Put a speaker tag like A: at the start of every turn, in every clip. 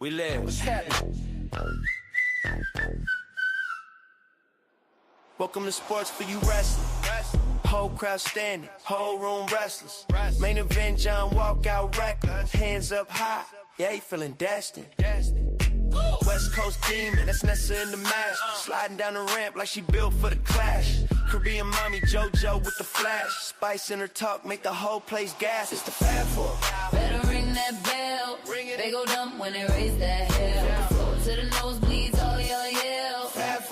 A: We live. What's happening? Welcome to S4UWrestling. Whole crowd standing, whole room restless. Main event, John walk out reckless. Hands up high, yeah, he feeling destined. West Coast demon, that's Nessa in the mask. Sliding down the ramp like she built for the clash. Korean mommy JoJo with the flash. Spice in her talk, make the whole place gas. It's the Fab Four.
B: Better ring that bell. They go dumb when they raise that hell. Floor to the nosebleeds, all yell.
A: Fab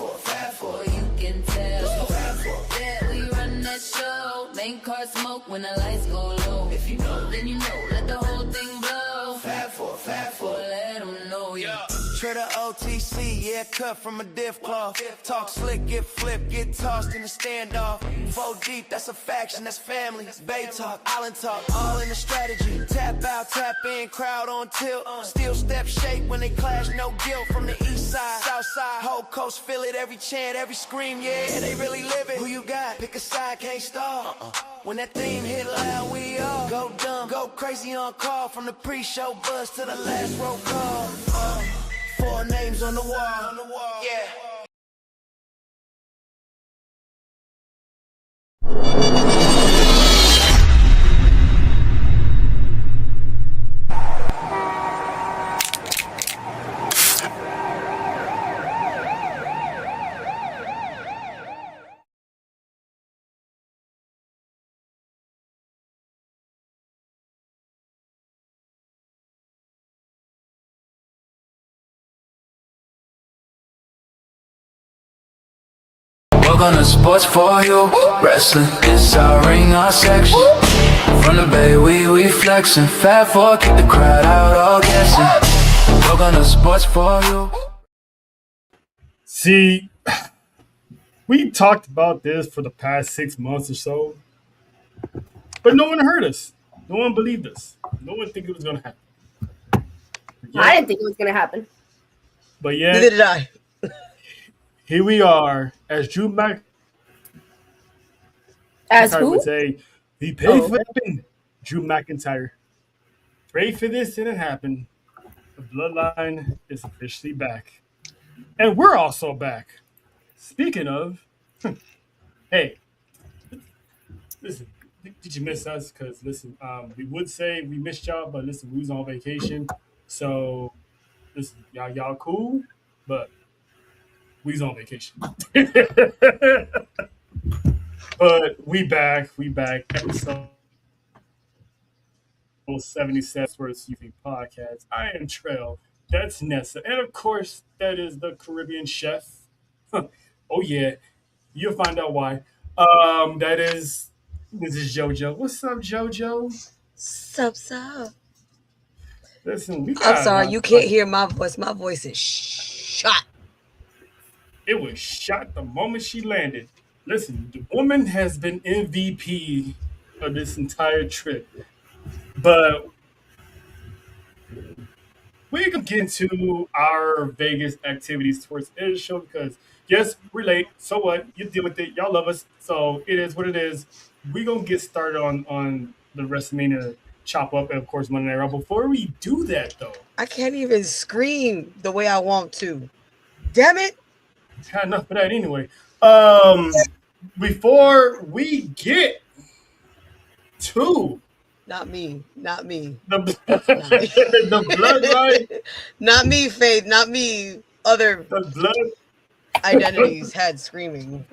A: Four.
B: You can tell.
A: Fab Four.
B: Yeah, we run that show. Main car smoke when the lights go low. If you know, then you know. Let the whole thing blow.
A: Fab Four.
B: Let them know, yeah.
A: Treader OTC, yeah, cut from a diff cloth. Talk slick, get flipped, get tossed in a standoff. 4 deep, that's a faction, that's family. Bay talk, island talk, all in the strategy. Tap out, tap in, crowd on tilt. Still step shake when they clash, no guilt. From the east side, south side, whole coast feel it. Every chant, every scream, yeah, they really live it. Who you got? Pick a side, can't stop. When that theme hit loud, we all go dumb, go crazy on call. From the pre-show buzz to the last roll call. 4 names on the wall. Yeah.
C: Welcome to Sports for You Wrestling. It's our ring, our section. From the bay, we flexing. Fat four, kick the crowd out, all guessing. Welcome to Sports for You.
D: See, we talked about this for the past 6 months or so, but no one heard us. No one believed us. No one think it was going to happen.
E: I didn't think it was going to happen.
D: But yeah,
F: Neither did I.
D: here we are, as Drew McIntyre
E: As who?
D: would say, we paid for it. Drew McIntyre. Prayed for this and it happened. The bloodline is officially back. And we're also back. Speaking of, hey, listen, did you miss us? Because, listen, we would say we missed y'all, but listen, we was on vacation. So, listen, y'all cool, but we was on vacation. But we back. Episode 77 Sports UV Podcast. I am Trail. That's Nessa. And of course, that is the Caribbean chef. Oh yeah. You'll find out why. This is JoJo. What's up, JoJo?
F: Sup.
D: Listen, we got
F: I'm sorry, you can't hear my voice. My voice is shot.
D: It was shot the moment she landed. Listen, the woman has been MVP of this entire trip. But we can get into our Vegas activities towards the end of the show because, yes, we're late. So what? You deal with it. Y'all love us. So it is what it is. We're going to get started on the WrestleMania chop up and, of course, Monday Night Raw. Before we do that, though.
F: I can't even scream the way I want to. Damn it.
D: Had enough of that anyway. Before we get to
F: Not me.
D: the bloodline,
F: Not me, Faith. Not me. Other
D: the blood
F: identities had screaming.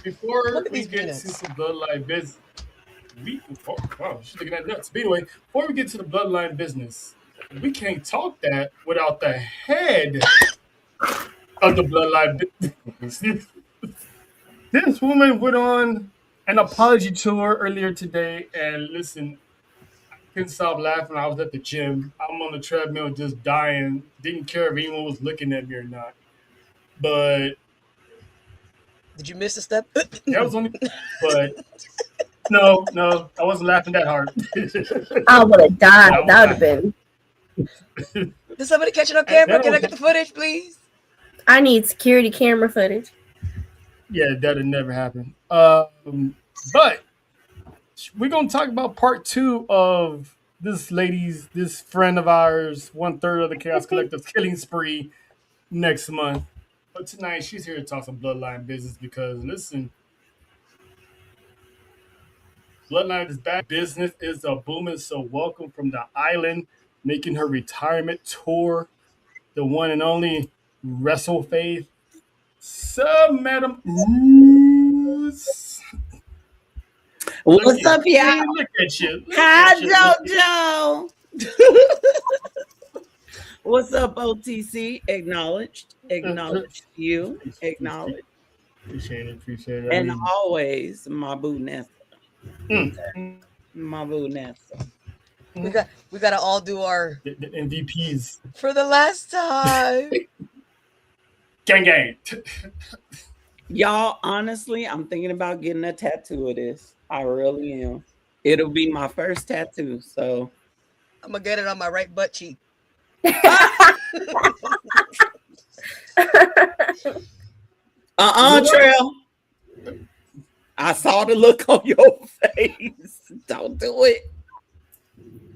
D: Before
F: Look at
D: we
F: these
D: get
F: peanuts.
D: to some bloodline business, she's looking at nuts. But anyway, before we get to the bloodline business, we can't talk that without the head of the bloodline business. This woman went on an apology tour earlier today, and listen, I couldn't stop laughing. I was at the gym. I'm on the treadmill just dying. Didn't care if anyone was looking at me or not. But
F: Did you miss a step?
D: that was only. But no, I wasn't laughing that hard.
E: I would have died. That would have been.
F: Did somebody catch it on camera? Can I get the footage, please?
E: I need security camera footage.
D: Yeah, that'll never happen. But we're gonna talk about part 2 of this friend of ours, 1/3 of the Chaos Collective's killing spree next month. But tonight she's here to talk some bloodline business because listen, bloodline is back. Business is a booming. So welcome from the island, making her retirement tour, the one and only Wrestle Faith. Sub Madam Ooze.
G: What's up, y'all?
D: Look at you.
G: Hi, JoJo. What's up, OTC? Acknowledged you. Acknowledged.
D: Appreciate it.
G: And always, my boo Nessa. My boo Nessa.
F: We gotta all do our
D: the MVPs
F: for the last time.
D: gang.
G: Y'all, honestly, I'm thinking about getting a tattoo of this. I really am. It'll be my first tattoo, so
F: I'm gonna get it on my right butt cheek.
G: Trail. I saw the look on your face. Don't do it.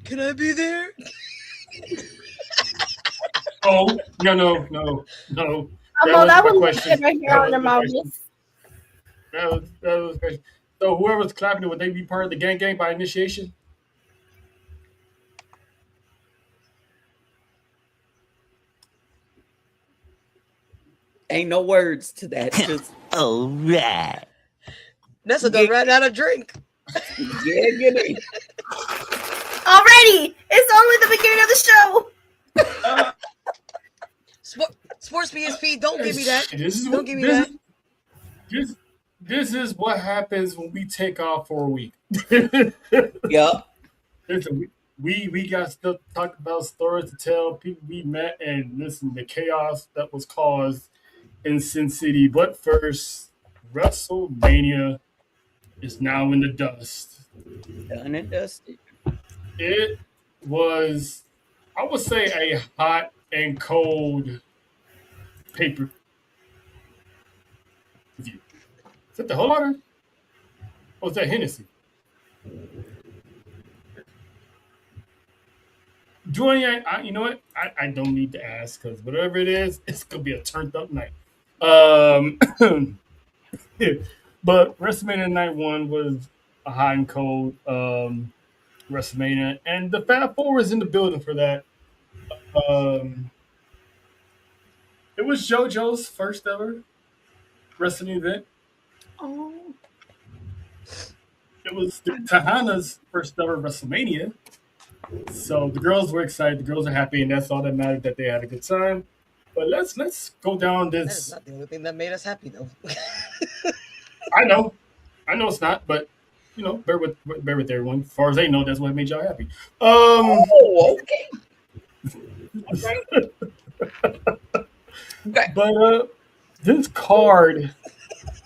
F: Can I be there?
D: Oh, no.
E: That was question right here under my wrist.
D: That was the question. So whoever's clapping it, would they be part of the gang by initiation?
G: Ain't no words to that. Just
H: all right.
F: Nessa done ran out of drink.
G: Yeah, get it.
E: Already, it's only the beginning of the show.
F: Sports BSP, don't give me that. Don't give me that.
D: This is what happens when we take off for a week.
G: Yup.
D: Listen, we got stuff to talk about, stories to tell, people we met, and listen, the chaos that was caused in Sin City. But first, WrestleMania is now in the dust.
G: Done and dusted.
D: It was, I would say, a hot and cold paper. Is that the whole order? Or was that Hennessy? Julian, you know what? I don't need to ask because whatever it is, it's gonna be a turned up night. But WrestleMania Night 1 was a hot and cold WrestleMania, and the Fab Four is in the building for that. It was JoJo's first ever wrestling event.
G: Oh.
D: It was Tahana's first ever WrestleMania. So the girls were excited, the girls are happy, and that's all that mattered, that they had a good time. But let's go down this.
F: That is not the only thing that made us happy, though.
D: I know it's not, but you know, bear with everyone. As far as they know, that's what made y'all happy.
G: Okay.
D: But this card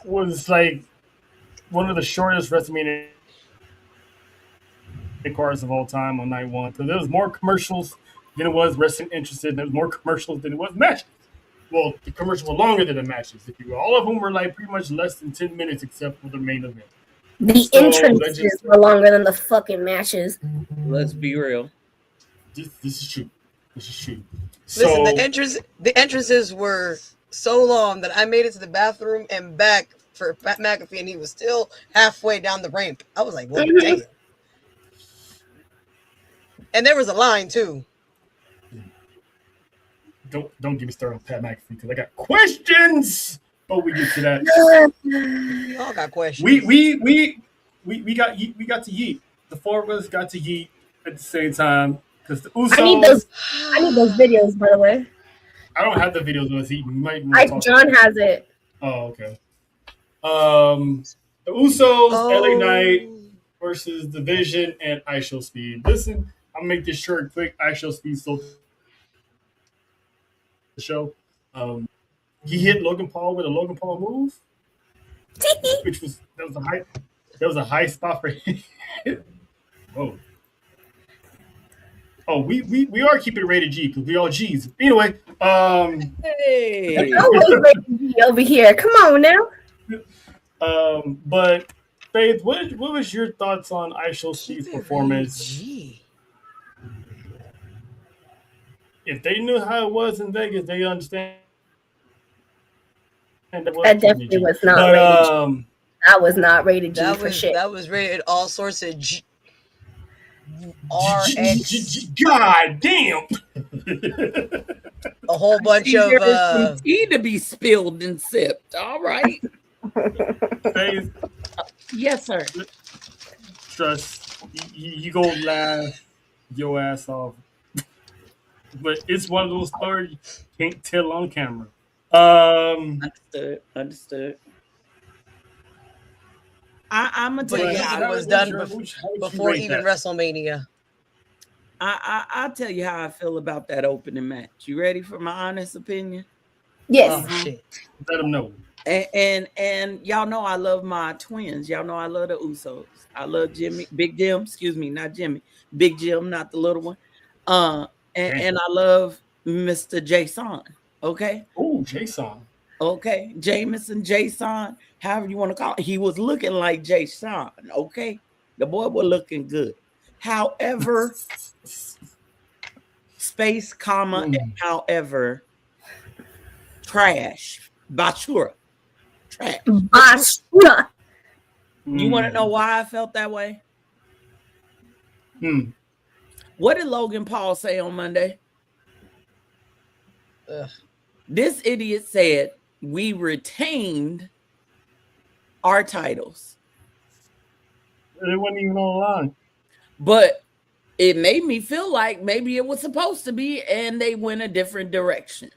D: was like one of the shortest WrestleMania cards of all time on night 1. So there was more commercials than it was wrestling interested. There was more commercials than it was matches. Well, the commercials were longer than the matches, if you will. All of them were like pretty much less than 10 minutes except for the main event.
E: The entrances were longer than the fucking matches.
G: Let's be real.
D: This is true.
F: Listen,
D: So,
F: the entrances were so long that I made it to the bathroom and back for Pat McAfee, and he was still halfway down the ramp. I was like, "What? Damn!" And there was a line too.
D: don't get me started on Pat McAfee because I got questions. But we get to that.
F: We all got questions.
D: We got to yeet. The four of us got to yeet at the same time because the Usos.
E: I need those videos, by the way.
D: I don't have the videos of us eating.
E: John has it.
D: Oh, okay. The Usos, LA Knight versus Division and ISHO Speed. Listen, I'll make this short, quick. ISHO Speed still the show. He hit Logan Paul with a Logan Paul move, which was that was a high spot for him. Oh, we are keeping it rated G because we all G's. Anyway,
G: Hey.
E: It's always rated G over here. Come on now.
D: But Faith, what was your thoughts on ISHO Speed's performance? if they knew how it was in Vegas, they understand that was
E: That
D: keeping it
E: definitely
D: G.
E: was not
D: But
E: rated G. I was not rated G for shit.
F: That was rated all sorts of RX,
D: God damn.
F: a whole bunch
G: See,
F: of
G: there is some tea to be spilled and sipped. All right.
D: Hey,
G: Yes, sir.
D: trust you go laugh your ass off, but it's one of those stories you can't tell on camera.
G: Understood. I'm gonna
F: but
G: tell
D: But
G: you
F: heat
G: how.
F: was
D: what's
F: done
D: your, how would you
F: before
D: rate
F: even
D: that?
F: WrestleMania.
G: I'll tell you how I feel about that opening match. You ready for my honest opinion?
E: Yes.
F: Oh shit.
D: Let them know.
G: And y'all know I love my twins. Y'all know I love the Usos. I love Big Jim. Excuse me, not Jimmy. Big Jim, not the little one. And I love Mr. Jason. Okay.
D: Oh, Jason.
G: Okay, Jameson, Jason, however you want to call it. He was looking like Jason. Okay, the boy was looking good. However, space, comma, and however, trash, Bachura, trash.
E: Basura.
G: You want to know why I felt that way?
D: Hmm.
G: What did Logan Paul say on Monday?
F: Ugh.
G: This idiot said we retained our titles,
D: It wasn't even online.
G: but it made me feel like maybe it was supposed to be, and they went a different direction.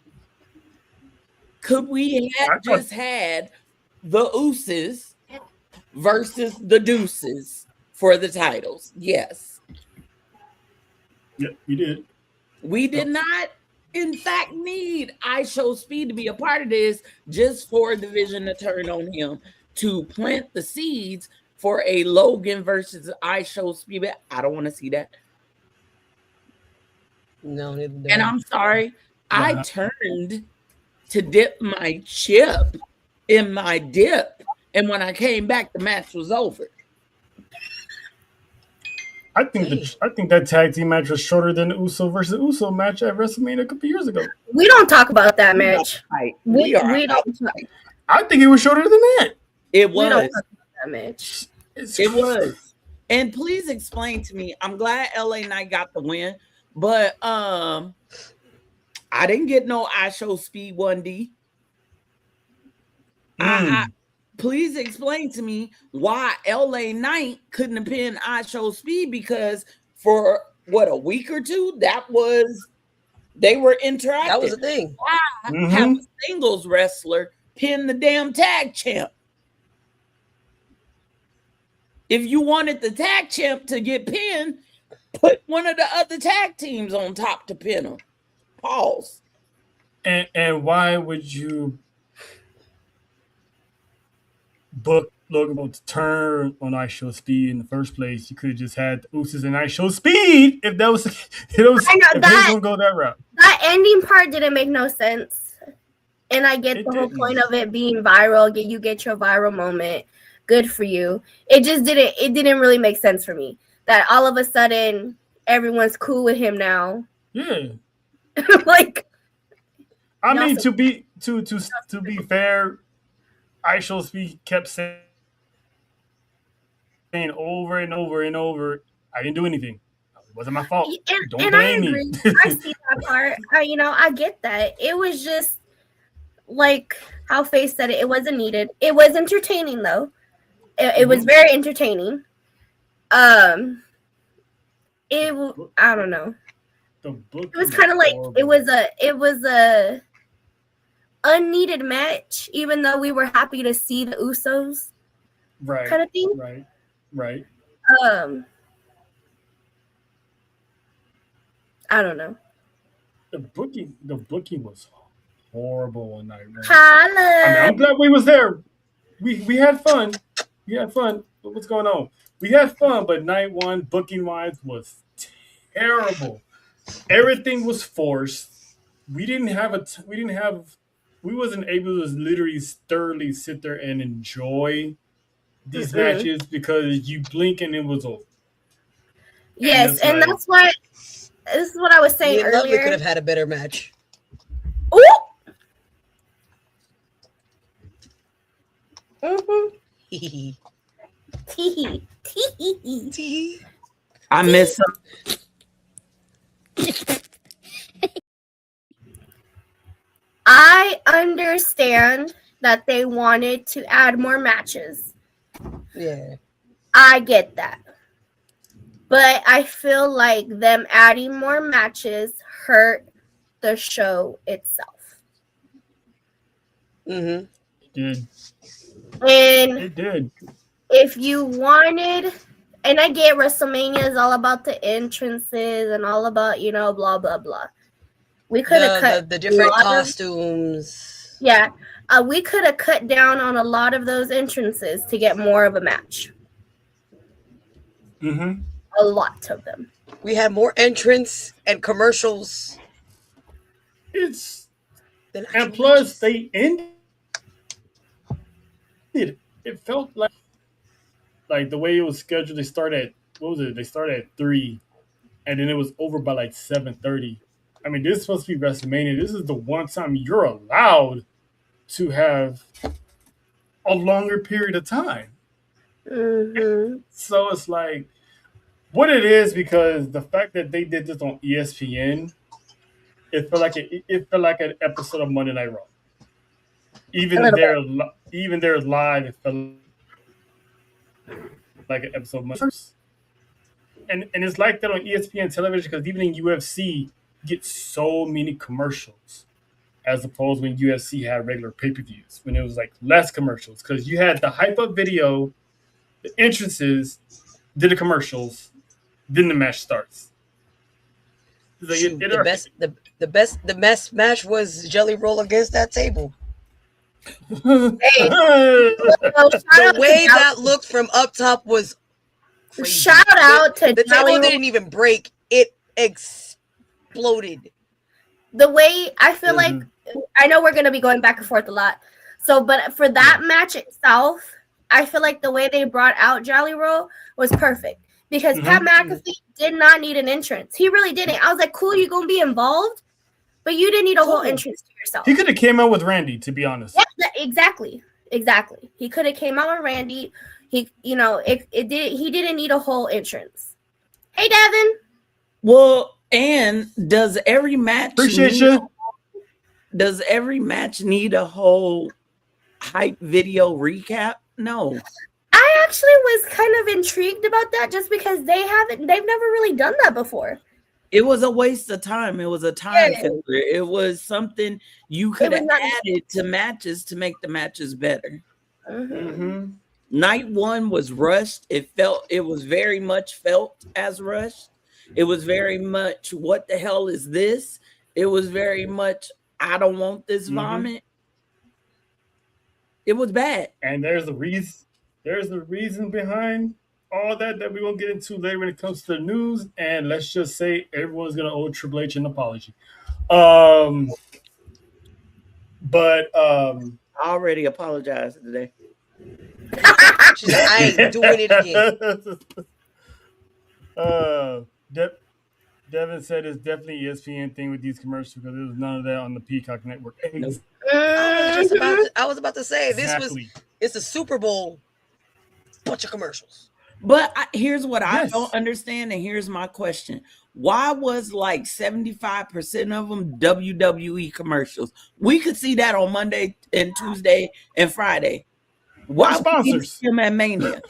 G: Could we have just had the Usos versus the Deuces for the titles? Yes.
D: Yeah, you did.
G: We did not, in fact, need I Show Speed to be a part of this just for the vision to turn on him to plant the seeds for a Logan versus I Show Speed. I don't want to see that.
F: No, neither do
G: And
F: I.
G: I'm sorry, I turned to dip my chip in my dip. And when I came back, the match was over.
D: I think that tag team match was shorter than the Uso versus Uso match at WrestleMania a couple years ago.
E: We don't talk about that match.
G: We
E: don't.
D: I think it was shorter than that.
G: It
E: We don't
G: was.
E: talk about that match.
G: It was. And please explain to me. I'm glad LA Knight got the win, but I didn't get no I Show Speed 1D. Please explain to me why LA Knight couldn't have pinned I Show Speed, because for what, a week or two, they were interactive.
F: That was the thing.
G: Why have a singles wrestler pin the damn tag champ? If you wanted the tag champ to get pinned, put one of the other tag teams on top to pin him. Pause.
D: And why would you book Logan Paul to turn on I Show Speed in the first place? You could have just had the Usos and I Show Speed if that was if they was gonna go that route.
E: That ending part didn't make no sense. And I get the whole point of it being viral. You get your viral moment. Good for you. It didn't really make sense for me. That all of a sudden everyone's cool with him now.
D: Yeah.
E: Like,
D: I mean, to be fair, I Show Speed kept saying over and over and over, I didn't do anything. It wasn't my fault. Don't blame me.
E: I see that part. I get that. It was just like how Faye said it. It wasn't needed. It was entertaining though. It was very entertaining. I don't know. It was kind of like it was a unneeded match, even though we were happy to see the Usos.
D: Right.
E: Kind of thing.
D: Right.
E: I don't know.
D: The booking was horrible one night, man.
E: I'm
D: glad we was there. We had fun. But what's going on? We had fun, but night one, booking wise, was terrible. Everything was forced. We wasn't able to literally thoroughly sit there and enjoy these matches because you blink and it was over.
E: Yes, and that's why this is what I was saying
F: Lovely
E: earlier.
F: could have had a better match.
E: Ooh. Mm-hmm. Tee.
G: I miss him.
E: I understand that they wanted to add more matches.
F: Yeah.
E: I get that. But I feel like them adding more matches hurt the show itself.
F: Mm-hmm.
D: It did.
E: And
D: It did.
E: if you wanted, and I get WrestleMania is all about the entrances and all about, you know, blah, blah, blah. We could have cut
F: the different costumes.
E: We could have cut down on a lot of those entrances to get more of a match.
D: Mm-hmm.
E: A lot of them.
F: We had more entrance and commercials.
D: And plus they ended. It felt like the way it was scheduled. They started at They started at 3, and then it was over by like 7:30. I mean, this is supposed to be WrestleMania. This is the one time you're allowed to have a longer period of time.
E: Mm-hmm.
D: So it's like what it is, because the fact that they did this on ESPN, it felt like an episode of Monday Night Raw. Even there live, it felt like an episode of Monday Night Raw. And it's like that on ESPN television, because even in UFC, you get so many commercials, as opposed when UFC had regular pay-per-views, when it was like less commercials, because you had the hype up video, the entrances, then the commercials, then the match starts. Like
F: the best match was Jelly Roll against that table. The way that looked from up top was crazy.
E: Shout out to
F: the table didn't even break; it exploded.
E: The way I feel like, I know we're gonna be going back and forth a lot. So, but for that match itself, I feel like the way they brought out Jolly Roll was perfect, because Pat McAfee did not need an entrance. He really didn't. I was like, cool, you're gonna be involved, but you didn't need a whole entrance to yourself.
D: He could have came out with Randy, to be honest.
E: Yeah, exactly. He could have came out with Randy. He didn't need a whole entrance. Hey, Devin.
G: Well, and does every match Does every match need a whole hype video recap? No.
E: I actually was kind of intrigued about that, just because they've never really done that before.
G: It was a waste of time. It was a time filler. It was something you could have added to matches to make the matches better.
E: Mm-hmm.
G: Night 1 was rushed. It was very much felt as rushed. It was very much, what the hell is this? It was very much, I don't want this vomit. It was bad.
D: And there's the reason behind all that we won't get into later when it comes to the news. And let's just say everyone's gonna owe Triple H an apology. I
G: already apologized today.
F: She's like, I ain't doing it
D: again. Devin said it's definitely ESPN thing with these commercials, because there was none of that on the Peacock Network.
G: Nope.
F: I was about to say,
D: exactly.
F: It's a Super Bowl, bunch of commercials.
G: But here's what I don't understand, and here's my question. Why was like 75% of them WWE commercials? We could see that on Monday and Tuesday and Friday. Why
D: sponsors?
G: Them at Mania?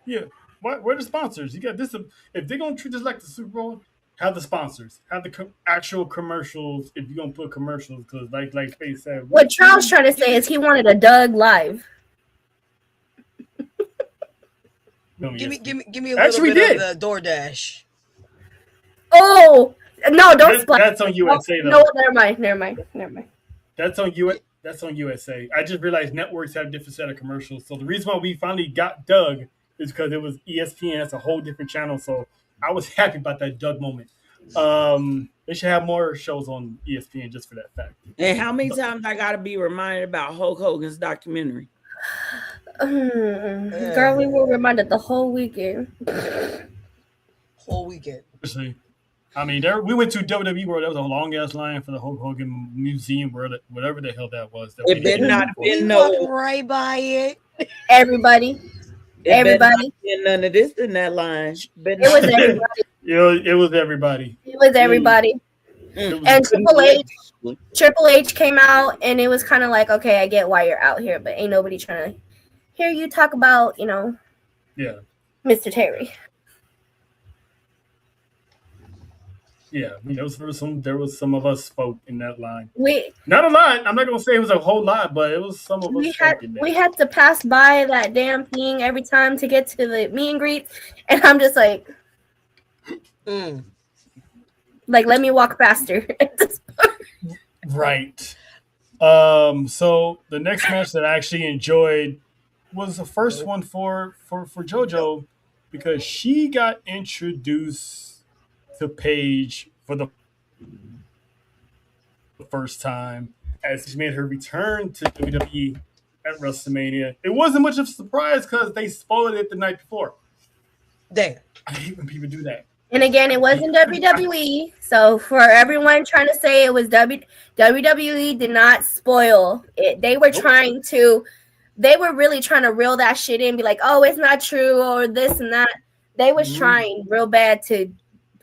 D: Yeah. Where are the sponsors? You got this. If they're gonna treat this like the Super Bowl, have the sponsors, have the actual commercials. If you're gonna put commercials, because like Faye said,
E: what Charles trying to say is he wanted a Doug live.
F: Give me a little bit of the DoorDash.
E: Oh no! Don't splash.
D: That's on USA though.
E: No, never mind.
D: That's on USA. I just realized networks have a different set of commercials. So the reason why we finally got Doug is because it was ESPN. That's a whole different channel. So I was happy about that Doug moment. They should have more shows on ESPN just for that fact.
G: And how many times I gotta be reminded about Hulk Hogan's documentary?
E: Girl, we were reminded the whole weekend.
F: Whole weekend.
D: I mean, we went to WWE World. That was a long ass line for the Hulk Hogan Museum, whatever the hell that was.
G: It better not have
F: We
G: been
F: walked right by it.
E: Everybody.
G: It better not be none of this in that line.
E: It was everybody.
D: It was everybody.
E: It was everybody. And Triple H came out, and it was kind of like, okay, I get why you're out here, but ain't nobody trying to hear you talk about,
D: yeah,
E: Mr. Terry.
D: Yeah, I mean, there was some of us folk in that line.
E: We
D: not a lot. I'm not gonna say it was a whole lot, but it was some of us.
E: We had to pass by that damn thing every time to get to the meet and greet, and I'm just like, like, let me walk faster.
D: Right. So the next match that I actually enjoyed was the first one for JoJo, because she got introduced to Paige for the first time as she made her return to WWE at WrestleMania. It wasn't much of a surprise because they spoiled it the night before.
F: Damn.
D: I hate when people do that.
E: And again, it wasn't WWE. So for everyone trying to say it was WWE did not spoil it. They were really trying to reel that shit in, be like, oh, it's not true, or this and that. They was trying real bad to,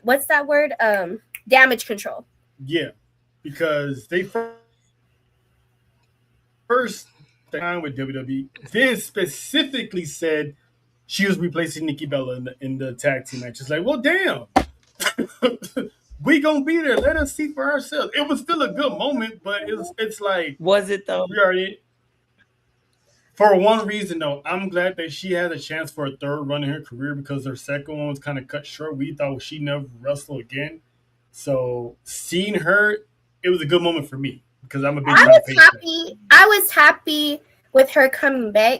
E: what's that word? Damage control.
D: Yeah, because they first time with WWE, they specifically said she was replacing Nikki Bella in the tag team match. It's like, well, damn. We gonna be there. Let us see for ourselves. It was still a good moment, but it's like,
G: was it though?
D: We already, for one reason though, I'm glad that she had a chance for a third run in her career, because her second one was kind of cut short. We thought she'd never wrestle again. So seeing her, it was a good moment for me, because I'm a big fan of Paige.
E: I was happy with her coming back.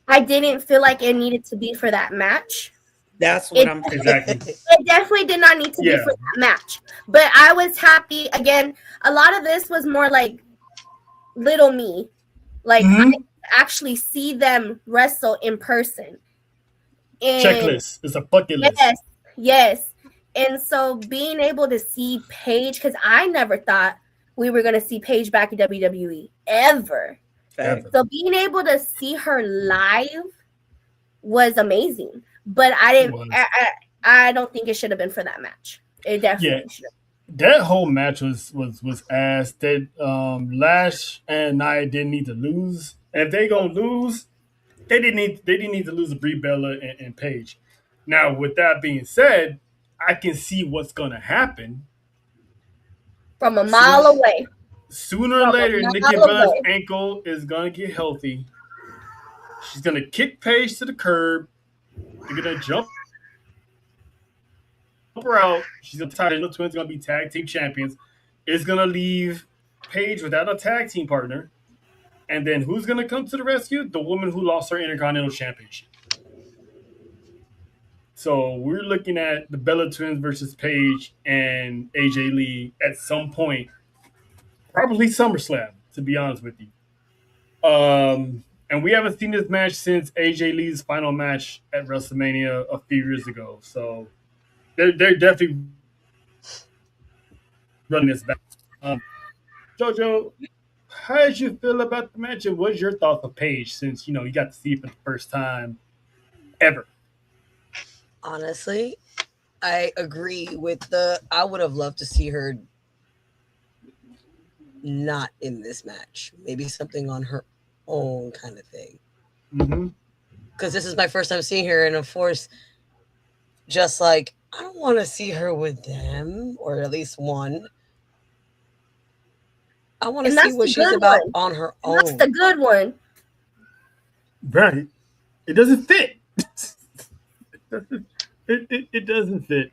E: I didn't feel like it needed to be for that match.
G: That's what I'm saying.
D: Exactly.
E: It definitely did not need to be for that match. But I was happy. Again, a lot of this was more like little me. Like, I actually see them wrestle in person. And
D: checklist. It's a bucket list.
E: Yes. And so being able to see Paige, because I never thought we were going to see Paige back in WWE ever. So being able to see her live was amazing. But I don't think it should have been for that match. It definitely should have.
D: That whole match was ass. That Lash and Nia didn't need to lose. And if they gonna lose, they didn't need to lose to Brie Bella and Paige. Now, with that being said, I can see what's gonna happen
E: from a mile away.
D: Sooner or later, Nikki Bella's ankle is gonna get healthy. She's gonna kick Paige to the curb. They're gonna jump her out. She's gonna tie the twins. Gonna be tag team champions. It's gonna leave Paige without a tag team partner. And then who's gonna come to the rescue? The woman who lost her Intercontinental Championship. So we're looking at the Bella Twins versus Paige and AJ Lee at some point, probably SummerSlam, to be honest with you. And we haven't seen this match since AJ Lee's final match at WrestleMania a few years ago. So they're definitely running this back. JoJo, how did you feel about the match, and what's your thoughts of Paige, since you got to see it for the first time ever?
F: Honestly, I agree with I would have loved to see her not in this match. Maybe something on her own kind of thing. Because this is my first time seeing her, and of course, just like, I don't want to see her with them, or at least one. I want to see what she's about on her own.
E: That's the good one.
D: Right. It doesn't fit. It doesn't fit.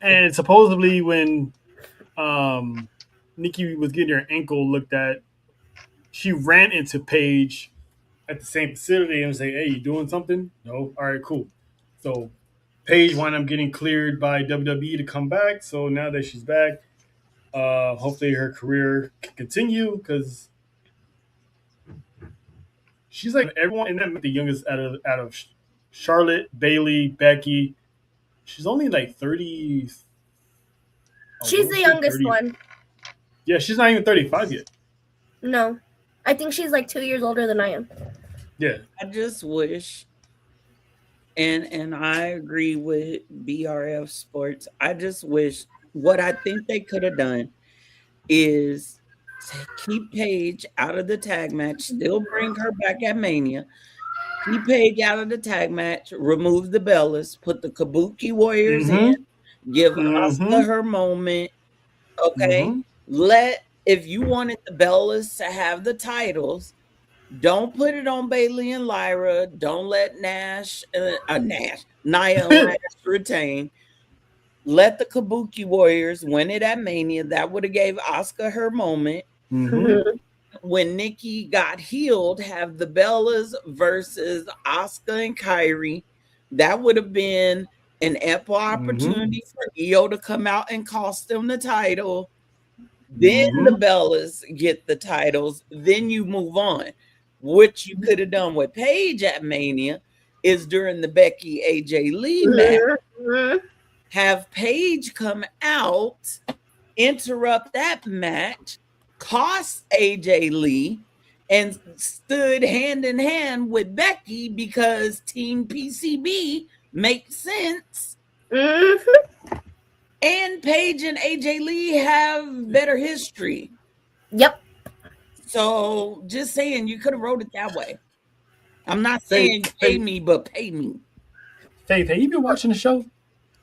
D: And supposedly when Nikki was getting her ankle looked at, she ran into Paige at the same facility and was like, hey, you doing something? No? All right, cool. So Paige wound up getting cleared by WWE to come back. So now that she's back, hopefully her career can continue, because she's like everyone in that, the youngest out of Charlotte, Bayley, Becky. She's only like 30,
E: She's the youngest one.
D: Yeah, she's not even 35 yet.
E: No. I think she's like 2 years older than I am.
D: Yeah.
G: I just wish, and I agree with BRF Sports. I just wish what I think they could have done is keep Paige out of the tag match, still bring her back at Mania, keep Paige out of the tag match, remove the Bellas, put the Kabuki Warriors in, give Asuka her moment. Okay. If you wanted the Bellas to have the titles, don't put it on Bailey and Lyra. Don't let Nia and Lash retain. Let the Kabuki Warriors win it at Mania. That would have gave Asuka her moment. When Nikki got healed, have the Bellas versus Asuka and Kairi. That would have been an ample opportunity for Io to come out and cost them the title. Then the Bellas get the titles. Then you move on. What you could have done with Paige at Mania is during the Becky AJ Lee match, have Paige come out, interrupt that match, cost AJ Lee, and stood hand in hand with Becky because Team PCB makes sense. And Paige and AJ Lee have better history.
E: Yep.
G: So just saying, you could have wrote it that way. I'm not saying pay me, but pay me.
D: Faith, have you been watching the show?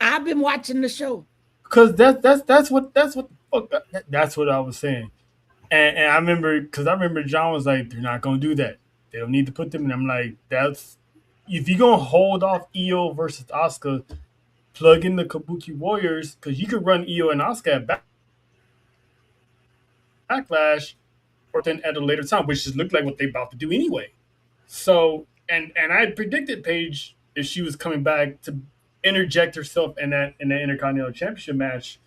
G: I've been watching the show.
D: Because that's what I was saying. And I remember John was like, they're not gonna do that. They don't need to put them in. I'm like, that's if you're gonna hold off Io versus Asuka, plug in the Kabuki Warriors, because you could run Io and Asuka at Backlash or then at a later time, which just looked like what they about to do anyway. So and I predicted Paige, if she was coming back, to interject herself in that Intercontinental Championship match.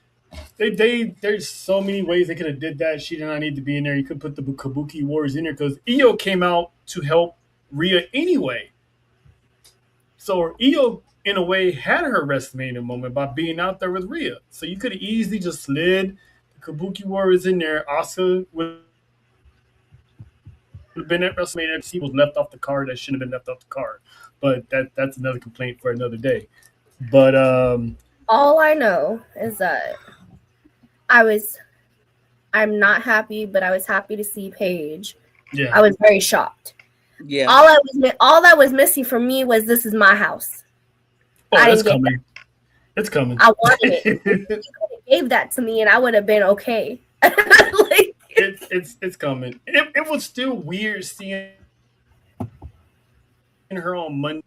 D: There's so many ways they could have did that. She did not need to be in there. You could put the Kabuki Warriors in there because Io came out to help Rhea anyway. So Io, in a way, had her WrestleMania moment by being out there with Rhea. So you could have easily just slid the Kabuki Warriors in there. Asuka would have been at WrestleMania. She was left off the card. That shouldn't have been left off the card. But that's another complaint for another day. But
E: all I know is that I'm not happy, but I was happy to see Paige.
D: Yeah.
E: I was very shocked.
G: Yeah.
E: All that was missing for me was this is my house.
D: It's coming. It's coming.
E: I wanted it. You could have gave that to me and I would have been okay.
D: It's coming. It was still weird seeing her on Monday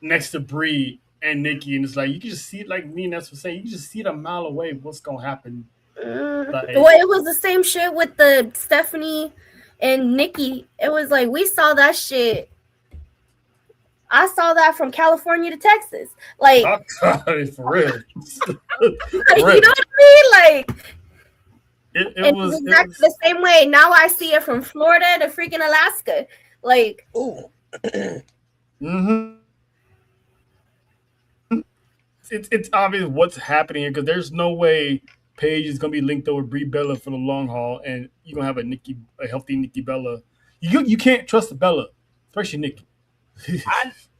D: next to Brie and Nikki, and it's like you can just see it, like me and that's what saying. You can just see it a mile away what's gonna happen.
E: It was the same shit with the Stephanie and Nikki. It was like we saw that shit. I saw that from California to Texas. Like
D: for real.
E: You know what I mean? Like
D: it was
E: exactly the same way. Now I see it from Florida to freaking Alaska. Like
D: It's obvious what's happening here because there's no way Paige is gonna be linked over Brie Bella for the long haul, and you're gonna have a healthy Nikki Bella. You can't trust the Bella, especially Nikki.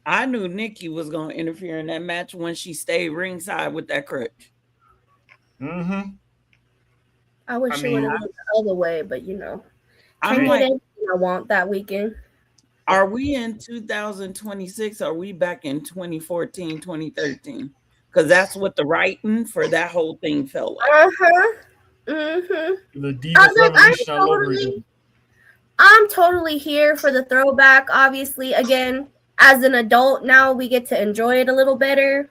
G: I knew Nikki was gonna interfere in that match when she stayed ringside with that crutch.
E: I wish it would have went the other way, but I get anything I want that weekend.
G: Are we in 2026? Are we back in 2014, 2013? Because that's what the writing for that whole thing felt like.
D: The Divas Revolution all over again.
E: I'm totally here for the throwback. Obviously, again, as an adult now, we get to enjoy it a little better.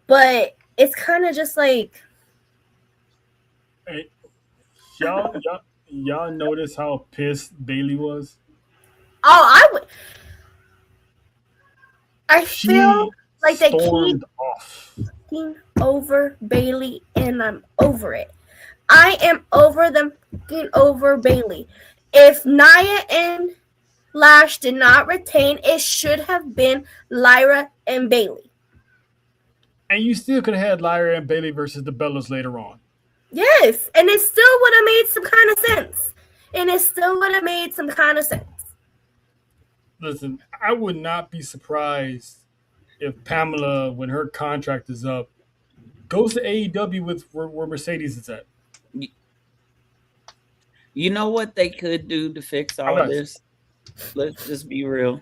E: But it's kind of just like,
D: hey, y'all notice how pissed Bailey was?
E: Oh, I feel like they keep fucking over Bailey, and I'm over it. I am over them fucking over Bailey. If Nia and Lash did not retain, it should have been Lyra and Bailey.
D: And you still could have had Lyra and Bailey versus the Bellas later on.
E: Yes, and it still would have made some kind of sense. And it still would have made some kind of sense.
D: Listen, I would not be surprised if Pamela, when her contract is up, goes to AEW with where Mercedes is at.
G: You know what they could do to fix all this? Let's just be real.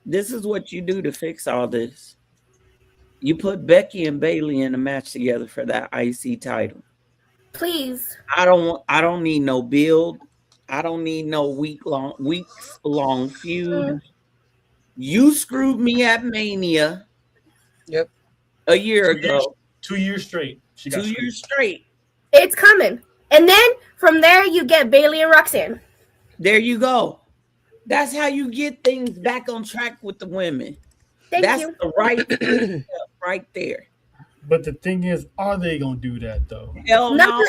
G: This is what you do to fix all this. You put Becky and Bayley in a match together for that IC title.
E: Please.
G: I don't need no build. I don't need no weeks long feud. You screwed me at Mania.
F: Yep.
G: A year ago.
D: 2 years straight.
G: 2 years straight.
E: It's coming. And then from there you get Bayley and Roxanne.
G: There you go. That's how you get things back on track with the women. That's the right step right there.
D: But the thing is, are they gonna do that though?
E: Hell no.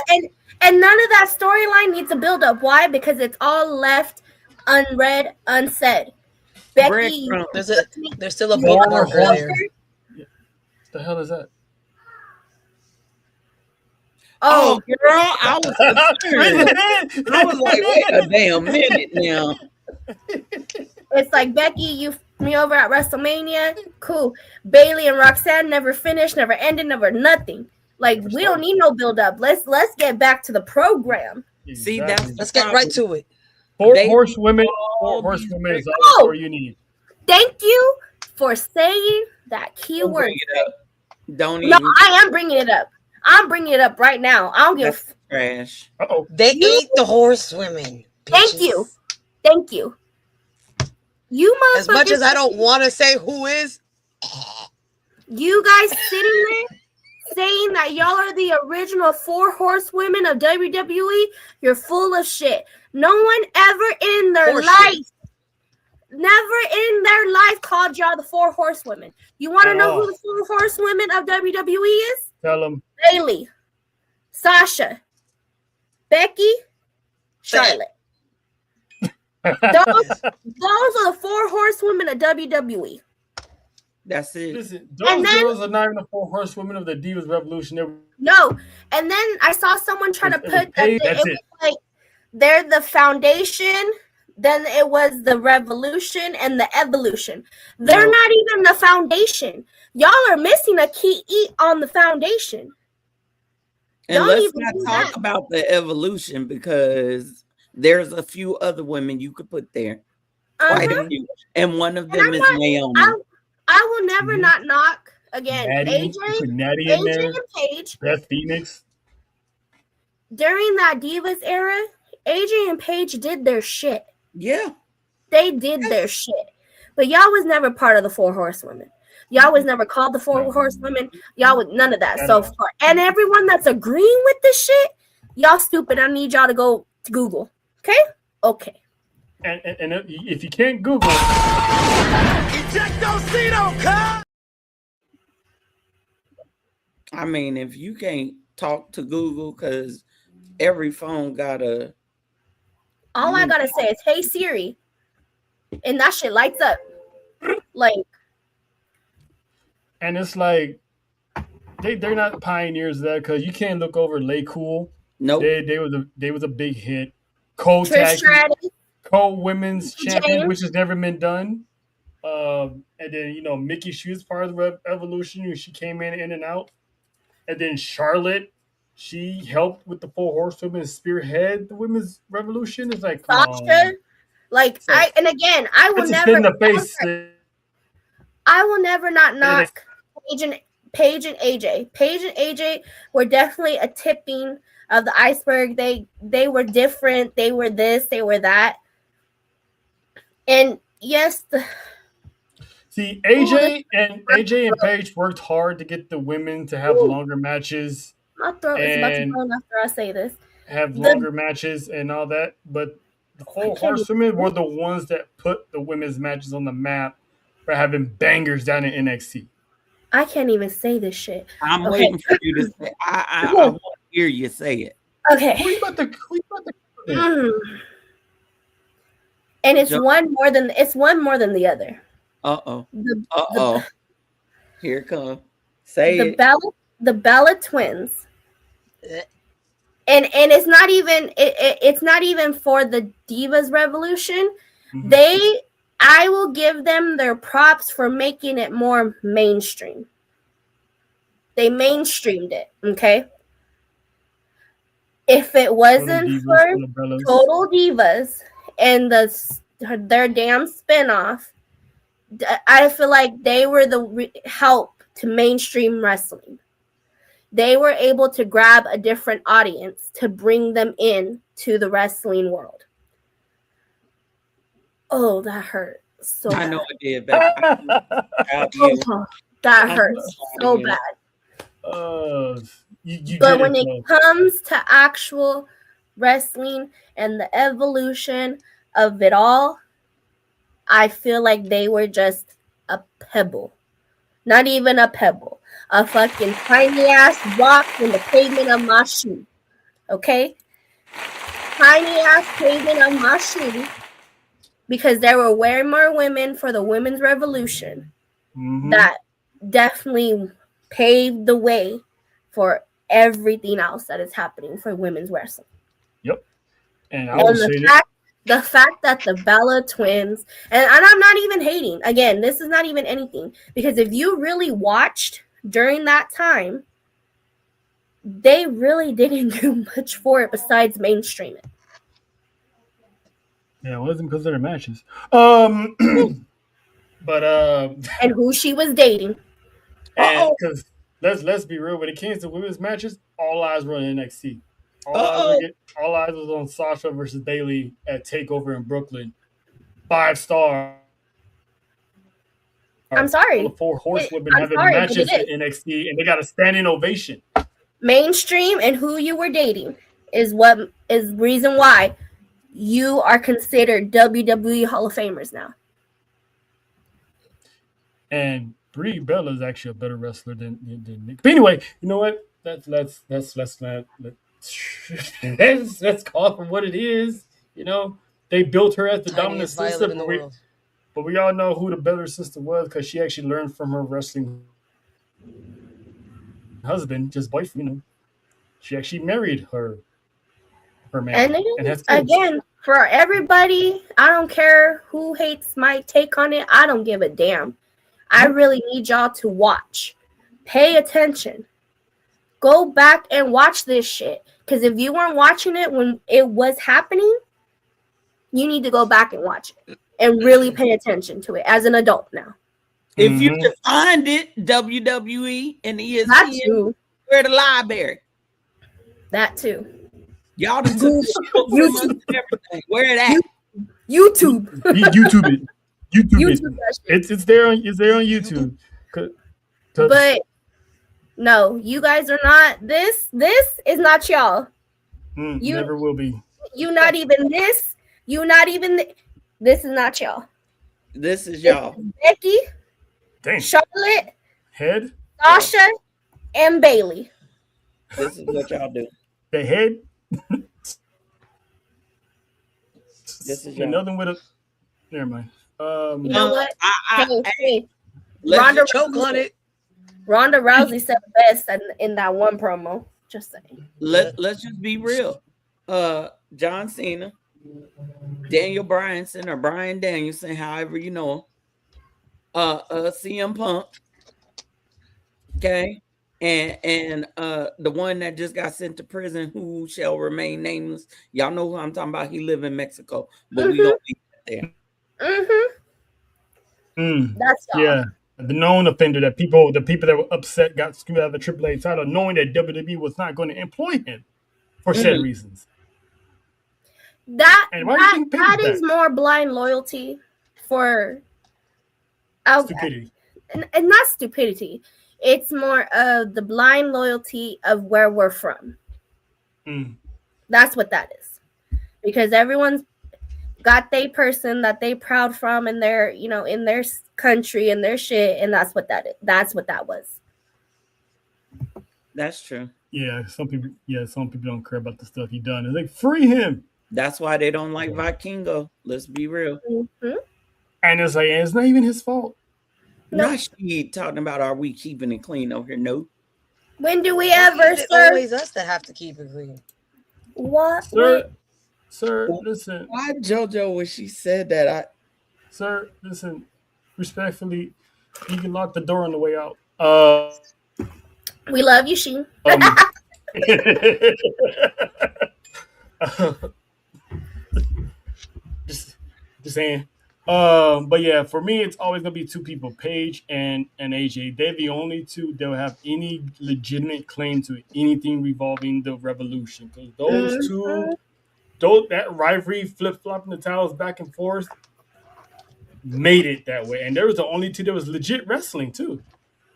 E: And none of that storyline needs a build up. Why? Because it's all left unread, unsaid. Becky,
F: there's still a bookmark there.
D: What the hell is that?
G: Oh, girl, I was like, wait a damn minute now.
E: It's like, Becky, you me over at WrestleMania. Cool. Bayley and Roxanne never finished, never ended, never nothing. Like, we don't need no build up. Let's get back to the program.
G: See,
F: let's get right to it.
D: Four horsewomen is all you need.
E: Thank you for saying that keyword.
G: Don't
E: No, I am bringing it up. I'm bringing it up right now. I don't give
G: trash.
F: They ate the horsewomen.
E: Thank you. Thank you. You motherfuckers.
F: As much as I don't want to say who is,
E: you guys sitting there saying that y'all are the original 4 horsewomen of WWE, you're full of shit. No one ever in their life called y'all the 4 horsewomen. You want to know who the 4 horsewomen of WWE is?
D: Tell them.
E: Bayley, Sasha, Becky, Charlotte. Those are the 4 horsewomen of WWE.
G: That's it.
D: Listen, those girls are not even the 4 horsewomen of the Divas Revolution.
E: No, and then I saw someone try to put that like they're the foundation. Then it was the revolution and the evolution. They're not even the foundation. Y'all are missing a key on the foundation.
G: And let's not talk about the evolution because there's a few other women you could put there. Quite a few. And one of them is Naomi.
E: I will never not knock again.
D: Natty
E: AJ and Paige.
D: Beth Phoenix.
E: During that Divas era, AJ and Paige did their shit.
G: Yeah.
E: They did their shit. But y'all was never part of the 4 horsewomen. Y'all was never called the 4 horsewomen. Y'all was none of that so far. And everyone that's agreeing with this shit, y'all stupid. I need y'all to go to Google. Okay? Okay.
D: And if you can't Google,
G: I mean, if you can't talk to Google, because every phone got a.
E: All I gotta say is, "Hey Siri," and that shit lights up. Like,
D: and it's like they're not pioneers of that because you can't look over Lay Cool.
G: Nope.
D: They was a big hit. Co-women's champion, which has never been done. And then Mickey, she was part of the Evolution. She came in and out. And then Charlotte, she helped with the 4 horsewomen spearhead the women's revolution. It's like
E: Sasha, like so, I will never
D: in the face.
E: I will never not knock Paige and AJ. Paige and AJ were definitely a tipping of the iceberg. They were different. They were this. They were that. And yes,
D: see, AJ and Paige worked hard to get the women to have longer matches.
E: My throat is about to burn after I say this.
D: Have longer matches and all that, but the 4 horsewomen were the ones that put the women's matches on the map for having bangers down in NXT.
E: I can't even say this shit.
G: I'm waiting for you to say. I want to hear you say it.
E: Okay.
D: Who you about to
E: And it's one more than the other.
G: Here it comes. Say it.
E: The Bella twins And it's not even it's not even for the Divas Revolution. I will give them their props for making it more mainstream. They mainstreamed it, okay? If it wasn't for Total Divas and their damn spinoff, I feel like they were the help to mainstream wrestling. They were able to grab a different audience to bring them in to the wrestling world. Oh, that hurt so bad.
G: I know it did, baby.
E: That hurts so bad. But when it comes to actual wrestling and the evolution of it all, I feel like they were just a pebble. Not even a pebble. A fucking tiny ass rock in the pavement of my shoe. Okay? Tiny ass pavement of my shoe. Because there were way more women for the women's revolution that definitely paved the way for everything else that is happening for women's wrestling.
D: Yep. And I will say
E: the fact that the Bella twins, and I'm not even hating. Again, this is not even anything. Because if you really watched during that time, they really didn't do much for it besides mainstream it.
D: Yeah, it wasn't because of their matches. But
E: and who she was dating.
D: And because let's be real, when it came to women's matches, all eyes were on NXT. All eyes was on Sasha versus Bayley at Takeover in Brooklyn. 5-star.
E: I'm sorry.
D: The 4 horsewomen having matches at NXT, and they got a standing ovation.
E: Mainstream and who you were dating is what is reason why you are considered WWE Hall of Famers now.
D: And Brie Bella is actually a better wrestler than Nick. But anyway, you know what? Let's call it for what it is. You know, they built her as the dominant sister, but we all know who the better sister was because she actually learned from her wrestling husband, just boyfriend. You know, she actually married her man.
E: And again, for everybody, I don't care who hates my take on it. I don't give a damn. I really need y'all to watch. Pay attention. Go back and watch this shit. Because if you weren't watching it when it was happening, you need to go back and watch it. And really pay attention to it as an adult now.
G: If you can find it, WWE and ESPN, we're the library.
E: That too.
G: Y'all done took YouTube and everything. Where it at?
E: YouTube.
D: YouTube it. YouTube it. It's there on YouTube.
E: But no, you guys are not this. This is not y'all.
D: You never will be.
E: You not even this. You not even. This is not y'all.
G: This is y'all.
E: Becky,
D: Dang.
E: Charlotte,
D: Head,
E: Sasha, and Bayley.
G: This is what y'all do.
D: The head.
G: This is y'all.
D: Nothing with a. Never mind.
E: You know what? Hey,
F: Ronda choke on it.
E: Ronda Rousey said the best in that one promo. Just saying.
G: Let's just be real. John Cena, Daniel Bryanson or Bryan Danielson, however you know him. CM Punk. Okay. And the one that just got sent to prison, who shall remain nameless. Y'all know who I'm talking about. He live in Mexico, but we gonna be there.
E: That's all.
D: Yeah. The known offender the people that were upset got screwed out of the AAA title, knowing that WWE was not going to employ him for said reasons.
E: That is more blind loyalty for
D: stupidity.
E: And not stupidity. It's more of the blind loyalty of where we're from. That's what that is. Because everyone's got their person that they proud from in their, in their country and their shit, and that's what that is. That's what that was.
G: That's true.
D: Yeah, some people don't care about the stuff he done. It's like, free him.
G: That's why they don't like Vikingo. Let's be real.
D: And it's like, it's not even his fault.
G: No, she talking about, are we keeping it clean over here? No.
E: When do we ever,
F: It's
E: sir?
F: always us that have to keep it clean.
E: What?
D: Sir, listen.
G: Why JoJo when she said that?
D: Sir, listen. Respectfully, you can lock the door on the way out.
E: We love you, Sheen.
D: just saying. But yeah, for me, it's always gonna be two people, Paige and AJ. They're the only two that will have any legitimate claim to anything revolving the Revolution. Because those two, that rivalry, flip flopping the titles back and forth, made it that way. And there was the only two that was legit wrestling too.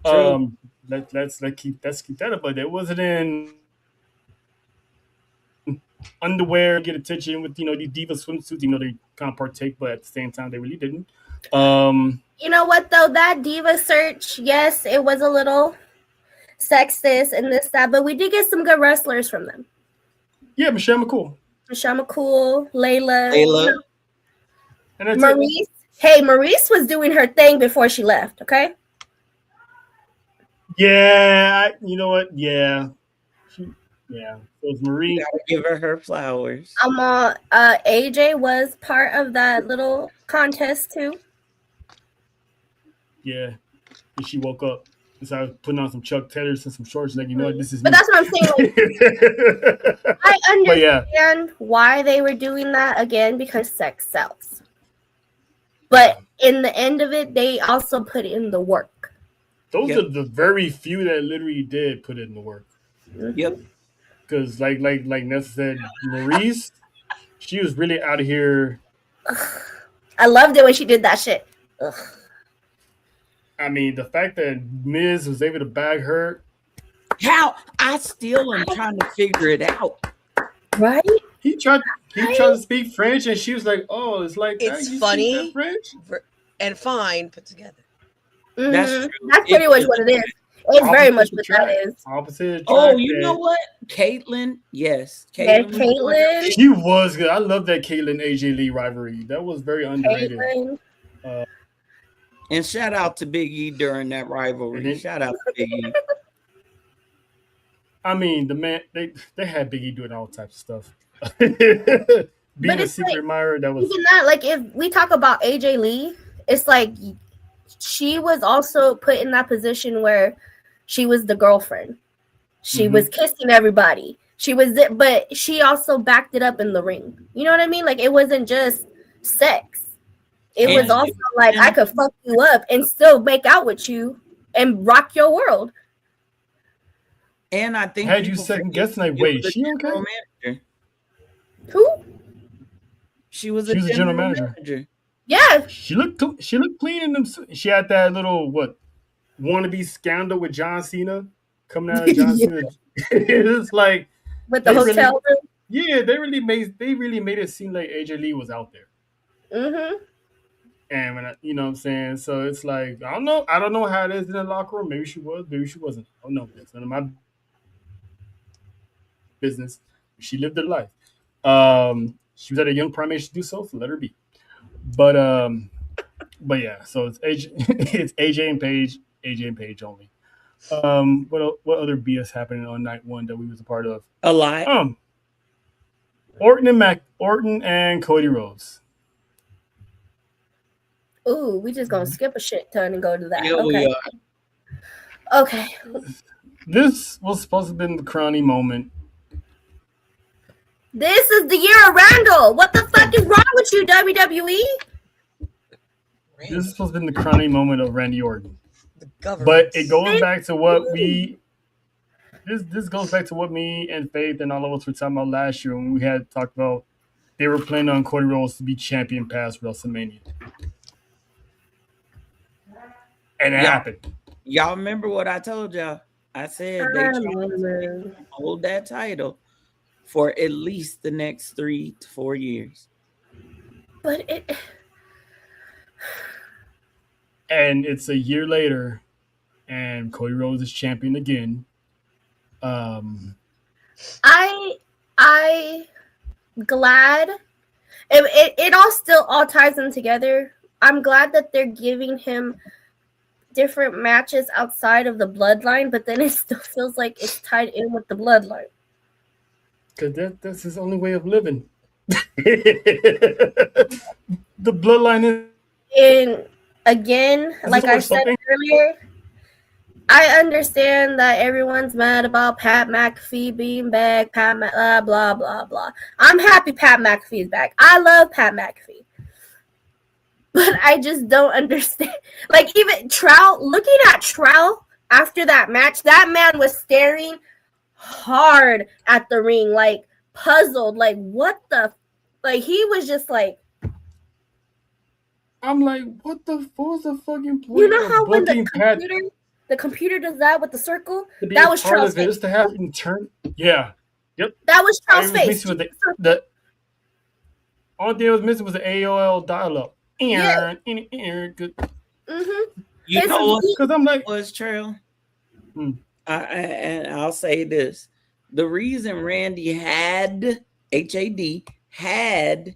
D: Let's keep that up, but it wasn't in underwear, get attention with these diva swimsuits. They kind of partake, but at the same time they really didn't.
E: You know what though? That diva search, yes, it was a little sexist and this that, but we did get some good wrestlers from them.
D: Yeah, Michelle McCool,
E: Layla.
D: and
E: Maurice. Hey, Maurice was doing her thing before she left. Okay.
D: Yeah, you know what? Yeah. Yeah, it was Marie.
G: Gotta give her flowers.
E: AJ was part of that little contest too.
D: Yeah, and she woke up and started putting on some Chuck Taylors and some shorts, like this is.
E: But
D: me.
E: that's what I'm saying. Like, I understand why they were doing that again because sex sells. But in the end of it, they also put in the work.
D: Those are the very few that literally did put in the work.
G: Yep.
D: Because like Nessa said, Maurice, she was really out of here.
E: I loved it when she did that shit. Ugh.
D: I mean, the fact that Miz was able to bag her.
G: How? I still am trying to figure it out.
E: Right?
D: He tried to speak French, and she was like, "Oh, it's like
F: it's funny
D: French
F: and fine put together."
E: Mm-hmm.
G: That's true.
E: That's pretty much what it is. It's very much what that is.
D: Opposite.
G: Oh, you know what? Caitlyn, yes.
E: Caitlyn.
D: She was good. I love that Caitlyn AJ Lee rivalry. That was very underrated.
G: And shout out to Big E during that rivalry. Shout out to Big E.
D: I mean, the man they had Big E doing all types of stuff. Being a secret admirer, that was
E: even that. Like if we talk about AJ Lee, it's like she was also put in that position where she was the girlfriend. She was kissing everybody. But she also backed it up in the ring. You know what I mean? Like it wasn't just sex. It was also like I could fuck you up and still make out with you and rock your world.
G: And I think
D: had you second guessing, like, wait, is she okay?
G: Manager.
E: Who?
G: She was a general manager.
E: Yeah.
D: She looked clean in them. She had that little wannabe scandal with John Cena coming out of John Cena. It's like
E: with the hotel room.
D: Yeah, they really made it seem like AJ Lee was out there.
E: Mm-hmm.
D: And when you know what I'm saying, so it's like I don't know how it is in the locker room. Maybe she was, maybe she wasn't. I don't know. It's none of my business. She lived her life. She was at a young prime age to do so let her be. But yeah, so it's AJ and Paige only. What other BS happening on night one that we was a part of?
G: A lot.
D: Orton and Cody Rhodes.
E: Ooh, we just gonna skip a shit ton and go to that.
G: Yeah,
E: okay. Okay.
D: This was supposed to have been the crowning moment.
E: This is the year of Randall. What the fuck is wrong with you, WWE?
D: This is supposed to be the crowning moment of Randy Orton. But it goes back to what this goes back to what me and Faith and all of us were talking about last year when we had talked about they were planning on Cody Rhodes to be champion past WrestleMania. And it happened.
G: Y'all remember what I told y'all? I said they tried to hold that title for at least the next 3 to 4 years.
E: But
D: and it's a year later, and Cody Rhodes is champion again.
E: I glad it all ties in together. I'm glad that they're giving him different matches outside of the bloodline, but then it still feels like it's tied in with the bloodline.
D: Because that's his only way of living. The bloodline is.
E: And again, like I said earlier, I understand that everyone's mad about Pat McAfee being back, blah, blah, blah, blah. I'm happy Pat McAfee's back. I love Pat McAfee. But I just don't understand. Like, even Trout, looking at Trout after that match, that man was staring hard at the ring, like, puzzled. Like, what the? Like, he was just like.
D: I'm like, what the fucking point?
E: You know how when the computer does that with the circle? That was Trout's face.
D: To have him turn. Yeah. Yep.
E: That was Trout's face.
D: The only thing that was missing was the AOL dial-up.
E: Yeah.
G: You know what?
D: Because I'm like,
G: was Trail. And I'll say this: the reason Randy had had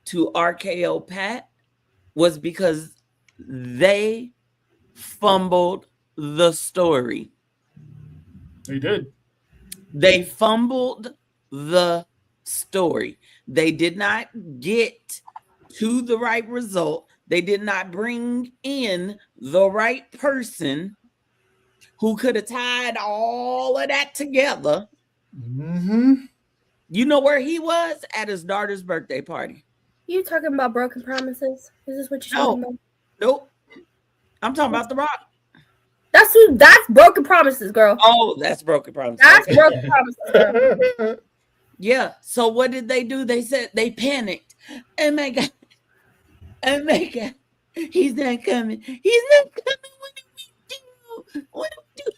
G: to RKO Pat was because they fumbled the story.
D: They did.
G: They fumbled the story. They did not get to the right result. They did not bring in the right person who could have tied all of that together. You know where he was? At his daughter's birthday party.
E: You talking about broken promises? Is this what you're talking about?
G: Nope. I'm talking about The Rock.
E: That's broken promises, girl.
G: Oh, that's broken promises.
E: That's broken promises, girl.
G: Yeah. So what did they do? They said they panicked. Oh my God. Oh my God. He's not coming. He's not coming. What do we do? What do we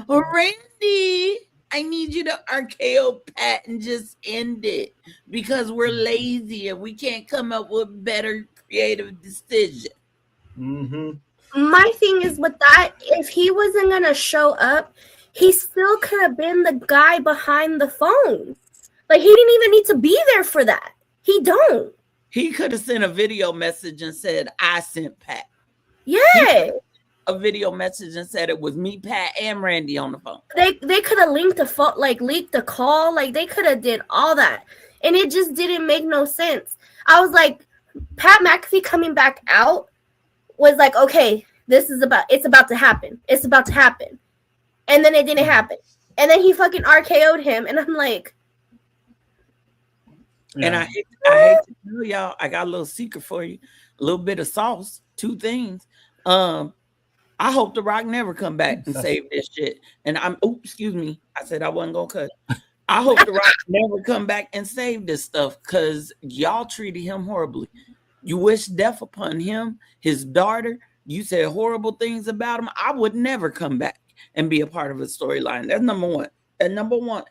G: do? Randy, I need you to RKO Pat and just end it because we're lazy and we can't come up with better creative decision.
E: My thing is with that, if he wasn't going to show up, he still could have been the guy behind the phone. Like, he didn't even need to be there for that. He don't.
G: He could have sent a video message and said, I sent Pat.
E: Yeah.
G: A video message and said it was me, Pat, and Randy on the phone.
E: They could have linked the phone, like leaked the call, like they could have did all that, and it just didn't make no sense. I was like, Pat McAfee coming back out was like, okay, it's about to happen, and then it didn't happen, and then he fucking RKO'd him, and I'm like,
G: and I hate to tell y'all, I got a little secret for you, a little bit of sauce, two things. I hope The Rock never come back and save this shit. And excuse me. I said I wasn't gonna cut. I hope The Rock never come back and save this stuff because y'all treated him horribly. You wish death upon him, his daughter. You said horrible things about him. I would never come back and be a part of a storyline. That's number one. And number one,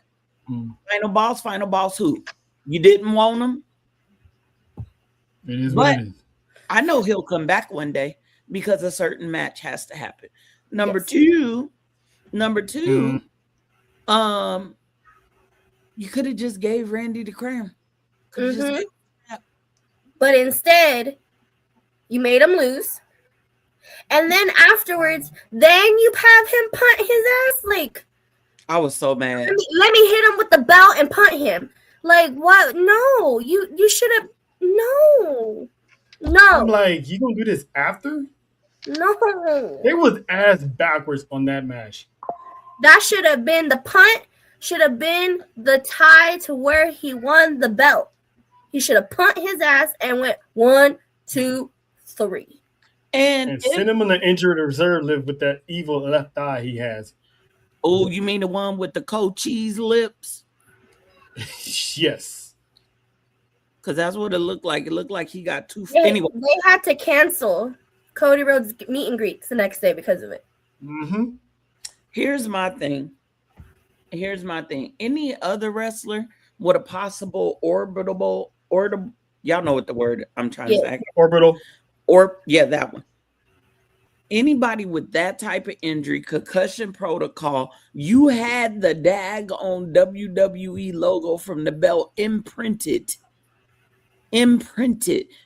G: final boss who? You didn't want him?
D: It is what it is.
G: I know he'll come back one day. Because a certain match has to happen. Number two, you could have just gave Randy the crown.
E: But instead, you made him lose. And then afterwards, then you have him punt his ass. Like,
G: I was so mad.
E: Let me hit him with the belt and punt him. Like, what? No, you should have. No.
D: I'm like, you gonna do this after?
E: No.
D: They was ass backwards on that match.
E: That should have been the punt. Should have been the tie to where he won the belt. He should have punt his ass and went 1, 2, 3.
D: And send him on the injured reserve list with that evil left eye he has.
G: Oh, you mean the one with the cold cheese lips?
D: Yes.
G: Because that's what it looked like. It looked like he got too.
E: Anyway, they had to cancel Cody Rhodes meet and greets the next day because of it.
G: Here's my thing. Any other wrestler with a possible orbital, y'all know what the word I'm trying to say.
D: Orbital.
G: That one. Anybody with that type of injury, concussion protocol, you had the daggone WWE logo from the belt imprinted.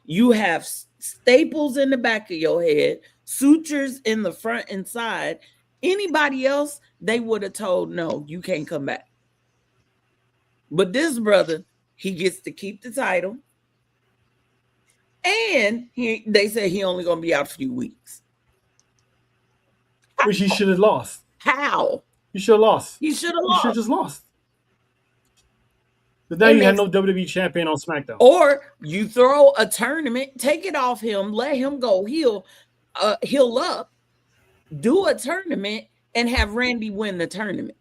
G: You have staples in the back of your head, sutures in the front and side. Anybody else, they would have told, no, you can't come back. But this brother, he gets to keep the title. And they say he only going to be out a few weeks.
D: Which he should have lost.
G: How?
D: He should have lost.
G: He should have
D: He
G: lost.
D: should have just lost. But now you had no WWE champion on SmackDown.
G: Or you throw a tournament, take it off him, let him go heal up, do a tournament, and have Randy win the tournament.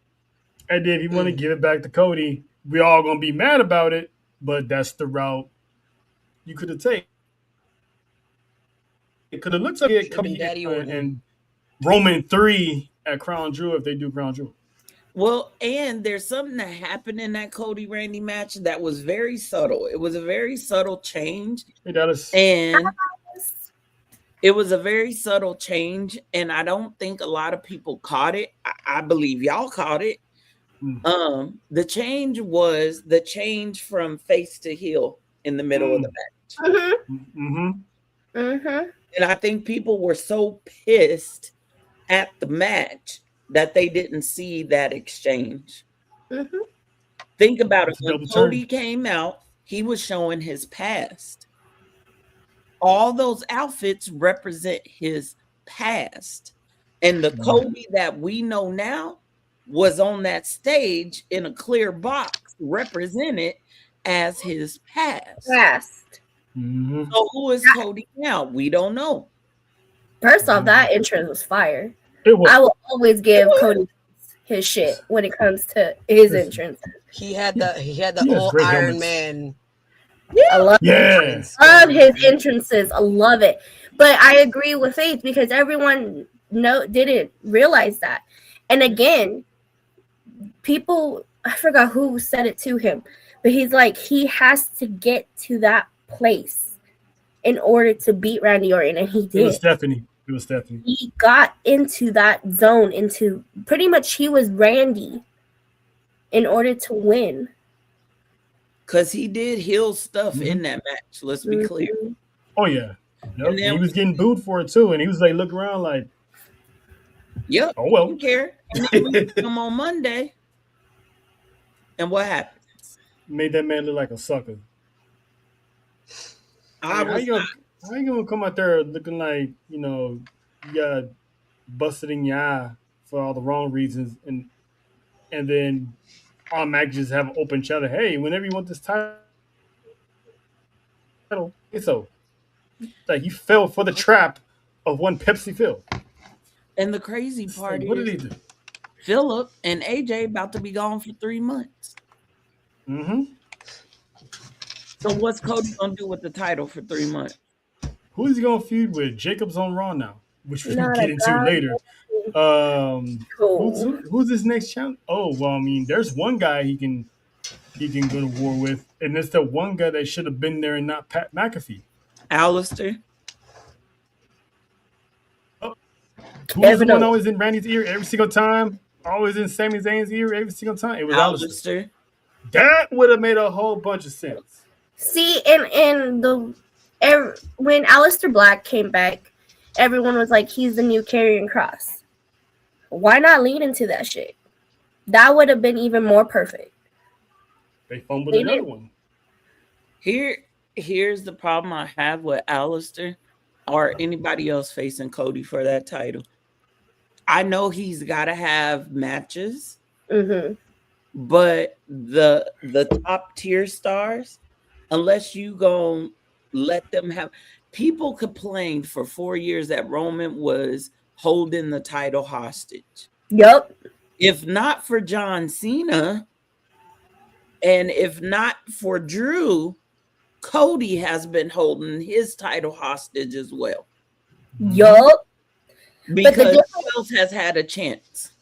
D: And then if you want to give it back to Cody, we all gonna be mad about it, but that's the route you could have taken. It could have looked like it Cody and Roman 3 at Crown Jewel if they do Crown Jewel.
G: Well, and there's something that happened in that Cody Randy match that was very subtle. It was a very subtle change.
D: Hey, Dallas.
G: And it was a very subtle change, and I don't think a lot of people caught it. I believe y'all caught it. The change was the change from face to heel in the middle of the match. And I think people were so pissed at the match that they didn't see that exchange. Think about it. When Cody came out, he was showing his past. All those outfits represent his past. And the Cody that we know now was on that stage in a clear box represented as his past. So who is Cody now? We don't know.
E: First off, that entrance was fire. I will always give Cody his shit when it comes to his entrance.
F: He had the old Iron Man.
E: I love his entrances. I love it. But I agree with Faith because everyone didn't realize that. And again, people, I forgot who said it to him, but he's like, he has to get to that place in order to beat Randy Orton, and he did.
D: It was Stephanie.
E: He got into that zone, into pretty much he was Randy in order to win.
G: Because he did heel stuff in that match. Let's be clear.
D: Oh, yeah. Yep. He was getting booed for it, too. And he was like, look around like,
G: yep.
D: Oh, well.
G: Don't care. And then we come on Monday. And what happened?
D: Made that man look like a sucker. How you gonna come out there looking like, you got busted in your eye for all the wrong reasons and then automatically just have an open challenge. Hey, whenever you want this title, it's over. Like you fell for the trap of one Pepsi Phil.
G: And the crazy part
D: what did he do?
G: Phillip and AJ about to be gone for 3 months. So what's Cody gonna do with the title for 3 months?
D: Who is he gonna feud with? Jacob's on Raw now, which we're gonna get into later. Who's his next challenge? Oh well, I mean, there's one guy he can go to war with, and it's the one guy that should have been there and not Pat McAfee.
G: Alistair.
D: Who was the one always in Randy's ear every single time? Always in Sami Zayn's ear every single time? It was Alistair. That would have made a whole bunch of sense.
E: See, when Aleister Black came back, everyone was like, he's the new Karrion Kross. Why not lean into that shit? That would have been even more perfect.
D: They fumbled another one.
G: Here's the problem I have with Aleister or anybody else facing Cody for that title. I know he's got to have matches, but the top tier stars, unless you go let them have. People complained for 4 years that Roman was holding the title hostage.
E: Yep.
G: If not for John Cena, and if not for Drew, Cody has been holding his title hostage as well.
E: Yup.
G: Because who else has had a chance?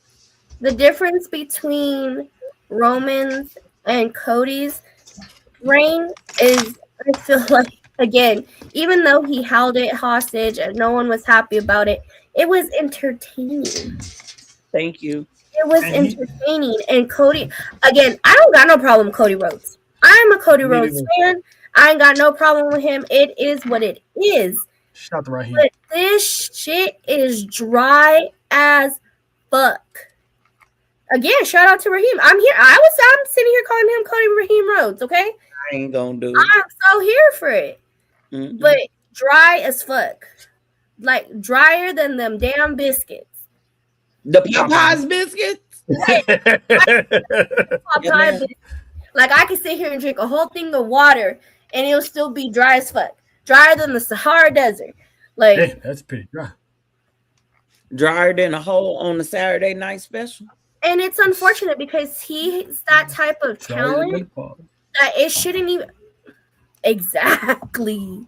E: The difference between Roman's and Cody's reign is, I feel like, again, even though he held it hostage and no one was happy about it, it was entertaining.
G: Thank you.
E: It was entertaining. And Cody, again, I don't got no problem with Cody Rhodes. I'm a Cody Rhodes fan. I ain't got no problem with him. It is what it is.
D: Shout to Raheem.
E: But this shit is dry as fuck. Again, shout out to Raheem. I'm sitting here calling him Cody Raheem Rhodes, okay?
G: I ain't gonna do it.
E: I'm so here for it.
G: Mm-mm.
E: But dry as fuck. Like drier than them damn biscuits.
G: The Popeyes biscuits?
E: Popeye biscuits. Like I could sit here and drink a whole thing of water and it'll still be dry as fuck. Drier than the Sahara Desert. Like
D: Damn, that's pretty dry.
G: Drier than a hole on the Saturday night special.
E: And it's unfortunate because he's that type of talent that it shouldn't even exactly.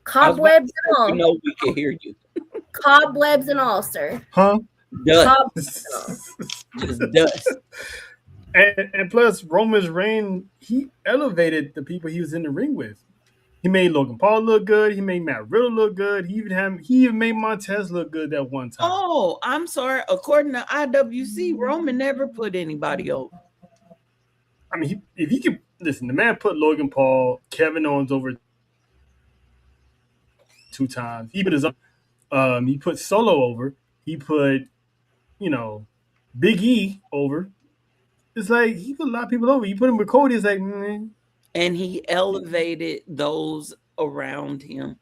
E: Cobwebs and all.
G: You know we can hear you.
E: Cobwebs and all, sir.
D: Huh?
G: Dust. Just dust.
D: And plus, Roman's reign, he elevated the people he was in the ring with. He made Logan Paul look good. He made Matt Riddle look good. He even made Montez look good that one time.
G: Oh, I'm sorry. According to IWC, Roman never put anybody over.
D: I mean, if he could listen, the man put Logan Paul, Kevin Owens over 2 times. He put he put Solo over. He put, Big E over. It's like he put a lot of people over. You put him with Cody, it's like,
G: And he elevated those around him.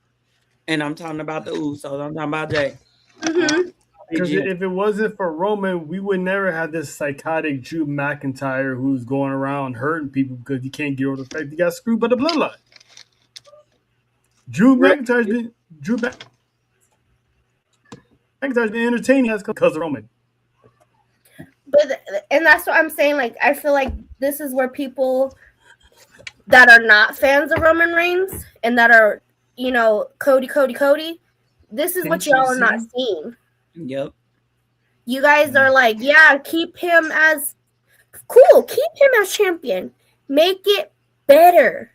G: And I'm talking about the Usos. I'm talking about Jay.
D: Because if it wasn't for Roman, we would never have this psychotic Drew McIntyre who's going around hurting people because he can't get over the fact he got screwed by the bloodline. Drew McIntyre's been entertaining us because of Roman.
E: And that's what I'm saying. Like, I feel like this is where people that are not fans of Roman Reigns and that are, Cody, this is what y'all are not seeing.
G: Yep.
E: You guys are like, yeah, keep him as cool. Keep him as champion. Make it better.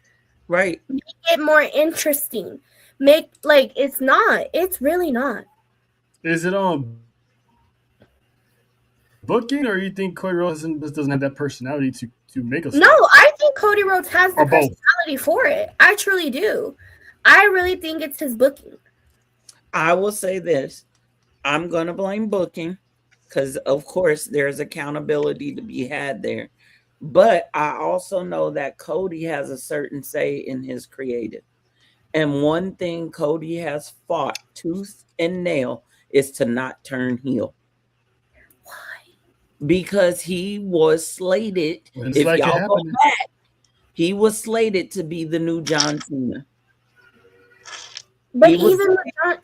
G: Right.
E: Make it more interesting. It's not. It's really not.
D: Is it on booking, or you think Cody Rhodes doesn't have that personality to make us?
E: No, I think Cody Rhodes has the personality for it. I truly do. I really think it's his booking.
G: I will say this. I'm going to blame booking because, of course, there's accountability to be had there. But I also know that Cody has a certain say in his creative. And one thing Cody has fought tooth and nail is to not turn heel. Because he was slated, if y'all go back, he was slated to be the new John Cena.
E: But even with John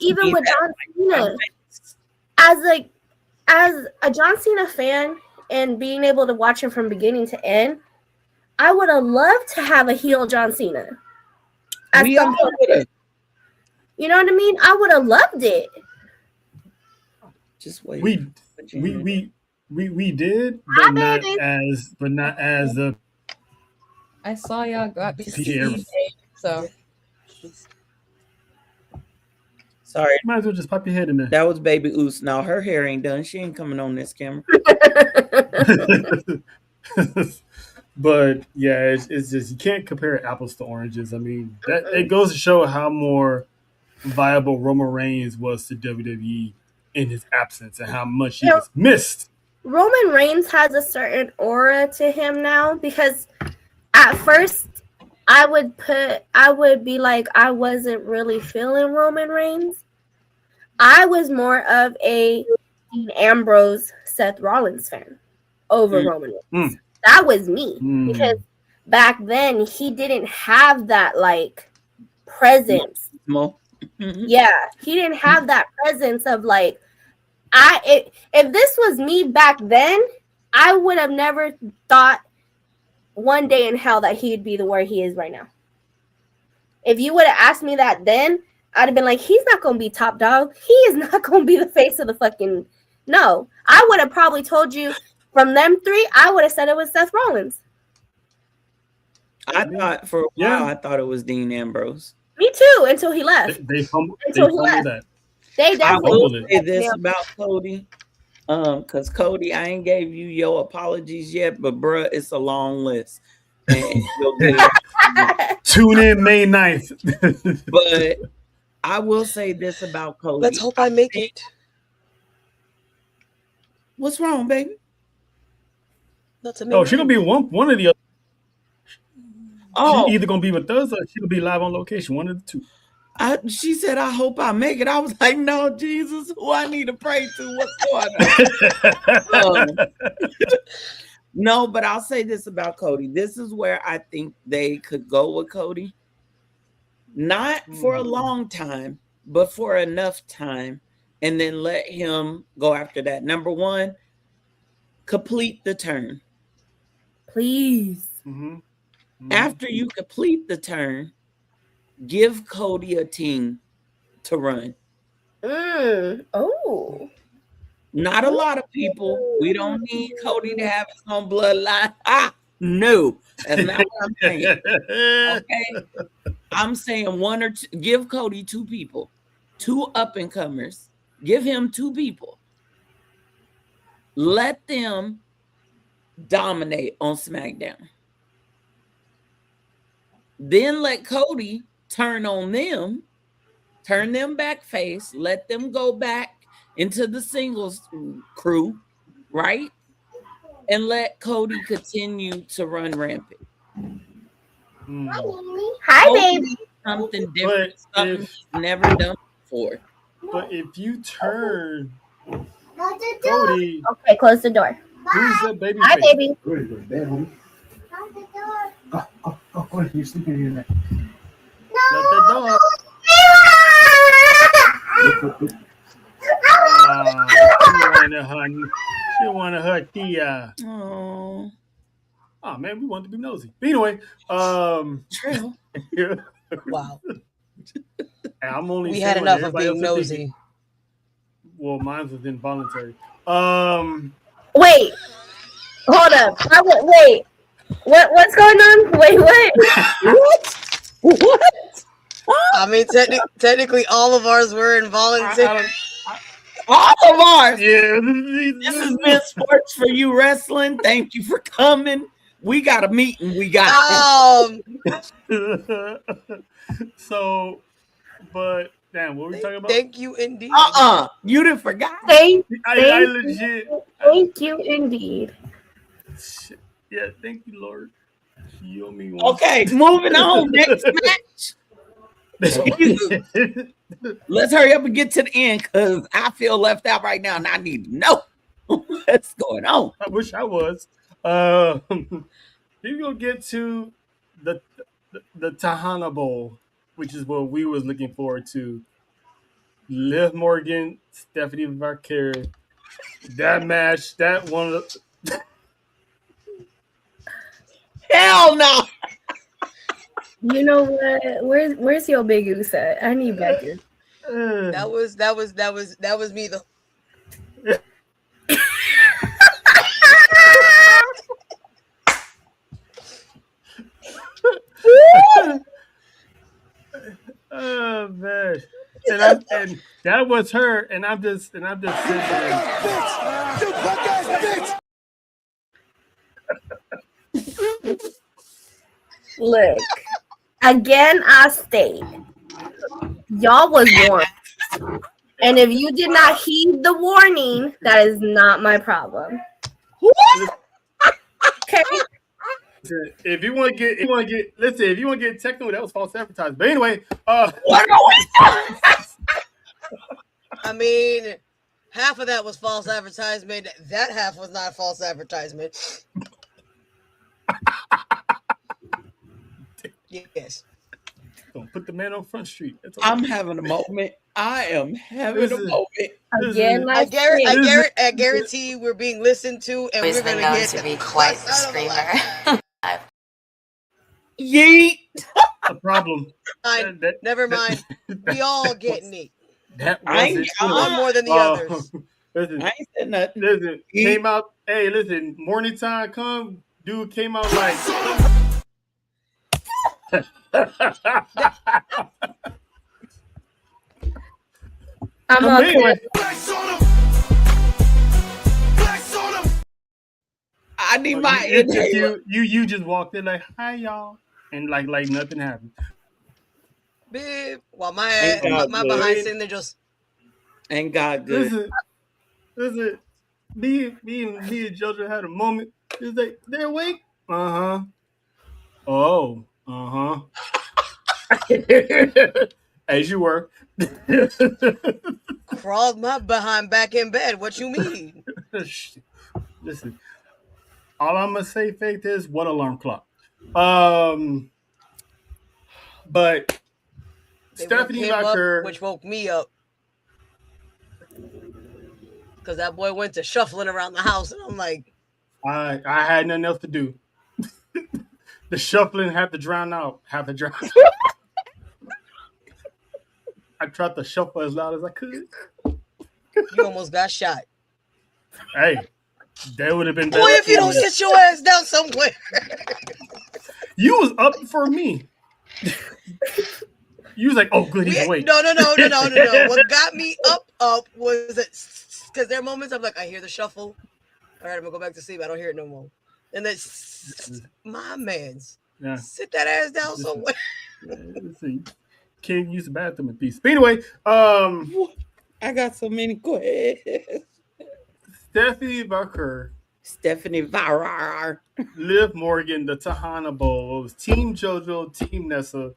E: Cena, as a John Cena fan and being able to watch him from beginning to end, I would have loved to have a heel John Cena. You know what I mean? I would have loved it.
G: Just wait.
D: We did, but not as the.
H: I saw y'all got PCA, so.
G: Sorry.
D: Might as well just pop your head in there.
G: That was Baby Oos. Now her hair ain't done. She ain't coming on this camera.
D: But yeah, it's just you can't compare apples to oranges. I mean, it goes to show how more viable Roman Reigns was to WWE in his absence and how much he was missed.
E: Roman Reigns has a certain aura to him now because at first I would be like, I wasn't really feeling Roman Reigns. I was more of a Dean Ambrose, Seth Rollins fan over Roman Reigns. That was me because back then he didn't have that presence. Yeah, he didn't have that presence of if this was me back then, I would have never thought one day in hell that he'd be where he is right now. If you would have asked me that then, I'd have been like, he's not going to be top dog. He is not going to be the face of the fucking... No. I would have probably told you from them 3, I would have said it was Seth Rollins.
G: I thought for a while, I thought it was Dean Ambrose.
E: Me too, until he left.
D: They fumbled that.
E: They definitely
G: I will say this about Cody. Because Cody, I ain't gave you your apologies yet, but bruh, it's a long list. And
D: Tune in May 9th.
G: But I will say this about Cody.
F: Let's hope I make it.
G: What's wrong, baby?
F: Not
D: Oh, she's gonna be one of the other.
G: Oh,
D: She's either gonna be with us or she'll be live on location. One of the two.
G: She said, I hope I make it. I was like, no, Jesus, who I need to pray to? What's going on? No, but I'll say this about Cody. This is where I think they could go with Cody. Not for a long time, but for enough time. And then let him go after that. Number one, complete the turn.
E: Please.
G: After you complete the turn, give Cody a team to run.
E: Oh.
G: Not a lot of people. We don't need Cody to have his own bloodline. No, that's not what I'm saying. Okay. I'm saying one or two. Give Cody two people, two up and comers. Give him two people. Let them dominate on SmackDown. Then let Cody turn on them, turn them back face, let them go back into the singles crew, right? And let Cody continue to run rampant.
E: Hi, baby.
G: Something different, something he's never done before.
D: But if you turn Cody,
E: okay, close the door.
D: Who's that baby?
E: Hi, baby.
I: Go, you're sleeping here now.
D: Let the dog. She wanted her Tia.
G: Oh
D: man, we wanted to be nosy. But anyway,
G: True.
F: Wow.
D: I'm only.
F: We had enough of being nosy.
D: Well, mine was involuntary.
E: Wait. Hold up. Wait. What's going on? Wait, what?
F: What? I mean, technically, all of ours were involuntary.
G: All of ours.
D: Yeah.
G: This has been Sports for You Wrestling. Thank you for coming. We got a meeting. We got.
D: So, but damn, what were we talking about?
F: Thank you, indeed.
G: You didn't forget.
D: I legit.
E: Thank you, indeed.
D: Yeah, thank you, Lord. You owe me one.
G: Okay, moving on. Next match. Let's hurry up and get to the end because I feel left out right now and I need to know what's going on.
D: I wish I was. We're gonna get to the Tahana Bowl, which is what we was looking forward to. Liv Morgan, Stephanie Vaquer. That match, that one.
G: Hell no.
E: You know what? Where's your big goose at? I need back here.
F: That was me though.
D: Oh man. And that was her, and I'm just sitting there.
A: Bitch! You punk ass bitch!
E: Look, again, I state, y'all was warned, and if you did not heed the warning, that is not my problem. Okay.
D: If you want to get technical, that was false advertising. But anyway,
F: I mean, half of that was false advertisement. That half was not false advertisement. Yes.
D: Don't put the man on Front Street.
G: I'm having a moment. I am having a moment.
E: Again,
F: I guarantee we're being listened to, and we're going to get
J: to be quite the screamer.
G: Yeet.
D: A problem.
F: Never mind. We all get neat.
D: That wasn't
F: one more than the others.
D: Listen,
G: I ain't said nothing.
D: Listen, came out. Hey, listen, morning time come. Dude came out like.
E: I'm okay.
G: I need my inhaler.
D: You just walked in like, hi y'all, and like nothing happened.
F: Babe, while my behind sitting there just
G: ain't God good.
D: Listen. Me and JoJo had a moment. He's like, they're awake? Uh-huh. Oh, uh-huh. As you were.
F: crawled my behind back in bed. What you mean?
D: Listen, all I'm gonna say, Faith, is what alarm clock. But
F: They
D: Stephanie
F: woke him
D: Lucker,
F: up, which woke me up. Because that boy went to shuffling around the house, and I'm like,
D: I had nothing else to do. The shuffling had to drown out. I tried to shuffle as loud as I could.
F: You almost got shot.
D: Hey, that would have been better.
F: Boy, if you don't sit your ass down somewhere.
D: You was up for me. You was like, oh, good, he's awake.
F: No. What got me up was that, because there are moments I'm like, I hear the shuffle. All right, I'm going to go back to sleep. I don't hear it no more. And then, my man's. Yeah. Sit that ass down somewhere.
D: Let's see. Can't use the bathroom in peace. But anyway,
G: I got so many questions.
D: Stephanie Lucker. Liv Morgan, the Tahana Bowl. It was Team JoJo, Team Nessa.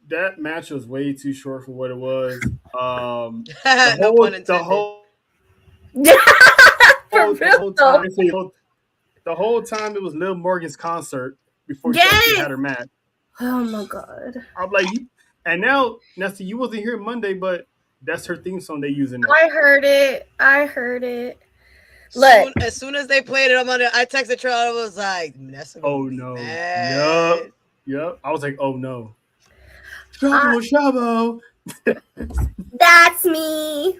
D: That match was way too short for what it was. The whole time it was Liv Morgan's concert before she had her match.
E: Oh my God.
D: I'm like, and now Nessa, you wasn't here Monday, but that's her theme song they using now.
E: I heard it. Look,
F: as soon as they played it on Monday, I texted Trell. I was like, Nessa.
D: Oh no. Yep. I was like, oh no. Shabo.
E: That's me.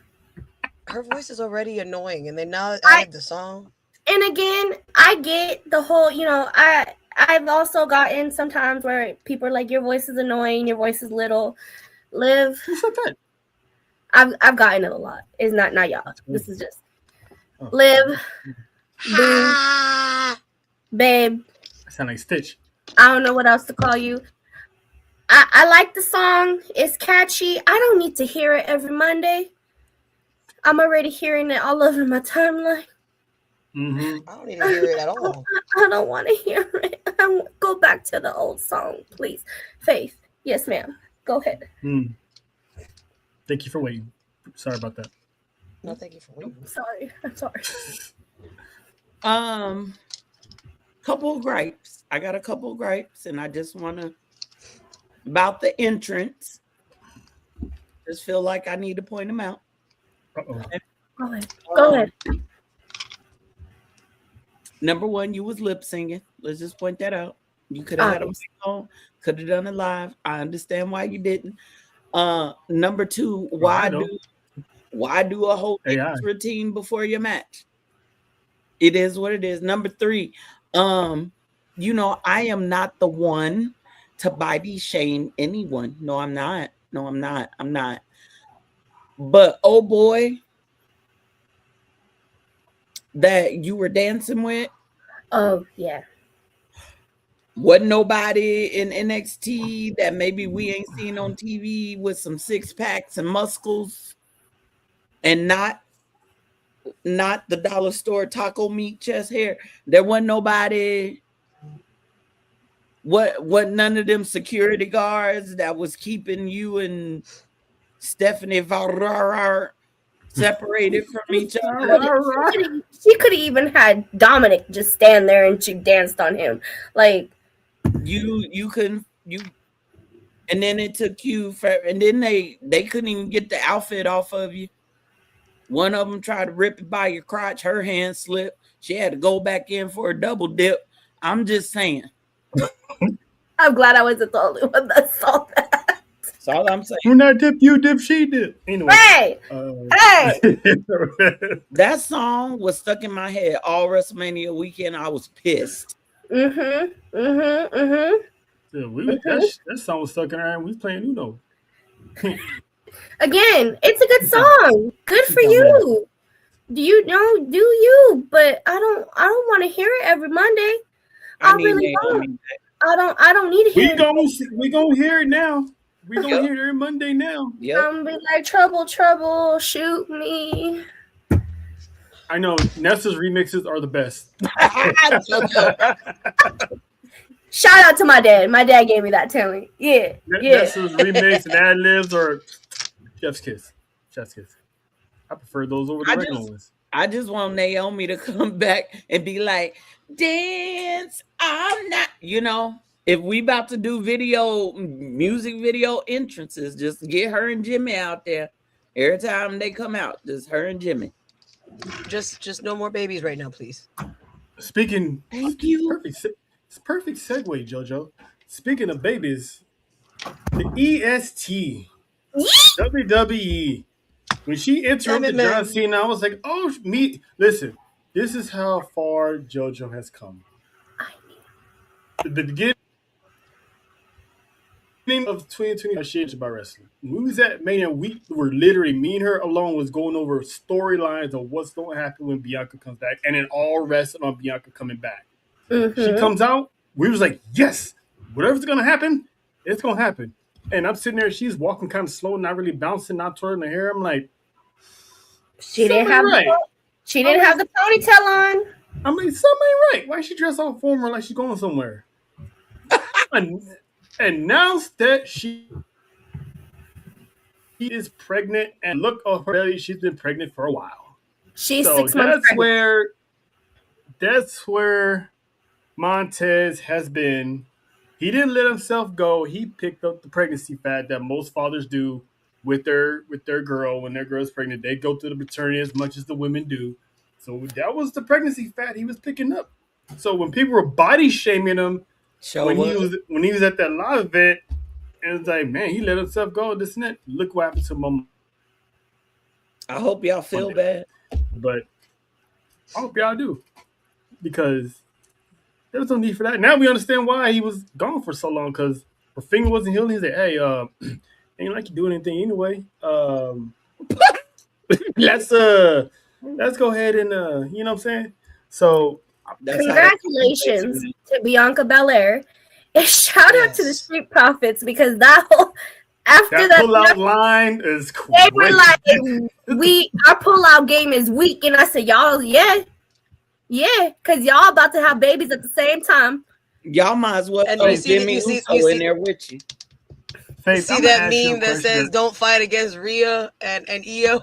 F: Her voice is already annoying, and then now I have the song.
E: And again, I get the whole, I've also gotten sometimes where people are like, your voice is annoying, your voice is little. Liv.
D: Who said that?
E: I've gotten it a lot. It's not y'all. This is just Liv. Babe.
D: I sound like Stitch.
E: I don't know what else to call you. I like the song. It's catchy. I don't need to hear it every Monday. I'm already hearing it all over my timeline.
F: Mm-hmm. I don't even hear it at all.
E: I don't want to hear it. Go back to the old song, please. Faith. Yes, ma'am. Go ahead.
D: Thank you for waiting. Sorry about that.
F: No, thank you for waiting.
E: I'm sorry.
G: Couple of gripes. I got a couple of gripes, and I just want to about the entrance. Just feel like I need to point them out.
D: Uh-oh.
E: Go ahead.
G: Number one, you was lip singing. Let's just point that out. You could have had a mic on, could have done it live. I enterstand why you didn't. Number two, why do a whole routine before your match? It is what it is. Number three, I am not the one to body shame anyone. No, I'm not. I'm not. But oh boy, that you were dancing with.
E: Oh yeah.
G: Wasn't nobody in NXT that maybe we ain't seen on TV with some six packs and muscles, and not the dollar store taco meat chest hair. There wasn't nobody. What none of them security guards that was keeping you and Stephanie Varrar separated from each other.
E: She could have even had Dominic just stand there and she danced on him. Like
G: you couldn't and then it took you and then they couldn't even get the outfit off of you. One of them tried to rip it by your crotch, her hand slipped. She had to go back in for a double dip. I'm just saying.
E: I'm glad I wasn't the only one that saw that.
G: That's all I'm saying.
D: When I dip, you dip, she dip. Anyway.
E: Hey!
G: That song was stuck in my head all WrestleMania weekend. I was pissed.
D: Yeah, that song was stuck in our head. We was playing Uno.
E: Again, it's a good song. Good for you. Do you? But I don't want to hear it every Monday. I really don't. I don't need to hear
D: We gonna hear it now. We gonna hear it every Monday now.
G: Yeah.
E: I'm gonna be like, trouble, shoot me.
D: I know Nessa's remixes are the best.
E: Shout out to my dad. My dad gave me that talent. Yeah.
D: Nessa's remix and ad libs are chef's kiss. Chef's kiss. I prefer those over the regular ones.
G: I just want Naomi to come back and be like, dance. I'm not, if we about to do music video entrances, just get her and Jimmy out there. Every time they come out, just her and Jimmy.
F: Just no more babies right now, please.
D: Speaking,
G: thank you.
D: Perfect segue, JoJo. Speaking of babies, the EST, WWE, when she interrupted John Cena, I was like, oh, listen, this is how far JoJo has come. The beginning of 2020, she about wrestling. When we was at Mania, we were literally, me and her alone was going over storylines of what's going to happen when Bianca comes back, and it all rested on Bianca coming back.
E: Mm-hmm.
D: She comes out, we was like, yes, whatever's going to happen, it's going to happen. And I'm sitting there, she's walking kind of slow, not really bouncing, not twirling her hair. I'm like,
E: she didn't have the ponytail on.
D: I'm like, something ain't right. Why is she dressed all formal like she's going somewhere? Announced that she is pregnant, and look at her belly, she's been pregnant for a while.
E: She's 6 months pregnant.
D: That's where Montez has been. He didn't let himself go. He picked up the pregnancy fat that most fathers do with their girl. When their girl's pregnant, they go to the maternity as much as the women do. So that was the pregnancy fat he was picking up. So when people were body shaming him when he was at that live event, and it's like, man, he let himself go, this and that. Look what happened to Mama.
G: I hope y'all feel bad.
D: But I hope y'all do. Because there was no need for that. Now we understand why he was gone for so long, because her finger wasn't healing. He said, hey, ain't like you doing anything anyway. Let's go ahead and you know what I'm saying? So
E: congratulations to Bianca Belair. And shout out to the Street Profits, because that whole after that
D: pull-out line is crazy.
E: They were like, our pull-out game is weak. And I said, y'all, yeah, because y'all about to have babies at the same time.
G: Y'all might as well throw Jimmy Uso in there with you.
F: You see that meme that says, don't fight against Rhea and Io?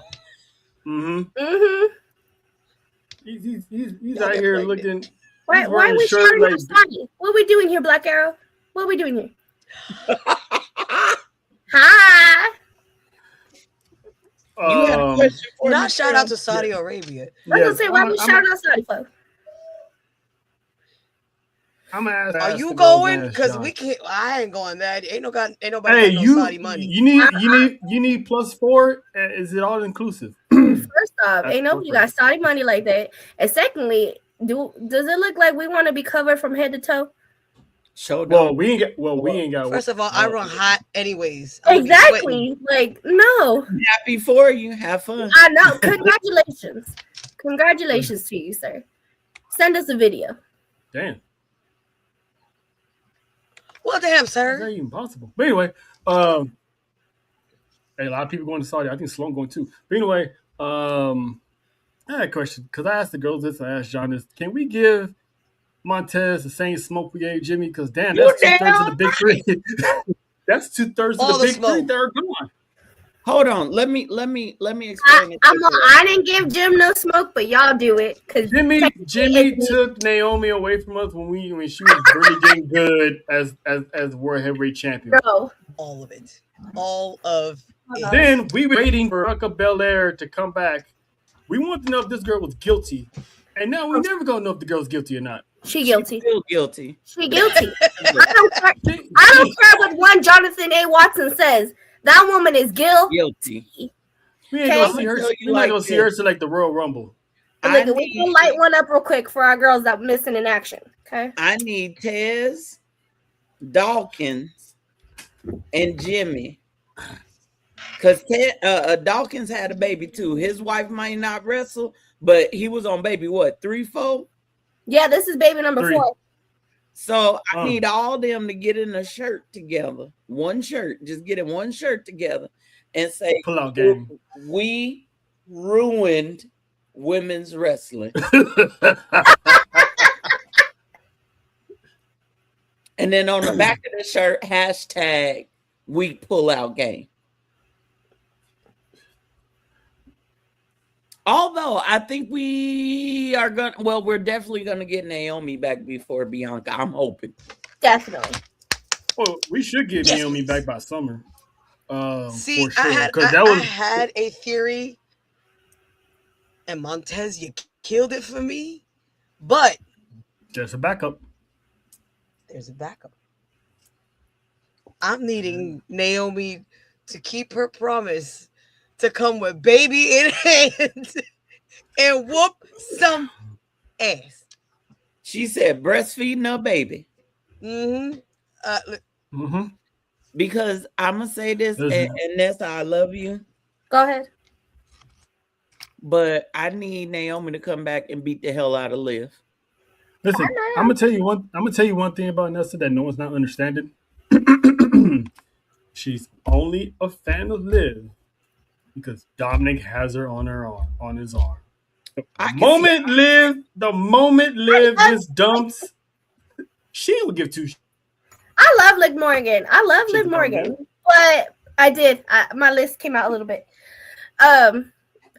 E: Mm-hmm.
D: He's out here looking.
E: Why are we shouting out Saudi? What are we doing here, Black Arrow? What are we doing here? Hi.
F: You had a question for not shout out to Saudi Arabia.
E: I was gonna say, why we shouting out Saudi for?
D: I'm gonna ask.
F: Are you going? Because we can't. I ain't going. That ain't nobody.
D: Hey,
F: got no Saudi money.
D: You need +4. Is it all inclusive?
E: First off, ain't nobody got Saudi money like that. And secondly, does it look like we want to be covered from head to toe?
D: We ain't got.
F: First of all, I run hot anyways.
E: Exactly. Like, no.
G: Happy for you. Have fun.
E: I know. Congratulations to you, sir. Send us a video.
D: Damn.
F: Well, damn, sir.
D: That's not even possible. But anyway, hey, a lot of people going to Saudi. I think Sloan going too. But anyway, I had a question, because I asked the girls this, I asked John this. Can we give Montez the same smoke we gave Jimmy? Because damn, that's 2/3 of the big three. That's 2/3 of the big three that are gone.
G: Hold on. Let me explain it.
E: I didn't give Jim no smoke, but y'all do it. Because
D: Jimmy took Naomi away from us when she was really getting good as world heavyweight champion.
E: Bro.
F: All of it. All of it.
D: Then we were waiting for Bianca Belair to come back. We wanted to know if this girl was guilty. And now we never gonna know if the girl's guilty or not.
E: She guilty.
G: She's still guilty.
E: She guilty. I don't care what one Jonathan A. Watson says. That woman is guilty.
D: We ain't gonna see her. We're not gonna see her to like the Royal Rumble.
E: We're gonna light one up real quick for our girls that missing in action. Okay.
G: I need Tez, Dawkins, and Jimmy. Because Dawkins had a baby too. His wife might not wrestle, but he was on baby 3, 4?
E: Yeah, this is baby number 4.
G: So I need all them to get in a shirt together. One shirt. Just get in one shirt together and say,
D: pull out game.
G: We ruined women's wrestling. And then on the back of the shirt, hashtag we pull out game. Although I think we are going to, well, we're definitely going to get Naomi back before Bianca. I'm hoping.
E: Definitely.
D: Well, we should get Naomi back by summer.
F: See,
D: for sure.
F: I had a theory, and Montez, you killed it for me. But
D: just a backup.
F: There's a backup. I'm needing Naomi to keep her promise to come with baby in hand and whoop some ass.
G: She said breastfeeding her baby. Because I'm going to say this, and Nessa, I love you.
E: Go ahead.
G: But I need Naomi to come back and beat the hell out of Liv.
D: Listen, I'm gonna tell you one thing about Nessa that no one's not understanding. She's only a fan of Liv because Dominic has her on his arm. The moment Liv just dumps, she will give two.
E: I love Liv Morgan. Liv Morgan, but my list came out a little bit.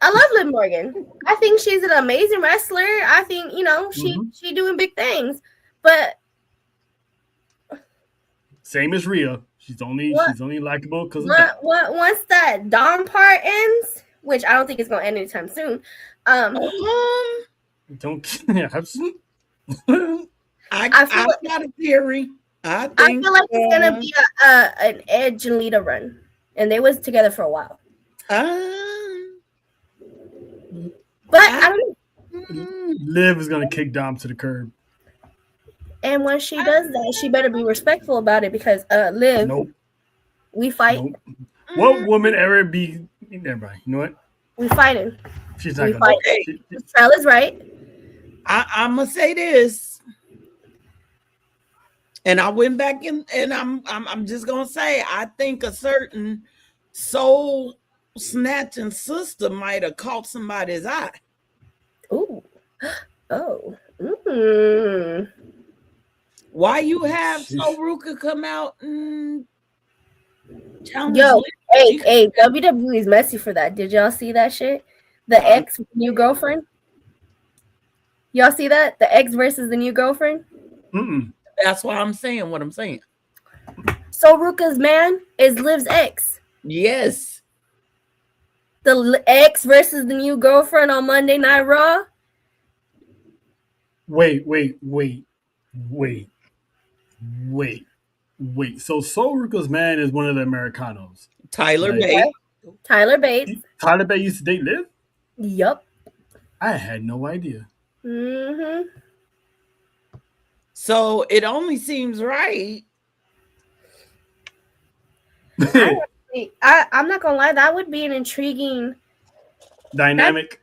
E: I love Liv Morgan. I think she's an amazing wrestler. I think, she doing big things. But
D: same as Rhea. She's only likable because of
E: that. Once that Dom part ends, which I don't think it's gonna end anytime soon.
D: Don't
G: I got a theory. I feel
E: like it's gonna be an Edge and Lita run. And they was together for a while. But I don't.
D: Liv is gonna kick Dom to the curb.
E: And when she does that, she better be respectful about it because Liv, we fight.
D: Nope. What woman ever be? Never mind. You know what?
E: We fighting.
D: She's not gonna.
E: Stella's right.
G: I'm gonna say this, and I went back and I'm just gonna say I think a certain soul snatching sister might have caught somebody's eye.
E: Ooh. Oh.
G: Why you have Soruka come out and challenge?
E: Yo, hey, WWE is messy for that. Did y'all see that shit? The ex new girlfriend. Y'all see that? The ex versus the new girlfriend.
G: That's why I'm saying what I'm saying.
E: Soruka's man is Liv's ex.
G: Yes.
E: The ex versus the new girlfriend on Monday Night Raw.
D: Wait. So Soruka's man is one of the Americanos.
G: Tyler Bates.
E: Tyler Bates.
D: Tyler Bates used to date Liv?
E: Yup.
D: I had no idea.
G: So it only seems right.
E: I'm not gonna lie, that would be an intriguing
D: dynamic.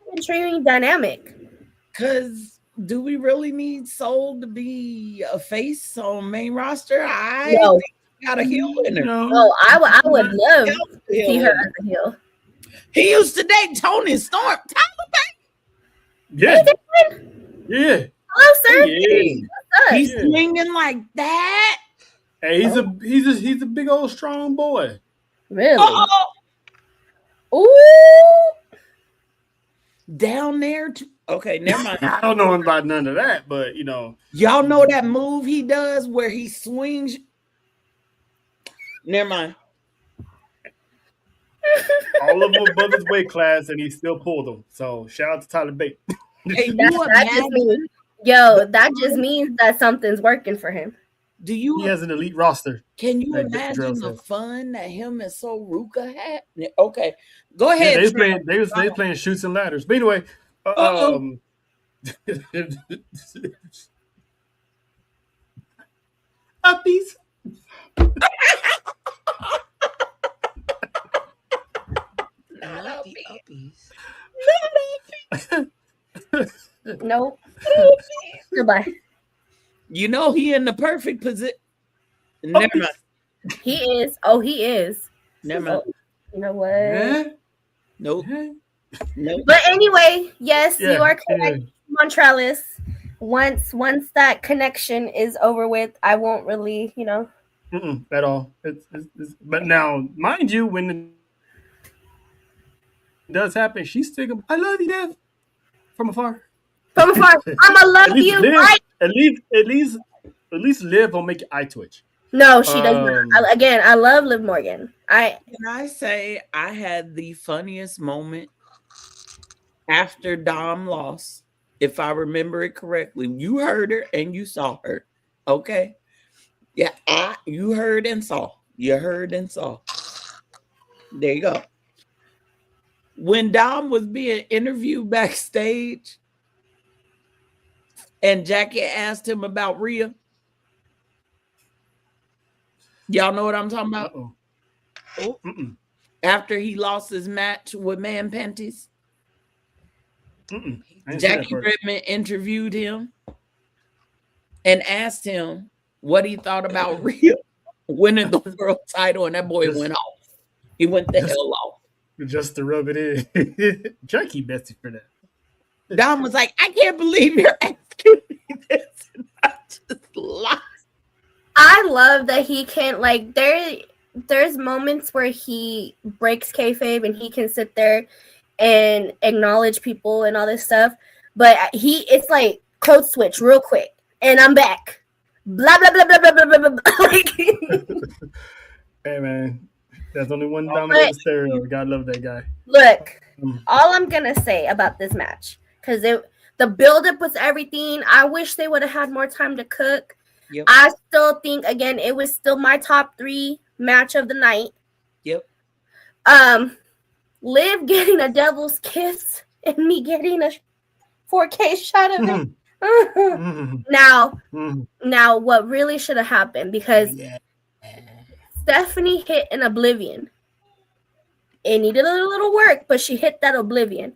G: Because do we really need Soul to be a face on main roster? I got a heel in her.
E: No, I would love to see her as a heel.
G: He used to date Tony Storm. Tyler Bates.
D: Yeah.
E: Hello, sir.
D: Yeah.
G: He's swinging like that.
D: Hey, he's a big old strong boy.
E: Really? Ooh.
G: Down there. Okay, never mind.
D: I don't know about none of that, but
G: y'all know that move he does where he swings. Never mind.
D: All of them above his weight class, and he still pulled them. So shout out to Tyler Bates.
E: That just means that something's working for him.
D: He has an elite roster.
G: Can you imagine the fun that him and Soruka had? Okay, go ahead.
D: They was playing shoots and ladders. But anyway, uppies.
F: Not the uppies.
E: No. Goodbye.
G: You know he in the perfect position. Never mind.
E: He is. Oh, he is.
G: Never mind.
E: You know what?
G: Nope. Nope.
E: But anyway, yes, you are correct, Montrellis. Once that connection is over with, I won't really,
D: at all. It's, but now, mind you, when it does happen, she's still, I love you, Dev, from afar.
E: From afar, I'ma love you.
D: Liv, at least Liv will make your eye twitch.
E: No, she does not. Again, I love Liv Morgan.
G: Can I say I had the funniest moment after Dom lost, if I remember it correctly. You heard her and you saw her. Okay. Yeah, you heard and saw. You heard and saw. There you go. When Dom was being interviewed backstage and Jackie asked him about Rhea. Y'all know what I'm talking about?
D: Oh.
G: After he lost his match with Man Panties. Jackie Redmond interviewed him and asked him what he thought about Rhea winning the world title, and that boy went off. He went the hell off.
D: Just to rub it in. Jackie bestie for that.
G: Dom was like, I can't believe you're asking me this. And I just laughed.
E: I love that he can't, like, there's moments where he breaks kayfabe and he can sit there and acknowledge people and all this stuff, but it's like code switch real quick and I'm back. Blah blah blah blah blah blah blah blah.
D: Hey man, there's only one dominant stereo. Gotta love that guy.
E: Look, all I'm gonna say about this match, because the build-up was everything. I wish they would have had more time to cook.
G: Yep.
E: I still think, again, it was still my top 3 match of the night.
G: Yep.
E: Liv getting a devil's kiss and me getting a 4K shot of it. Now, what really should have happened, because Stephanie hit an oblivion. It needed a little work, but she hit that oblivion.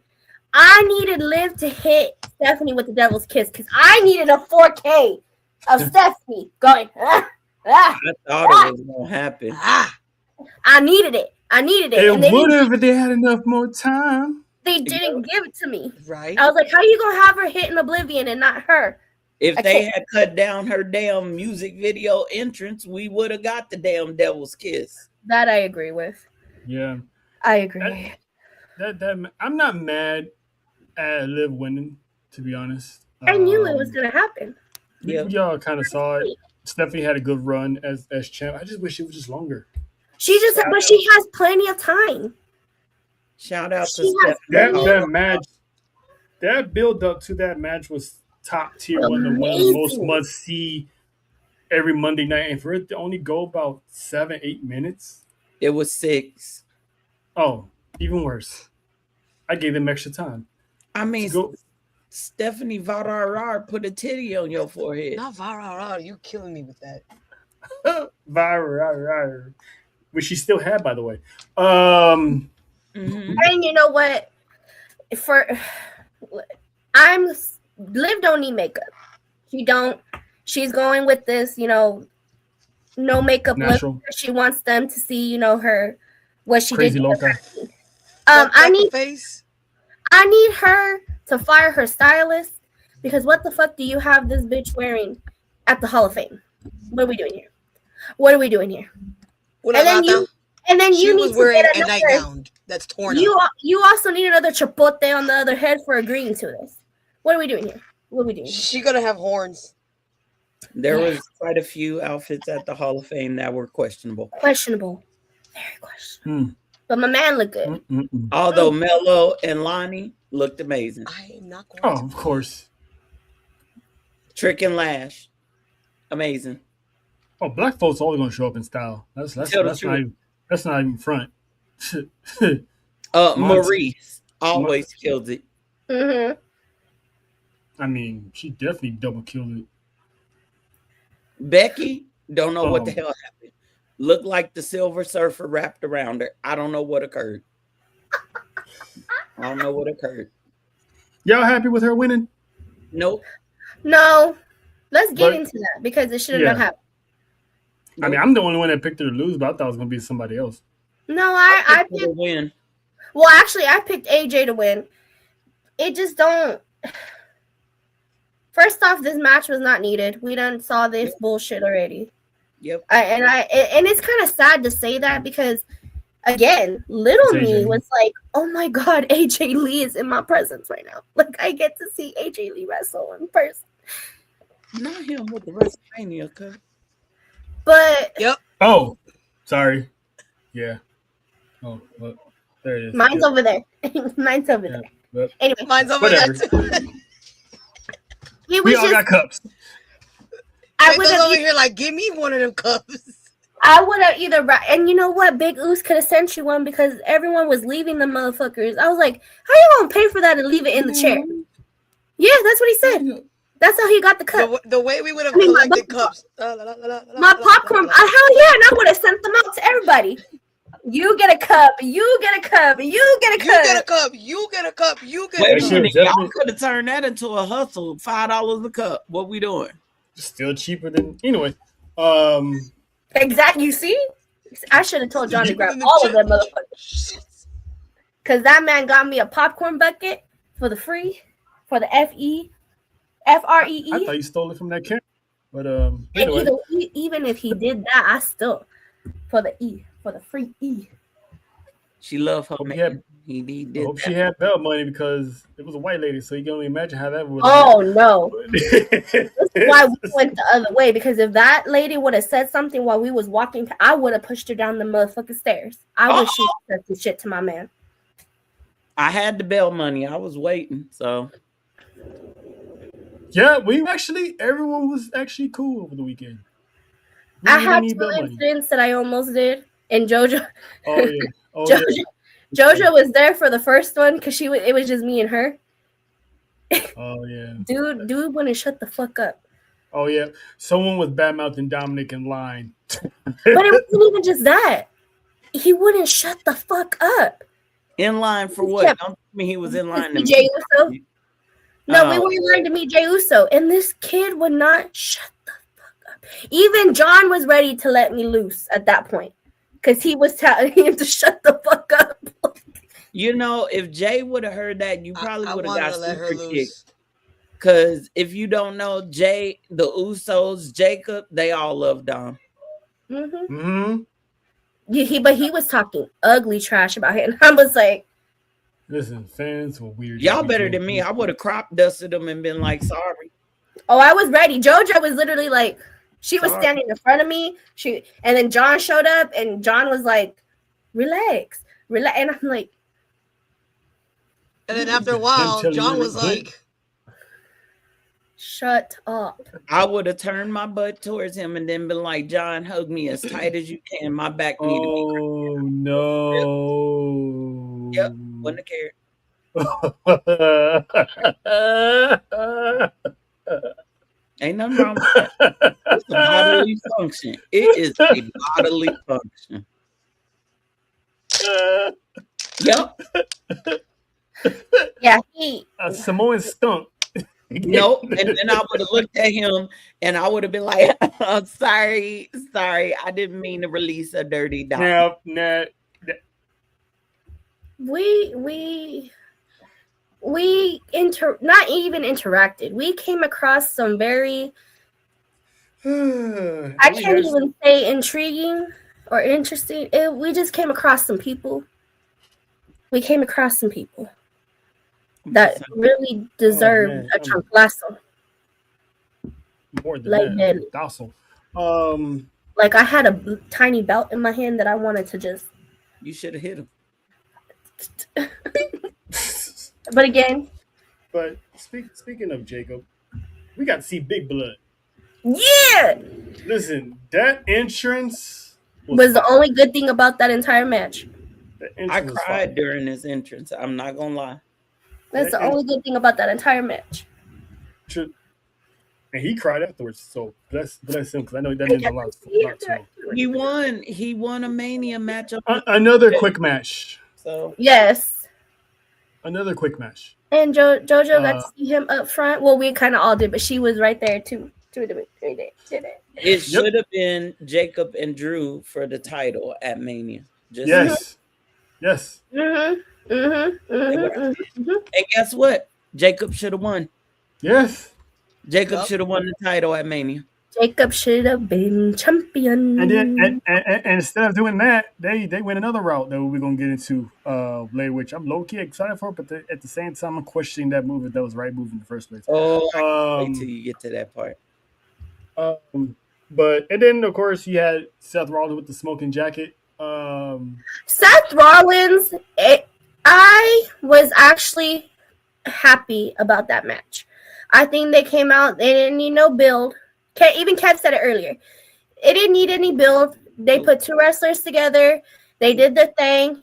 E: I needed Liv to hit Stephanie with the devil's kiss because I needed a 4K of Stephanie going.
G: I thought it was gonna happen.
E: I needed it.
D: It would have if they had enough more time.
E: They didn't give it to me.
F: Right.
E: I was like, how you gonna have her hit an oblivion and not her?
G: If they had cut down her damn music video entrance, we would have got the damn devil's kiss.
E: That I agree with.
D: Yeah.
E: I agree.
D: That I'm not mad at Liv winning, to be honest.
E: I knew it was gonna happen.
D: Y'all kind of saw it. Stephanie had a good run as champ. I just wish it was just longer.
E: She has plenty of time.
G: Shout out to Stephanie.
D: That match, that build up to that match was top tier. One of the most must see every Monday night, and for it to only go about 7-8 minutes,
G: it was 6.
D: Oh, even worse. I gave them extra time.
G: I mean, Stephanie Vararar put a titty on your forehead.
F: Not Vararar. You're killing me with that.
D: Vararar. Which she still had, by the way.
E: And you know what? Liv don't need makeup. She don't. She's going with this, no makeup look. She wants them to see, her what she
D: Crazy
E: did.
D: Loca.
E: I need her to fire her stylist, because what the fuck do you have this bitch wearing at the Hall of Fame? What are we doing here? And then you need to
F: wearing
E: get
F: a nightgown that's torn up.
E: You also need another chapote on the other head for agreeing to this. What are we doing here?
F: She gonna have horns.
G: There was quite a few outfits at the Hall of Fame that were questionable.
E: Very questionable. But my man looked good.
G: Although Mello and Lonnie looked amazing.
F: I am not going
D: to. Of course.
G: Trick and Lash, amazing.
D: Oh, black folks always gonna show up in style. That's not even front.
G: Maurice always killed it.
D: I mean, she definitely double killed it.
G: Becky, don't know what the hell happened. Looked like the Silver Surfer wrapped around her. I don't know what occurred.
D: Y'all happy with her winning?
G: Nope.
E: No. Let's get into that because it should have not happened.
D: I mean, I'm the only one that picked her to lose, but I thought it was going to be somebody else.
E: No, I picked
G: to win.
E: Well, actually, I picked AJ to win. It just don't. First off, this match was not needed. We done saw this bullshit already.
G: Yep.
E: And it's kind of sad to say that because, again, little me was like, "Oh my god, AJ Lee is in my presence right now. Like I get to see AJ Lee wrestle in person."
G: Not him with the WrestleMania cup.
E: But
D: oh, sorry. Yeah. Oh, well, there it is.
E: Mine's over there. Mine's over there.
D: But
E: anyway,
F: mine's over there.
D: We all got cups.
E: I would have
F: over here like, give me one of them cups.
E: I would have either, and you know what, Big Oos could have sent you one because everyone was leaving the motherfuckers. I was like, how you gonna pay for that and leave it in the chair? Yeah, that's what he said. That's how he got the cup.
F: The way we would have collected cups.
E: My popcorn. Hell yeah, and I would have sent them out to everybody. You get a cup. You get a cup. You get a cup.
F: You get a cup. You get a cup. You get a cup.
G: Wait a minute, y'all could have turned that into a hustle. $5 a cup. What we doing?
D: Still cheaper than anyway.
E: Exactly. You see, I should have told John to grab all of them motherfuckers. Cause that man got me a popcorn bucket for the free, for the FREE.
D: I thought you stole it from that camp. But anyway.
E: Even if he did that, I still for the free E.
G: She loved her man. He did.
D: I hope she had bell money because it was a white lady, so you can only imagine how that would.
E: Oh no! That's why we went the other way because if that lady would have said something while we was walking, I would have pushed her down the motherfucking stairs. I wish she said some shit to my man.
G: I had the bell money. I was waiting, so.
D: Yeah, everyone was actually cool over the weekend.
E: I had 2 incidents that I almost did, and JoJo.
D: Oh yeah.
E: JoJo was there for the first one because it was just me and her.
D: Oh yeah.
E: Dude wouldn't shut the fuck up.
D: Oh yeah. Someone was bad mouthing Dominic in line.
E: But it wasn't even just that. He wouldn't shut the fuck up.
G: In line for what? Don't tell me he was in line to
E: Jey Uso. No, we were in line to meet Jey Uso, and this kid would not shut the fuck up. Even John was ready to let me loose at that point. Because he was telling him to shut the fuck up.
G: You know, if Jay would have heard that, you probably would have got super kicked. Because if you don't know, Jay, the Usos, Jacob, they all love Dom.
E: Yeah, but he was talking ugly trash about him. I was like,
D: listen, fans were weird.
G: Y'all better than me. I would have crop dusted them and been like, sorry.
E: Oh, I was ready. JoJo was literally like, she was standing in front of me. And then John showed up, and John was like, relax. And I'm like.
F: And then after a while, John was like,
E: shut up.
G: I would have turned my butt towards him and then been like, John, hug me as tight as you can. My back need to be.
D: Oh, no.
G: Yep, wouldn't have cared. Ain't nothing wrong with that. It's a bodily function. It is a bodily function. Yep.
E: Yeah,
D: a Samoan skunk.
G: Nope. And then I would have looked at him and I would have been like, I'm sorry. I didn't mean to release a dirty dog.
D: No.
E: We not even interacted. We came across some very I can't even say intriguing or interesting. We just came across some people. We came across some people that really deserve a chanclazo.
D: More than that, docile.
E: Like I had a tiny belt in my hand that I wanted to just.
G: You should have hit him.
E: But again.
D: But speaking of Jacob, we got to see Big Blood.
E: Yeah.
D: Listen, that entrance
E: was the only good thing about that entire match.
G: I cried during his entrance. I'm not gonna lie.
E: That's the only good thing about that entire match.
D: True. And he cried afterwards. So bless him because I know that means a lot to him.
G: He won a Mania match.
D: Another quick match.
G: So
E: yes.
D: Another quick match.
E: And JoJo got to see him up front. Well, we kind of all did, but she was right there too
G: It should have been Jacob and Drew for the title at Mania.
D: Yes.
G: And guess what? Jacob should have won.
D: Yes.
G: Jacob should have won the title at Mania.
E: Jacob should have been champion.
D: And then and instead of doing that, they went another route that we're gonna get into later, which I'm low key excited for, but at the same time I'm questioning that move if that was the right move in the first place.
G: Wait till you get to that part.
D: But and then of course you had Seth Rollins with the smoking jacket.
E: Seth Rollins, I was actually happy about that match. I think they came out, they didn't need no build. Even Kev said it earlier. It didn't need any build. They put two wrestlers together. They did the thing,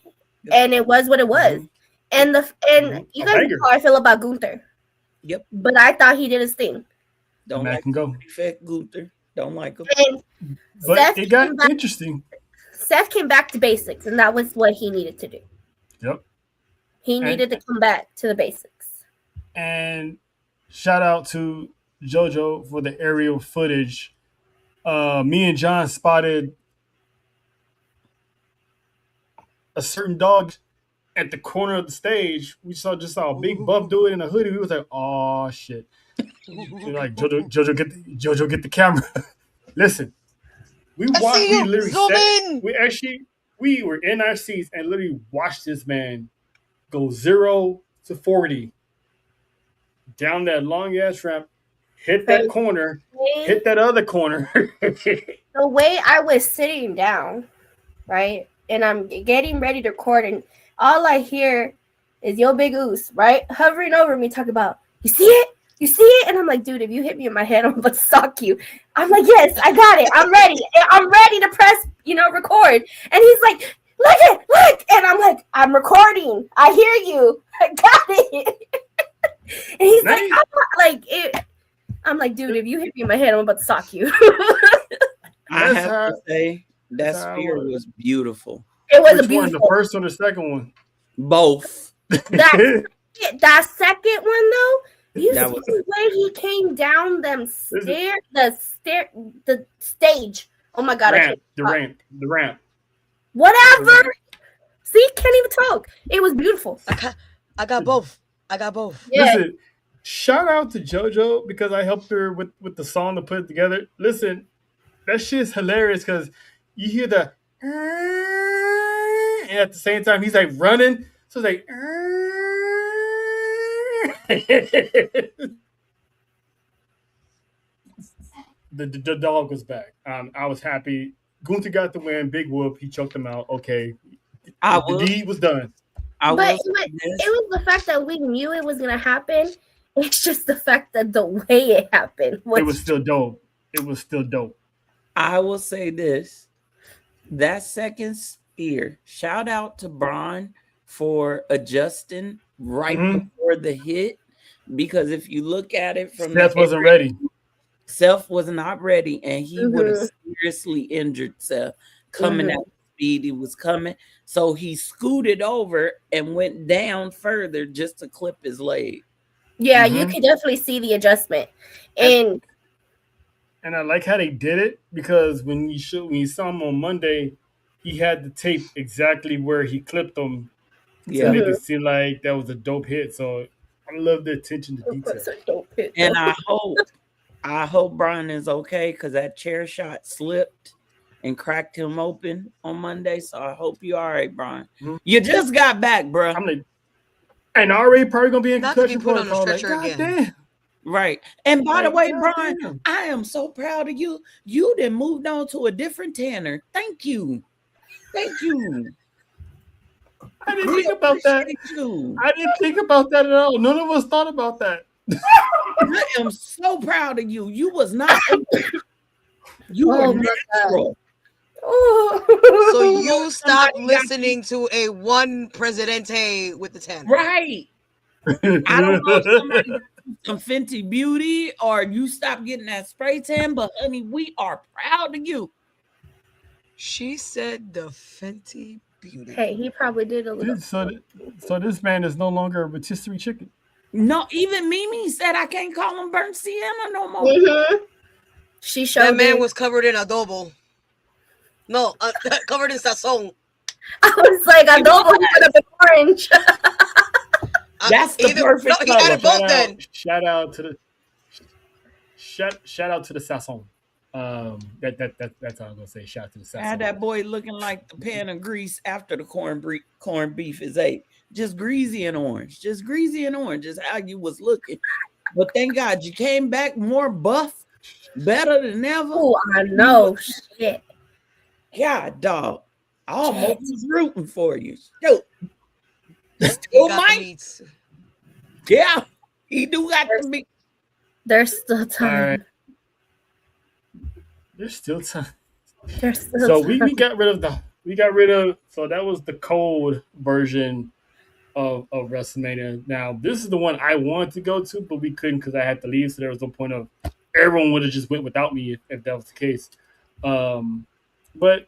E: and it was what it was. And you guys know how I feel about Gunther.
G: Yep.
E: But I thought he did his thing.
G: Don't like Gunther. Don't like him.
D: But
E: Seth
D: it got interesting.
E: Seth came back to basics, and that was what he needed to do.
D: Yep.
E: He needed to come back to the basics.
D: And shout out to JoJo for the aerial footage. Me and John spotted a certain dog at the corner of the stage. We just saw a big buff do it in a hoodie. We was like, "Oh shit!" We're like, JoJo, get the camera. Listen, we were in our seats and literally watched this man go 0 to 40 down that long ass ramp. Hit that corner, hit that other corner.
E: The way I was sitting down, right, and I'm getting ready to record, and all I hear is Yo Big Oos, right, hovering over me, talking about, you see it? You see it? And I'm like, dude, if you hit me in my head, I'm about to sock you. I'm like, yes, I got it. I'm ready. I'm ready to press, record. And he's like, look. And I'm like, I'm recording. I hear you. I got it. And he's I'm like, dude, if you hit me in my head, I'm about to sock you.
G: I have to say that spear was beautiful.
E: It was
D: Which
E: beautiful.
D: One, the first or the second one?
G: Both.
E: That second one though, you see the way he came down the stage. Oh my god!
D: The ramp.
E: Whatever. See, can't even talk. It was beautiful.
F: I got both.
E: Yeah.
D: Listen, shout out to JoJo because I helped her with the song to put it together. Listen, that shit's hilarious because you hear the and at the same time he's like running, so it's like the dog was back. I was happy. Gunther got the win. Big whoop. He choked him out. Okay, the deed was done.
E: It was the fact that we knew it was gonna happen. It's just the fact that the way it happened
D: was still dope. It was still dope.
G: I will say this: that second spear. Shout out to Braun for adjusting right before the hit, because if you look at it from
D: Seth wasn't ready.
G: Seth was not ready, and he would have seriously injured Seth coming at the speed he was coming. So he scooted over and went down further just to clip his leg.
E: Yeah, you could definitely see the adjustment. And
D: I like how they did it because when you saw him on Monday, he had the tape exactly where he clipped him. So make it seem like that was a dope hit. So I love the attention to detail.
G: And I hope Brian is okay because that chair shot slipped and cracked him open on Monday. So I hope you're all right, Brian. You just got back, bro.
D: And already probably gonna be in
F: not to be put on a stretcher again.
D: Damn.
G: Right. And by the way, Brian, I am so proud of you. You then moved on to a different Tanner. Thank you.
D: I didn't think about that. I didn't think about that at all. None of us thought about that.
G: I am so proud of you. You was not. You were natural.
F: So you stopped listening to a one Presidente with the 10.
G: Right. I don't know if somebody some Fenty Beauty or you stopped getting that spray tan, but honey, we are proud of you.
F: She said the Fenty Beauty.
E: Hey, he probably did a little.
D: So this man is no longer a rotisserie chicken.
G: No, even Mimi said I can't call him burnt sienna no more.
E: She showed
F: that man
E: it.
F: was covered in adobo. No, covered in sazon.
E: I was like, adobo could have been orange.
G: That's the perfect
F: No, he had it both then.
D: Shout out to the sazon. That's all I'm gonna say. Shout out to the sazon.
G: Had that boy looking like the pan of grease after the corned beef is ate. Just greasy and orange. Just greasy and orange is how you was looking. But thank God you came back more buff, better than ever.
E: Oh, I know. Shit.
G: God, dog. I almost was rooting for you. Still might. Yeah, he do got to be.
E: There's still time.
D: All right. There's still time.
E: There's still
D: So
E: time.
D: we got rid of so that was the cold version of WrestleMania. Now this is the one I wanted to go to, but we couldn't because I had to leave. So there was no point of everyone would have just went without me if that was the case. But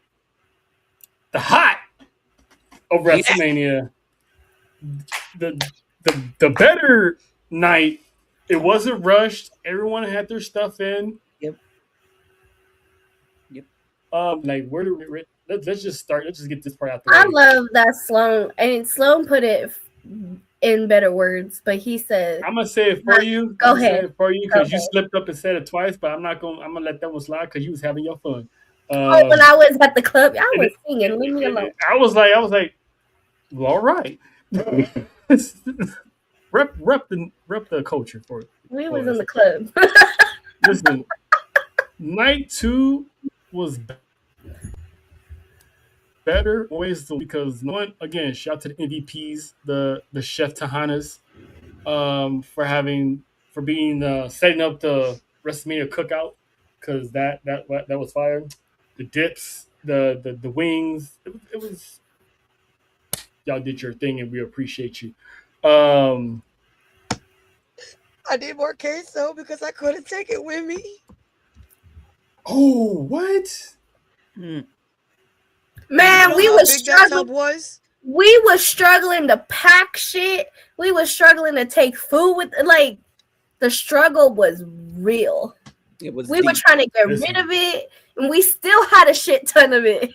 D: the hot of WrestleMania, the better night. It wasn't rushed. Everyone had their stuff in.
G: Yep.
D: Like where do we? Let's just start. Let's just get this part out the way.
E: I love that Sloan. And Sloan put it in better words, but he said,
D: I'm gonna say it for you.
E: Go ahead.
D: Say it for you because you slipped up and said it twice, but I'm gonna let that one slide because you was having your fun.
E: when I was at the club, I was singing. Leave me alone.
D: I was like, well, all right. rep the culture for it.
E: We was in the club.
D: Listen, night 2 was better always because one again, shout out to the MVPs, the Chef Tahanas, for being setting up the WrestleMania cookout because that was fire. The dips, the wings, it was y'all did your thing and we appreciate you.
F: I did more queso because I couldn't take it with me.
D: Oh, what?
E: Man, we was struggling. We was struggling to pack shit. We was struggling to take food with. Like, the struggle was real.
G: It was.
E: We were trying to get rid of it, and we still had a shit ton of it.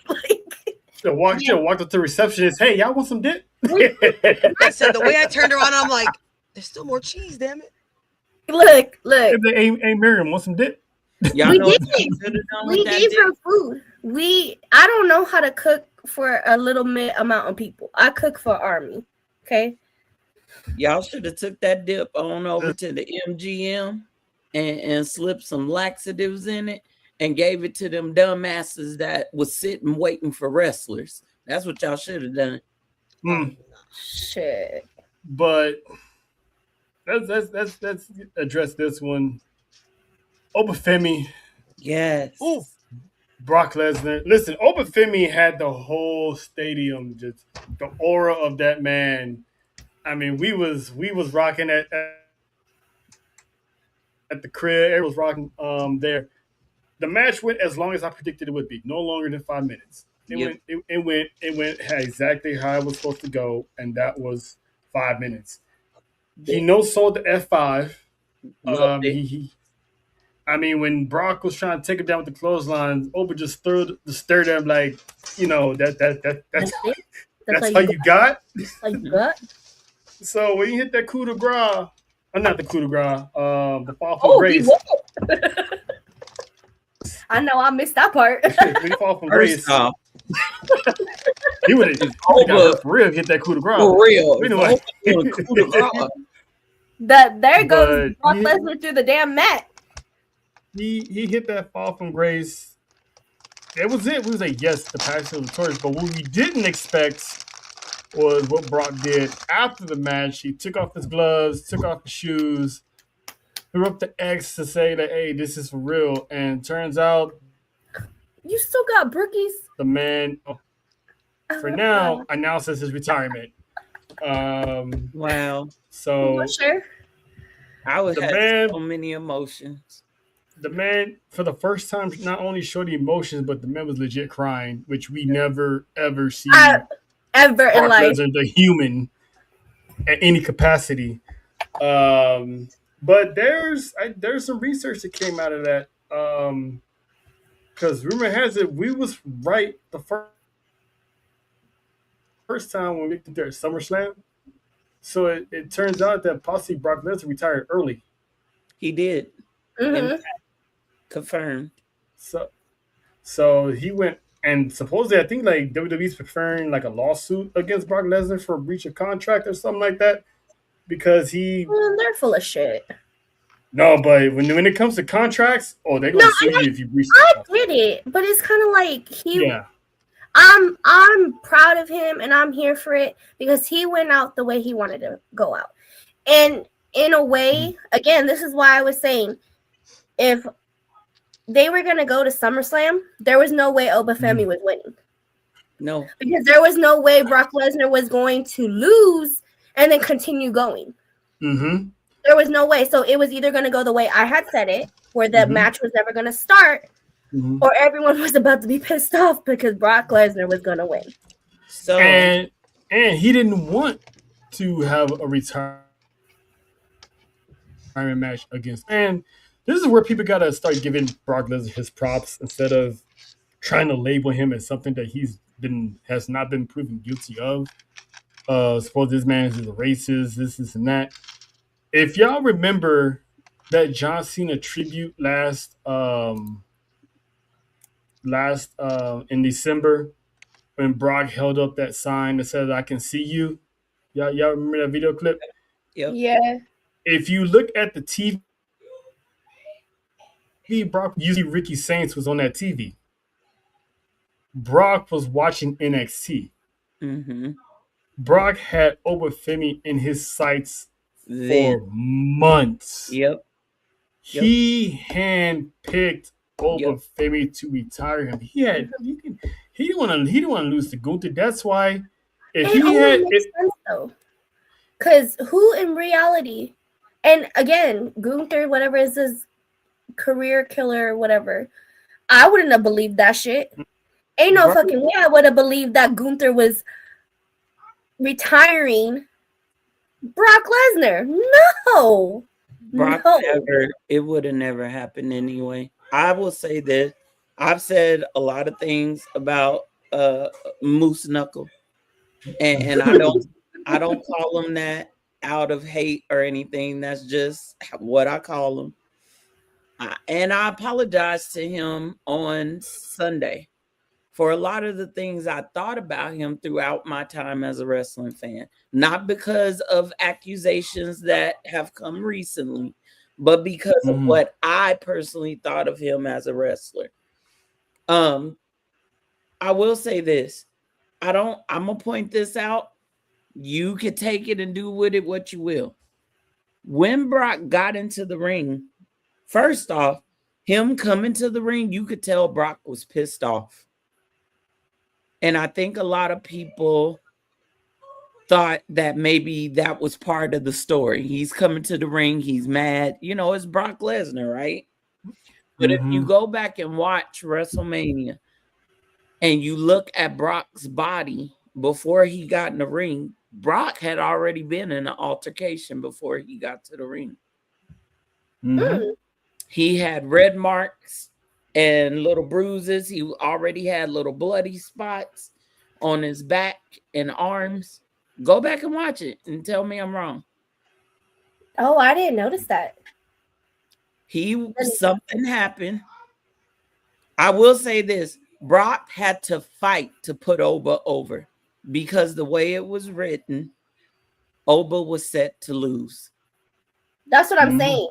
D: Walked up to the receptionist. Hey, y'all want some dip?
F: I said the way I turned around, I'm like, there's still more cheese, damn it.
E: Look.
D: Hey, Miriam, want some dip?
E: We gave her food. I don't know how to cook for a little amount of people. I cook for Army. Okay.
G: Y'all should have took that dip on over to the MGM and slipped some laxatives in it and gave it to them dumbasses that was sitting waiting for wrestlers. That's what y'all should have done.
E: Shit.
D: But let's address this one. Obafemi.
G: Yes.
D: Ooh. Brock Lesnar. Listen, Obafemi had the whole stadium, just the aura of that man. I mean, we was rocking at the crib. Everyone was rocking there. The match went as long as I predicted it would be, no longer than 5 minutes. It went exactly how it was supposed to go, and that was 5 minutes. He no-sold the F5. I mean, when Brock was trying to take him down with the clothesline, Oba just stared at him like, that's how you got?
E: Like what?
D: So when you hit that coup de grace, not the coup de grace, the fall from grace.
E: I know I missed that part.
D: When you fall from grace. He would have got for real hit that coup de grace.
G: For real.
D: Anyway.
E: There goes Brock Lesnar through the damn mat.
D: He hit that fall from grace. It was it. We was like, yes, the passion of the torch. But what we didn't expect was what Brock did after the match. He took off his gloves, took off his shoes, threw up the X to say that, hey, this is for real. And turns out
E: you still got brookies.
D: The man, for now, announces his retirement.
G: Wow.
D: So
E: sure.
G: I was having so many emotions.
D: The man, for the first time, not only showed the emotions, but the man was legit crying, which we never, ever see
E: ever in life.
D: The human at any capacity. But there's some research that came out of that. Because rumor has it we was right the first time when we looked there at SummerSlam. So it turns out that possibly Brock Lesnar retired early.
G: He did.
E: Mm-hmm.
G: Confirmed.
D: So he went, and supposedly I think like WWE's preparing like a lawsuit against Brock Lesnar for breach of contract or something like that because
E: they're full of shit.
D: No, but when it comes to contracts, they're gonna sue you if you breach.
E: I get it, but it's kind of like
D: Yeah.
E: I'm proud of him and I'm here for it because he went out the way he wanted to go out. And in a way, again, this is why I was saying if they were going to go to SummerSlam, there was no way Obafemi was winning.
G: No.
E: Because there was no way Brock Lesnar was going to lose and then continue going.
D: Mm-hmm.
E: There was no way. So it was either going to go the way I had said it, where the match was never going to start, or everyone was about to be pissed off because Brock Lesnar was going to win.
G: So
D: and he didn't want to have a retirement match against. And this is where people gotta start giving Brock Lesnar his props instead of trying to label him as something that has not been proven guilty of. Suppose this man is a racist, this and that. If y'all remember that John Cena tribute last in December when Brock held up that sign that said "I can see you." Y'all remember that video clip?
G: Yep.
E: Yeah.
D: If you look at the TV, Brock usually Ricky Saints was on that TV. Brock was watching NXT.
G: Mm-hmm.
D: Brock had Obafemi in his sights for months.
G: Yep.
D: He handpicked Obafemi to retire him. He didn't want to lose to Gunther. That's why if he had
E: makes sense though. Because who in reality, and again, Gunther, whatever is his career killer or whatever, I wouldn't have believed that shit. Ain't no fucking way I would have believed that Gunther was retiring Brock Lesnar. No.
G: Brock it would have never happened anyway. I will say this. I've said a lot of things about Moose Knuckle. And I don't call him that out of hate or anything. That's just what I call him. And I apologize to him on Sunday for a lot of the things I thought about him throughout my time as a wrestling fan. Not because of accusations that have come recently, but because of what I personally thought of him as a wrestler. I will say this. I'm going to point this out. You can take it and do with it what you will. When Brock got into the ring, first off, him coming to the ring, you could tell Brock was pissed off. And I think a lot of people thought that maybe that was part of the story. He's coming to the ring. He's mad. You know, it's Brock Lesnar, right? But if you go back and watch WrestleMania and you look at Brock's body before he got in the ring, Brock had already been in an altercation before he got to the ring. He had red marks and little bruises. He already had little bloody spots on his back and arms. Go back and watch it and tell me I'm wrong.
E: Oh, I didn't notice that.
G: Something happened. I will say this. Brock had to fight to put Oba over because the way it was written, Oba was set to lose.
E: That's what I'm saying.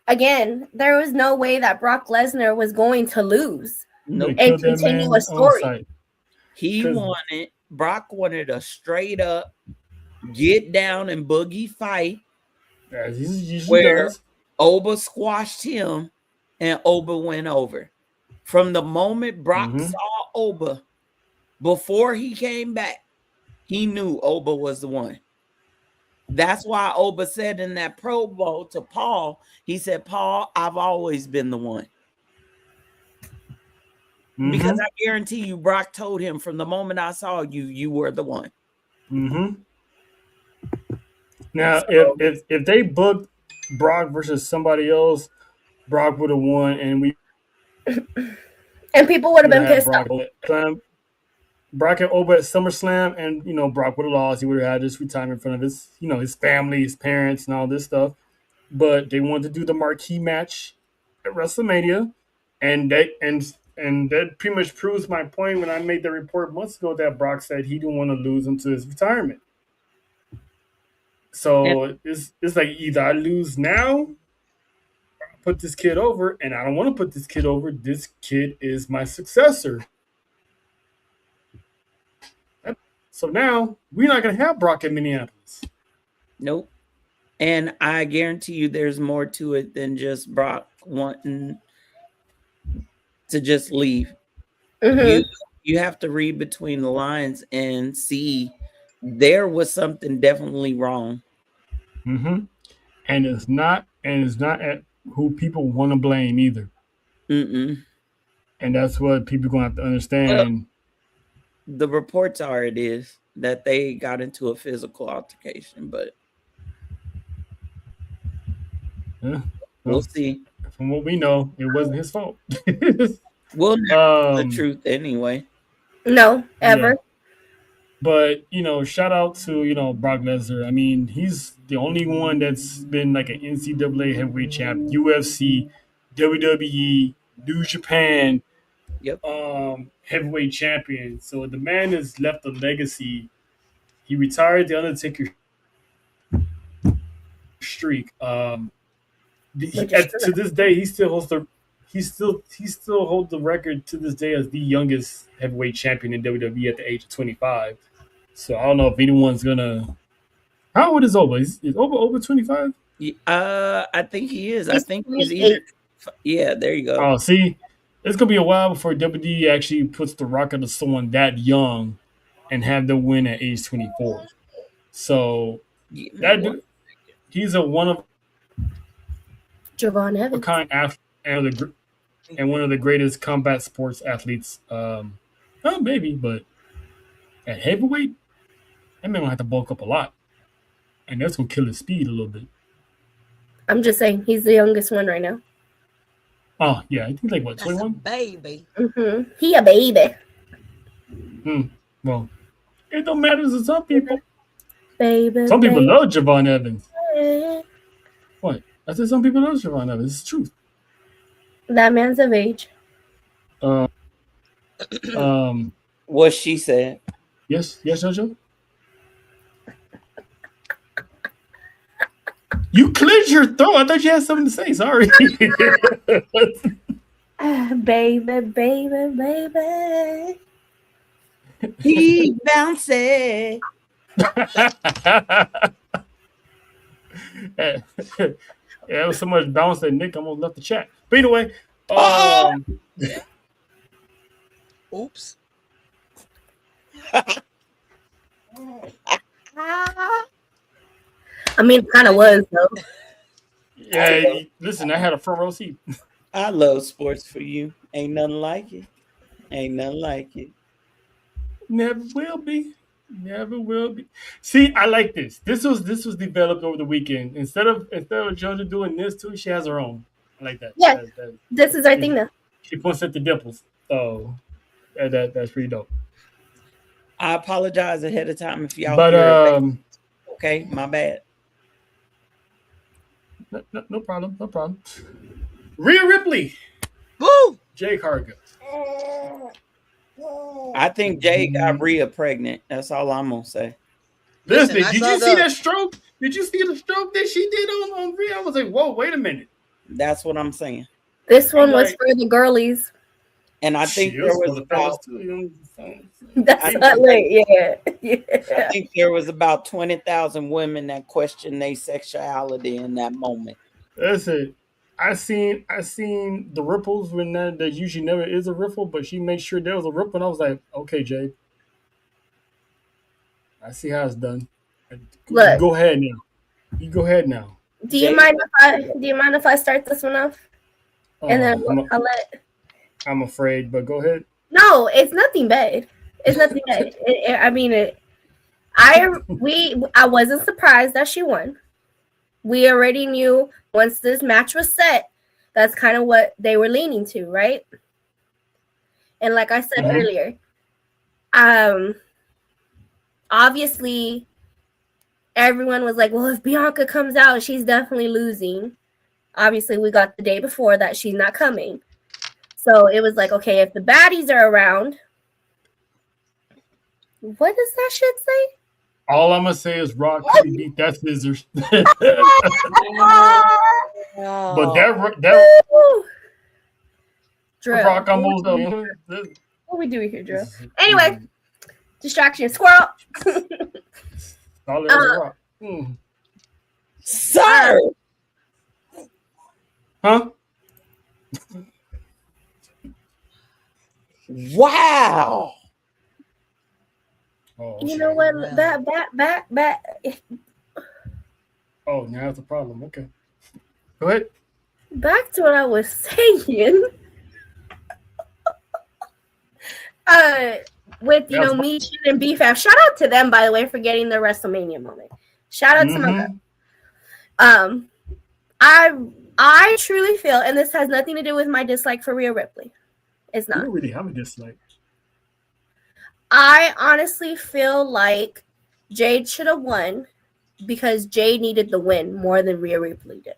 E: Again, there was no way that Brock Lesnar was going to lose and continue a story.
G: Brock wanted a straight up get down and boogie fight where Oba squashed him and Oba went over. From the moment Brock saw Oba, before he came back, he knew Oba was the one. That's why Oba said in that promo to Paul, he said, Paul, I've always been the one. Because I guarantee you, Brock told him from the moment I saw you, you were the one.
D: Now, if they booked Brock versus somebody else, Brock would have won, and we
E: And people would have been pissed off.
D: Brock and over at SummerSlam, and Brock would have lost. He would have had his retirement in front of his, his family, his parents, and all this stuff. But they wanted to do the marquee match at WrestleMania, and that pretty much proves my point when I made the report months ago that Brock said he didn't want to lose him to his retirement. So it's like either I lose now, or I put this kid over, and I don't want to put this kid over. This kid is my successor. So now we're not going to have Brock in Minneapolis.
G: Nope. And I guarantee you there's more to it than just Brock wanting to just leave. Mm-hmm. You have to read between the lines and see there was something definitely wrong.
D: Mm-hmm. And it's not at who people want to blame either.
G: Mm-mm.
D: And that's what people are going to have to understand.
G: Well, the reports are it is that they got into a physical altercation, but we'll see.
D: From what we know, it wasn't his fault.
G: We'll know the truth anyway.
E: No, ever. Yeah.
D: But, shout out to, Brock Lesnar. I mean, he's the only one that's been like an NCAA heavyweight champ, UFC, WWE, New Japan, heavyweight champion. So the man has left a legacy. He retired the Undertaker streak. To this day, he still holds the record to this day as the youngest heavyweight champion in WWE at the age of 25. So I don't know if anyone's gonna. How old is Oba? Is Oba over 25?
G: I think he is. I think he's either. Yeah, there you go.
D: Oh, see, it's gonna be a while before WWE actually puts the rocket to someone that young, and have them win at age 24. So he's a one of
E: Javon Evans,
D: a kind athlete and one of the greatest combat sports athletes. Maybe, but at heavyweight, that man gonna have to bulk up a lot, and that's gonna kill his speed a little bit.
E: I'm just saying, he's the youngest one right now.
D: Oh yeah, I think like what, 21?
F: Baby.
E: Mm-hmm. He a baby.
D: Well, it don't matter to some people.
E: Baby.
D: Some people love Javon Evans. What? I said some people love Javon Evans. It's the truth.
E: That man's of age.
G: What she said.
D: Yes, Jojo. You cleared your throat. I thought you had something to say. Sorry.
E: Baby.
G: He bouncy.
D: It was so much bounce that Nick almost left the chat. But anyway,
F: oops.
E: I mean, it kind of was though.
D: Yeah, listen, I had a front row seat.
G: I love sports for you. Ain't nothing like it. Ain't nothing like it.
D: Never will be. Never will be. See, I like this. This was developed over the weekend. Instead of JoJo doing this too, she has her own. I like that.
E: Yeah, this is our thing now.
D: She points at the dimples. So that's pretty dope.
G: I apologize ahead of time if y'all.
D: But
G: okay, my bad.
D: No problem. No problem. Rhea Ripley.
F: Woo!
D: Jade Cargill.
G: I think Jay got Rhea pregnant. That's all I'm gonna say.
D: Listen, did you see that stroke? Did you see the stroke that she did on Rhea? I was like, whoa, wait a minute.
G: That's what I'm saying.
E: This one was for the girlies.
G: And I think there was about
E: that's not late, yeah.
G: I think there was about 20,000 women that questioned their sexuality in that moment.
D: Listen, I seen the ripples when there usually never is a ripple, but she made sure there was a ripple, and I was like, okay, Jade, I see how it's done.
E: Look,
D: go ahead now. You go ahead now.
E: Do you mind if I start this one off? And then I'll let.
D: I'm afraid, but go ahead.
E: No, it's nothing bad. It's nothing bad. I wasn't surprised that she won. We already knew once this match was set That's kind of what they were leaning to, right? And like I said earlier, obviously everyone was like, well, if Bianca comes out, she's definitely losing. Obviously, we got the day before that she's not coming. So it was like, okay, if the baddies are around, what does that shit say?
D: All I'm gonna say is Rock couldn't beat that scissors. But that Rock almost.
E: What we doing here, Drew? Anyway, distraction, squirrel.
D: All Rock.
G: Sir.
D: Huh?
G: Wow.
D: Oh,
E: you know what? Back.
D: Oh, now it's a problem. Okay. Go ahead.
E: Back to what I was saying. With Meechin and BFAB. Shout out to them, by the way, for getting the WrestleMania moment. Shout out to my I truly feel, and this has nothing to do with my dislike for Rhea Ripley. It's not.
D: You don't really have a dislike.
E: I honestly feel like Jade should have won because Jade needed the win more than Rhea Ripley did.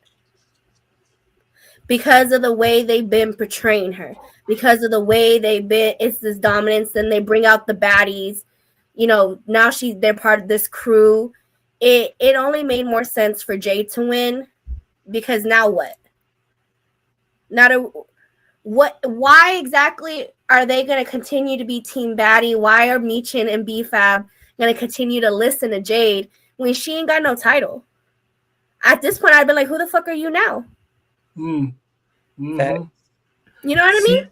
E: Because of the way they've been portraying her. Because of the way it's this dominance, and they bring out the baddies. Now they're part of this crew. It only made more sense for Jade to win, because now what? Why exactly are they going to continue to be Team Baddie? Why are Meechin and BFAB going to continue to listen to Jade when she ain't got no title? At this point, I'd be like, who the fuck are you now?
D: Mm-hmm.
E: You know what I mean?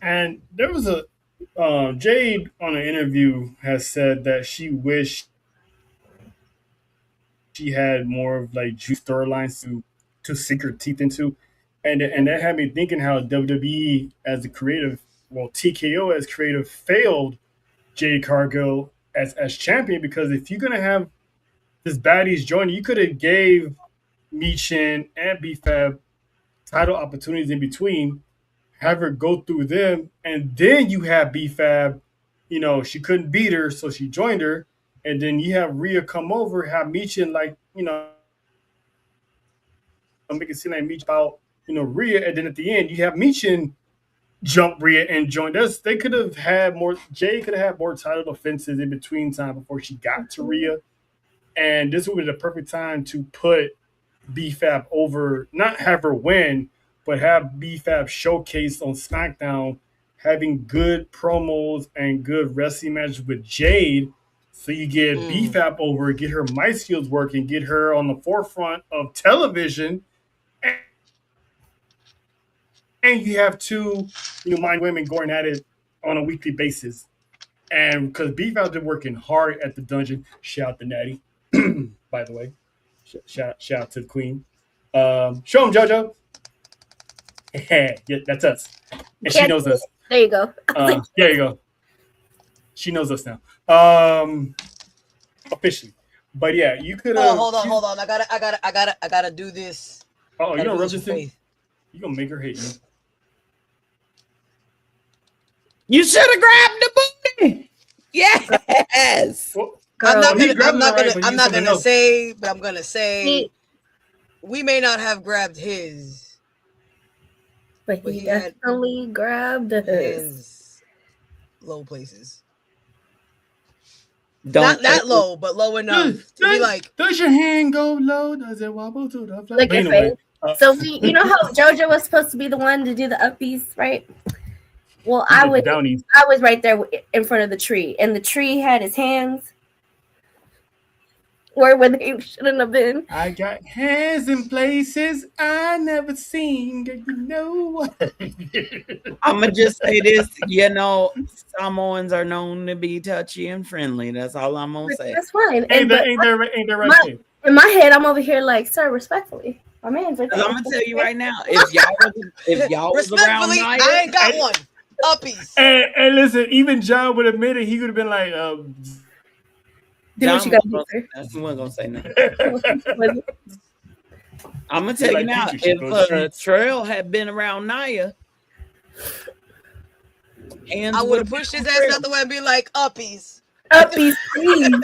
D: And there was a Jade on an interview has said that she wished she had more of like juice storylines to sink her teeth into, and that had me thinking how WWE as a creative, TKO as creative failed Jade Cargill as champion, because if you're gonna have this baddies join, you could have gave Meechin and BFAB title opportunities in between, have her go through them, and then you have BFAB, she couldn't beat her, so she joined her, and then you have Rhea come over, have Meechin make it seem like Meechin about, Rhea, and then at the end you have Meechin jump Rhea and join us. They could have had more, Jay could have had more title defenses in between time before she got to Rhea, and this would be the perfect time to put BFAB over, not have her win, but have BFAB showcased on SmackDown, having good promos and good wrestling matches with Jade. So you get BFAB over, get her mic skills working, get her on the forefront of television, and you have two, mind women going at it on a weekly basis. And because BFAB's been working hard at the dungeon, shout out to Natty, by the way. Shout out to the queen. Show him, JoJo. Yeah, that's us. And she knows us.
E: There you go.
D: There you go. She knows us now. Officially. But yeah, you could have.
F: Hold on. I gotta do this.
D: Oh, you don't rub this in? You gonna make her hate you.
G: You should have grabbed the booty. Yes.
F: Well, I'm not gonna say, but I'm gonna say we may not have grabbed his,
E: but he definitely grabbed his
F: low places.
G: Not
F: that low, but low enough to be like.
D: Does your hand go low? Does it wobble to the floor?
E: Like your face. So you know how JoJo was supposed to be the one to do the uppies, right? Well, I was right there in front of the tree, and the tree had his hands where they shouldn't have been.
D: I got hands in places I never seen. You know what?
G: I'm gonna just say this. Samoans are known to be touchy and friendly. That's all I'm gonna say.
E: That's fine.
D: Ain't that right?
E: In my head, I'm over here like, sir, respectfully. My man's right there.
G: I'm gonna tell you right now, if y'all was around Nia,
F: I ain't got one. Uppies.
D: And listen, even John would admit it. He would have been like,
E: do what you got to do, sir.
G: He wasn't gonna say nothing. I'm gonna tell you now, if Trail had been around Nia,
F: I would have pushed his ass out the way and be like, uppies.
E: Uppies, please.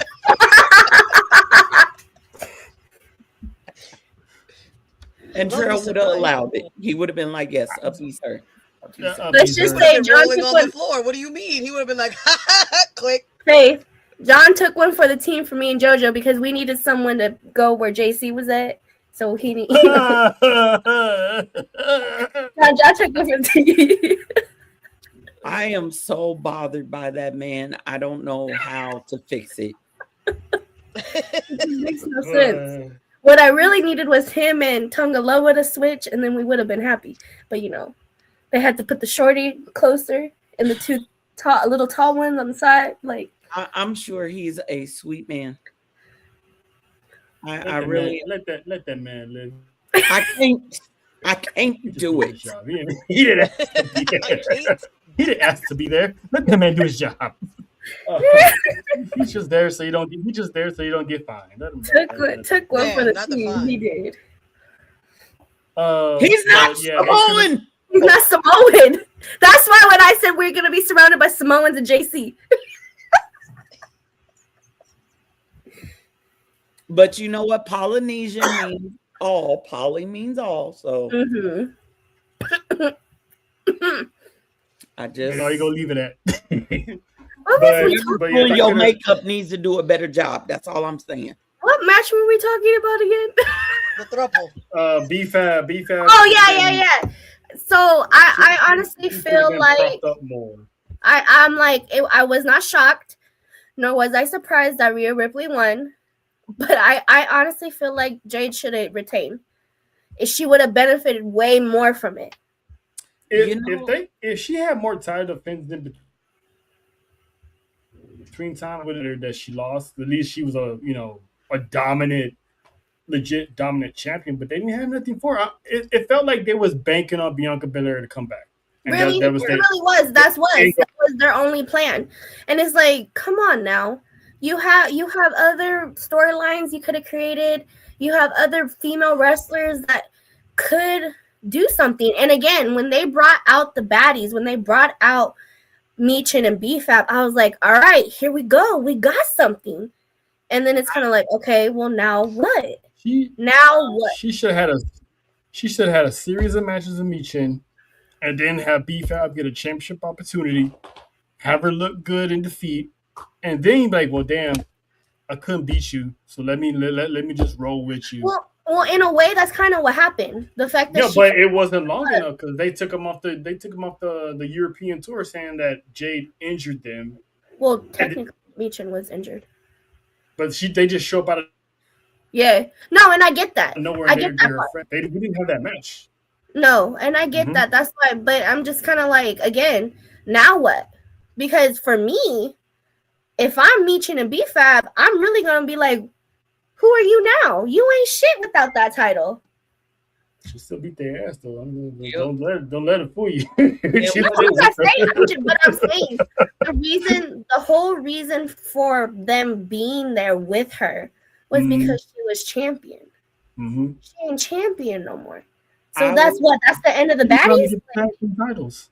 G: And Trail would have allowed it. He would have been like, yes, uppies, sir.
E: Let's just say John
F: rolling
E: took
F: on
E: one.
F: the floor. What do you mean? He would have been like, click.
E: Faith, John took one for the team for me and JoJo because we needed someone to go where JC was at. So he John took one for the team.
G: I am so bothered by that man. I don't know how to fix it.
E: It makes no sense. What I really needed was him and Tonga Loa to switch, and then we would have been happy. But they had to put the shorty closer and the two little tall ones on the side. Like,
G: I'm sure he's a sweet man.
D: I really let that man live.
G: I can't do it.
D: He didn't ask to be there. He didn't ask to be there. Let that man do his job. He's just there so you don't. He's just there so you don't get fined.
E: Took one for the team. He did.
G: He's not Samoan.
E: He's not Samoan. That's why when I said we're gonna be surrounded by Samoans and JC.
G: But you know what? Polynesian means all. Poly means all. So I just
D: you gonna leave it at.
G: But your makeup needs to do a better job. That's all I'm saying.
E: What match were we talking about again?
F: The throuple.
D: B-Fab.
E: Oh yeah. So I honestly feel like I'm like I was not shocked, nor was I surprised that Rhea Ripley won. But I honestly feel like Jade should have retained. She would have benefited way more from it.
D: If she had more title defense than between time with her that she lost, at least she was a legit dominant champion. But they didn't have nothing for her. It felt like they was banking on Bianca Belair to come back. And
E: really, it really was. That was their only plan. And it's like, come on now. You have other storylines you could have created. You have other female wrestlers that could do something. And again, when they brought out the baddies, when they brought out Michin and B-Fab, I was like, all right, here we go. We got something. And then it's kind of like, okay, well, now what? She
D: should have had a series of matches with Michin and then have B-Fab get a championship opportunity, have her look good in defeat. And then you're like, well, damn, I couldn't beat you, so let me just roll with you.
E: Well, in a way, that's kind of what happened. The fact that
D: but it wasn't long enough because they took him off the European tour, saying that Jade injured them.
E: Well, technically, Michin was injured,
D: but they just show up out of
E: no, and I get that.
D: Nowhere I get that part. We didn't have that match.
E: No, and I get that. That's why. But I'm just kind of like, again, now what? Because for me, if I'm Michin and B-Fab, I'm really gonna be like, who are you now? You ain't shit without that title.
D: She still beat their ass though. Don't let it fool you.
E: But I'm saying the whole reason for them being there with her was because she was champion. She ain't champion no more. So that's the end of the baddies.
D: Titles.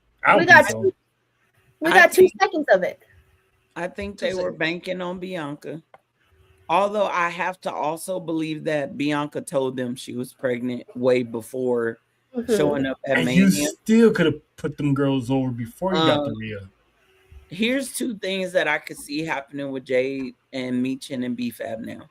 E: We got 2 seconds of it.
G: I think they were banking on Bianca. Although I have to also believe that Bianca told them she was pregnant way before showing up at Mania.
D: You still could have put them girls over before you got to Rhea.
G: Here's 2 things that I could see happening with Jade and Michin and B-Fab now.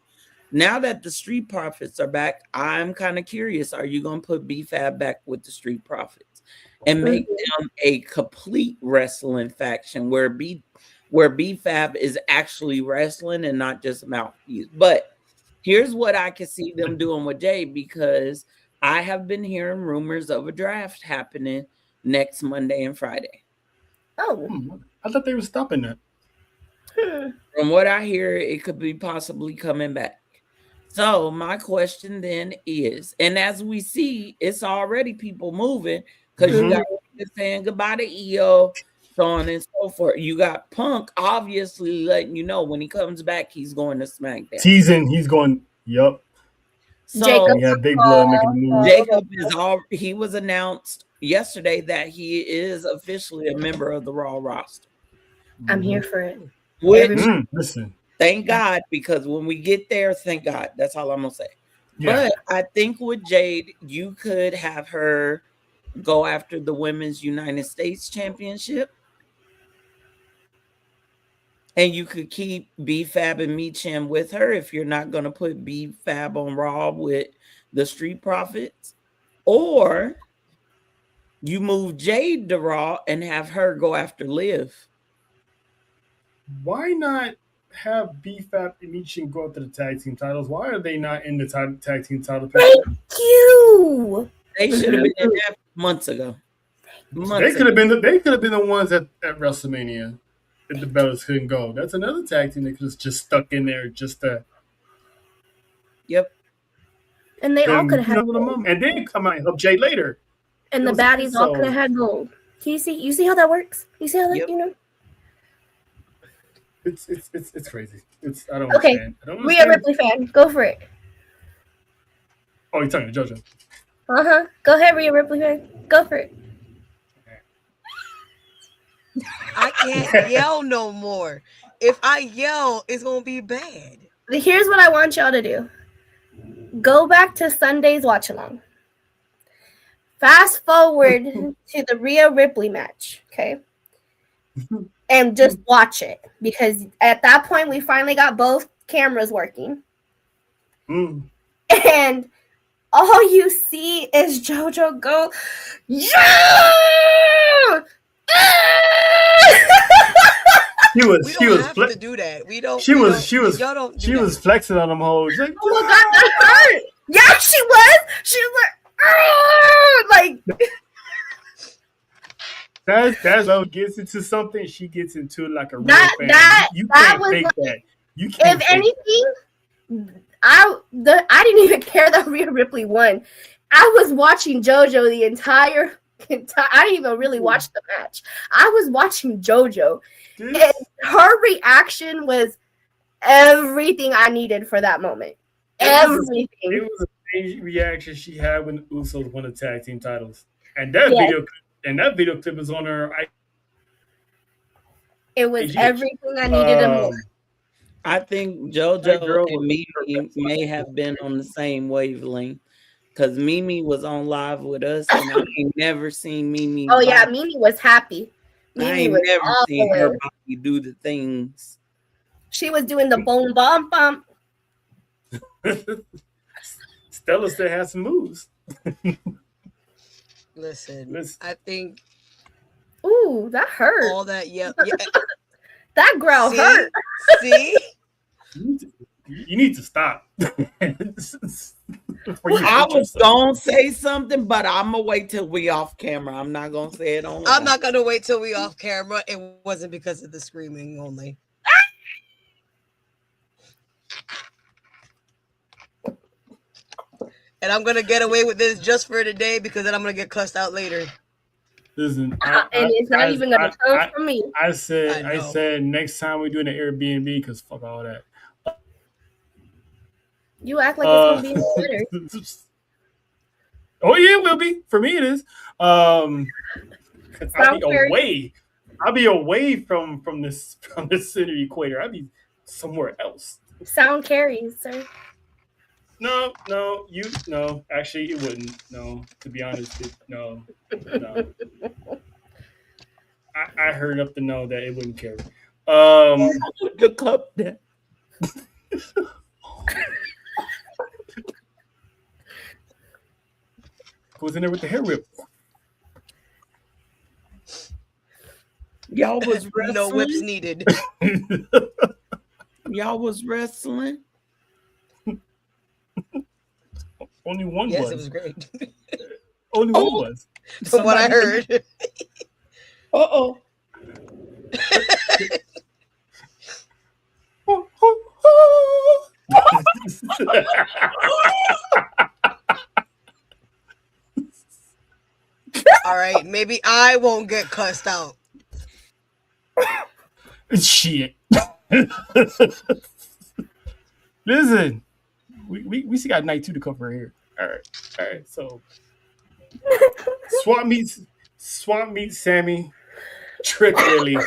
G: Now that the Street Profits are back, I'm kind of curious. Are you going to put B-Fab back with the Street Profits and make them a complete wrestling faction where B-Fab is actually wrestling and not just mouthpiece? But here's what I can see them doing with Jade, because I have been hearing rumors of a draft happening next Monday and Friday.
E: Oh.
D: I thought they were stopping that.
G: From what I hear, it could be possibly coming back. So my question then is, and as we see, it's already people moving because you got saying goodbye to EO, so on and so forth. You got Punk obviously letting you know when he comes back, he's going to SmackDown.
D: Teasing, he's going, yup.
G: So
E: Jacob,
D: Big Blood making the move.
G: Jacob he was announced yesterday that he is officially a member of the Raw roster.
E: I'm here for it.
G: Which,
D: listen,
G: thank God, because when we get there, thank God. That's all I'm gonna say.
D: Yeah.
G: But I think with Jade, you could have her go after the Women's United States Championship. And you could keep B-Fab and Meecham with her if you're not going to put B-Fab on Raw with the Street Profits. Or you move Jade to Raw and have her go after Liv.
D: Why not have B-Fab and Meecham go after the tag team titles? Why are they not in the tag team title picture?
E: Thank you.
G: They should have been in that months ago.
D: They could have been the ones at WrestleMania. If the Bellas couldn't go, that's another tag team that could have just stuck in there just to.
G: Yep.
E: And they all could have had
D: gold. And then come out and help Jay later.
E: And the baddies all could have had gold. You see how that works? You see how that, you know?
D: It's crazy. I don't
E: okay.
D: understand. I don't understand.
E: Rhea Ripley fan. Go for it.
D: Oh, you're talking to JoJo.
E: Go ahead, Rhea Ripley fan. Go for it.
F: I can't yell no more. If I yell, it's gonna be bad.
E: Here's what I want y'all to do. Go back to Sunday's watch along. Fast forward to the Rhea Ripley match, okay? And just watch it. Because at that point we finally got both cameras working. And all you see is JoJo go, yeah!
F: We don't have to do that. We don't.
D: She was flexing on them hoes. Like,
E: oh my god, that hurt. Yeah, she was. She was like,
D: that's how it gets into something. She gets into like a real fan. You can't fake that. You can't.
E: If anything, I didn't even care that Rhea Ripley won. I was watching JoJo the entire. I didn't even really watch the match. I was watching JoJo, and her reaction was everything I needed for that moment. Everything.
D: It was the same reaction she had when the Usos won the tag team titles, and that video clip is on her.
E: It was everything I needed.
G: I think JoJo and Mimi may have been on the same wavelength. Because Mimi was on live with us, and I ain't never seen Mimi.
E: Oh, yeah, Mimi was happy.
G: I ain't never seen her body do the things.
E: She was doing the boom, bum, bump.
D: Stella still has some moves.
F: Listen, I think.
E: Ooh, that hurt.
F: All that, yeah.
E: That growl hurt.
F: See?
D: You need to stop.
G: I was gonna say something, but I'm gonna wait till we off camera. I'm not gonna say it on.
F: I'm not gonna wait till we off camera. It wasn't because of the screaming only. And I'm gonna get away with this just for today because then I'm gonna get cussed out later.
D: Listen,
E: and it's not even gonna come from me.
D: I said next time we do an Airbnb because fuck all that.
E: You act like it's gonna be better.
D: Oh yeah, it will be. For me, it is. I'll be away from this center equator. I'll be somewhere else.
E: Sound carries, sir.
D: No. Actually, it wouldn't. No, to be honest, no. I heard enough to know that it wouldn't carry.
G: The cup there.
D: Goes in there with the hair whip.
G: Y'all was wrestling.
F: No whips needed.
G: Y'all was wrestling.
D: Only one was.
F: Yes, it was great.
D: Only one was.
F: From what I heard.
G: Uh-oh.
F: All right, maybe I won't get cussed out.
D: Shit. Listen, we still got night 2 to cover here. All right. So Swamp meets Sammy, Trick Willie.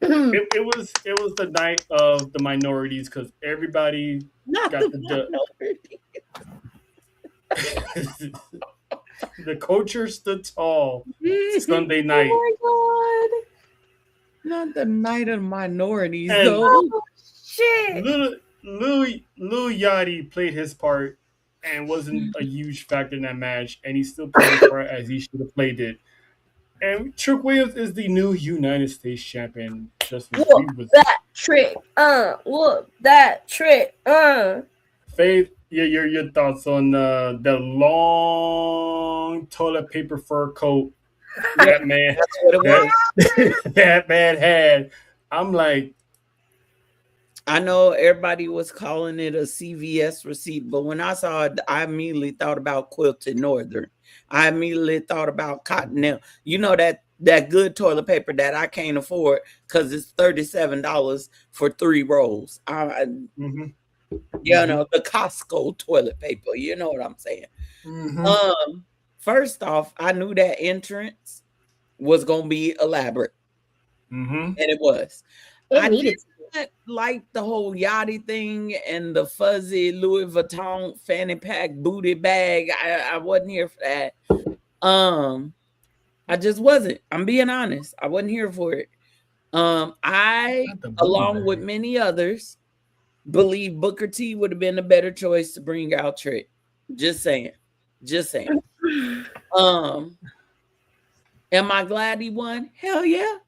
D: It was the night of the minorities because everybody
G: Not
D: got
G: the
D: the culture stood tall Sunday night.
G: Oh my God. Not the night of minorities,
D: And
G: though.
E: Oh, shit.
D: Lil Yachty played his part and wasn't a huge factor in that match, and he still played his part as he should have played it. And Trick Williams is the new United States champion.
E: Whoop that trick. Whoop that trick.
D: Faith, your thoughts on the long toilet paper fur coat that man that man had. I'm like,
G: I know everybody was calling it a CVS receipt, but when I saw it, I immediately thought about Quilted Northern. I immediately thought about Cottonelle. You know that good toilet paper that I can't afford because it's $37 for 3 rolls. You know, the Costco toilet paper. You know what I'm saying? First off, I knew that entrance was gonna be elaborate, and it was. I did not like the whole Yachty thing and the fuzzy Louis Vuitton fanny pack booty bag. I wasn't here for that. I just wasn't. I'm being honest. I wasn't here for it. I, along with many others, believe Booker T would have been a better choice to bring out Trick. Just saying. Am I glad he won? Hell yeah.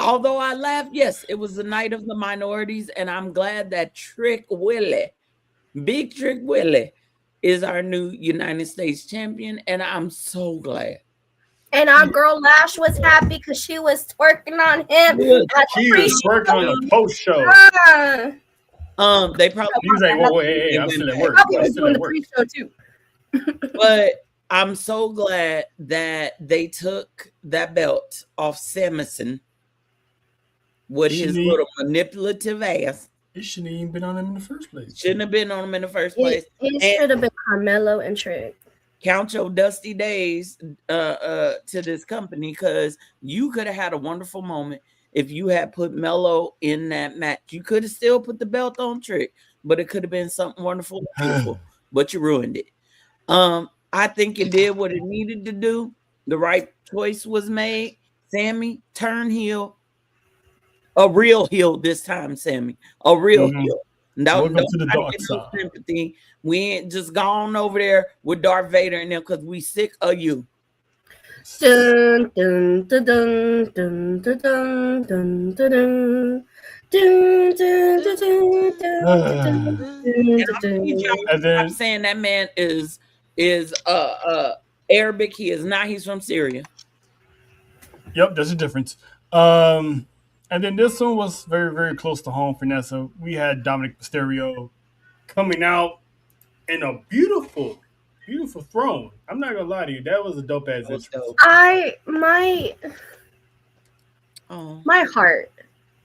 G: Although I laughed, yes, it was the night of the minorities, and I'm glad that Trick Willie, Big Trick Willie, is our new United States champion, and I'm so glad.
E: And our girl Lash was happy because she was twerking on him.
D: She was twerking on the post show.
G: They probably
D: he was like, "Whoa, hey, I'm still at work." I'm still at work.
E: Pre-show too.
G: But I'm so glad that they took that belt off Samson with his little manipulative ass.
D: It shouldn't even been on him in the first place.
G: Shouldn't have been on him in the first place.
E: It should have been Carmelo and Trick.
G: Count your dusty days to this company, because you could have had a wonderful moment if you had put Melo in that match. You could have still put the belt on Trick, but it could have been something wonderful, beautiful. But you ruined it. I think it did what it needed to do. The right choice was made. Sammy, turn heel. A real heel this time, Sammy. A real heel. Welcome to the dark side. No sympathy. We ain't just gone over there with Darth Vader and them because we sick of you.
E: Dun, dun, dun, dun, dun, dun, dun, dun, dun.
G: I'm saying that man is Arabic. He is not. He's from Syria.
D: Yep, there's a difference. And then this one was very, very close to home for Nessa. We had Dominic Mysterio coming out in a beautiful, beautiful throne. I'm not gonna lie to you, that was a dope ass intro.
E: My heart,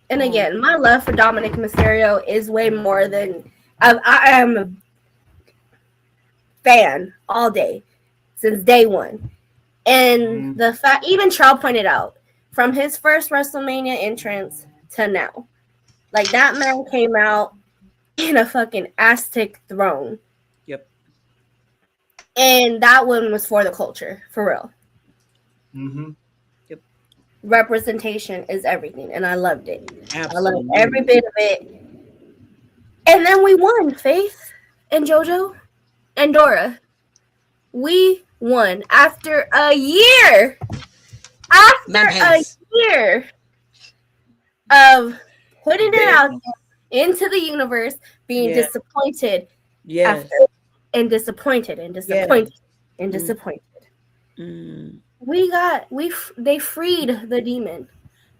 E: and again, my love for Dominic Mysterio is way more than I am a fan all day since day one, and the fact even Charles pointed out. From his first WrestleMania entrance to now. Like, that man came out in a fucking Aztec throne.
G: Yep.
E: And that one was for the culture, for real.
G: Yep.
E: Representation is everything, and I loved it.
G: Absolutely.
E: I loved every bit of it. And then we won, Faith and JoJo and Dora. We won after a year. After a year of putting it out into the universe, being disappointed, and disappointed. They freed the demon.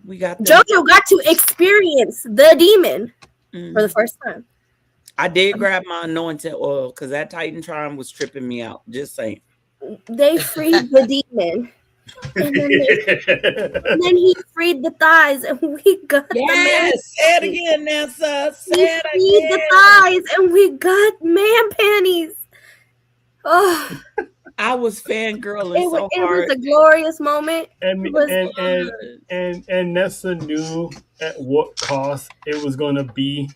E: JoJo got to experience the demon for the first time.
G: I did grab my anointing oil because that Titantron was tripping me out. Just saying.
E: They freed the demon. And then he freed the thighs, and we got the man.
G: Say it again, Nessa. Say
E: He
G: it
E: freed the thighs, and we got man panties. Oh,
G: I was fangirling so
E: it
G: hard.
E: was a glorious moment.
D: And Nessa knew at what cost it was going to be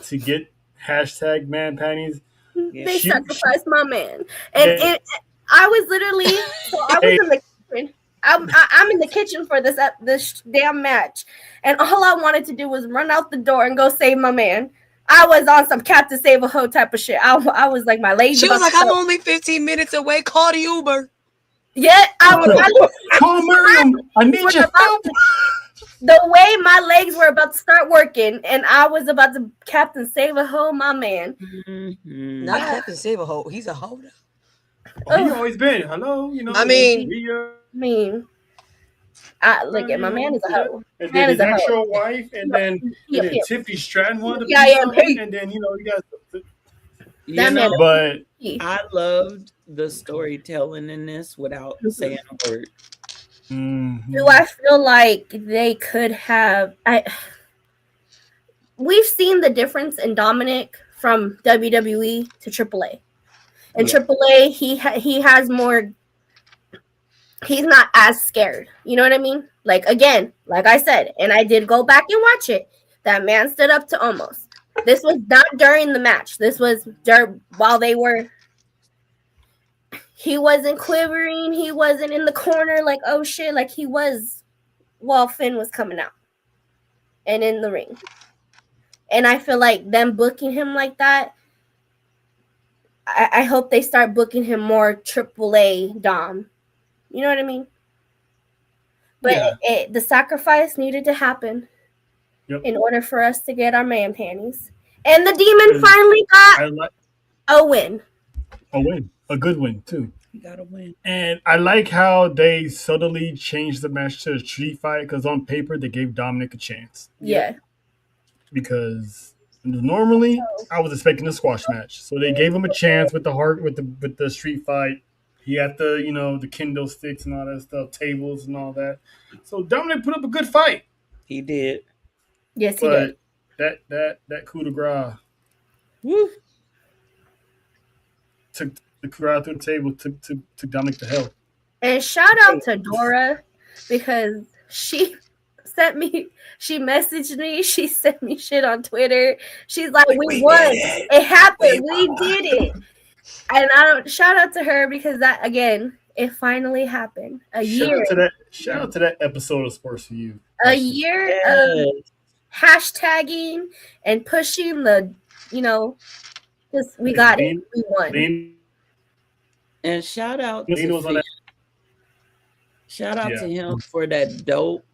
D: to get hashtag man panties.
E: They sacrificed my man, and I was literally I was in the kitchen. I'm in the kitchen for this damn match, and all I wanted to do was run out the door and go save my man. I was on some Captain Save a Hoe type of shit. I was like, my legs.
F: She was like, I'm only 15 minutes away. Call the Uber.
E: Yeah,
D: call Miriam. I need your help.
E: The way my legs were about to start working, and I was about to Captain Save a Hoe, my man.
F: Mm-hmm. Not Captain Save a Hoe. He's a hoe.
D: He always been. Hello, you know.
E: I mean, look at my man is a hoe.
D: And then his actual wife, and then Tiffany Stratton wanted to be something, and then you guys. But
G: I loved the storytelling in this without saying a word.
E: Do I feel like they could have? We've seen the difference in Dominic from WWE to AAA. In AAA, he has more. He's not as scared. You know what I mean? Like, again, like I said, and I did go back and watch it. That man stood up to Omos. This was not during the match. This was while they were. He wasn't quivering. He wasn't in the corner like, oh shit, like he was while Finn was coming out and in the ring. And I feel like them booking him like that, I hope they start booking him more AAA Dom. You know what I mean? But the sacrifice needed to happen in order for us to get our man panties. And the Demon finally got a win.
D: A win. A good win, too.
G: You got to win.
D: And I like how they subtly changed the match to a street fight, because on paper, they gave Dominic a chance.
E: Yeah.
D: Because normally, I was expecting a squash match. So they gave him a chance with the street fight. He had the kendo sticks and all that stuff, tables and all that. So Dominic put up a good fight.
G: He did.
E: Yes, he did.
D: That coup de grace.
G: Woo.
D: Took the crowd through the table, took Dominic to hell.
E: And shout out to Dora, because she messaged me, she sent me shit on Twitter. She's like, we won. It happened. We did it. And shout out to her, because that, again, it finally happened.
D: Shout out to that episode of Sports for You.
E: A year of hashtagging and pushing we got it. We won.
G: And shout out to him for that dope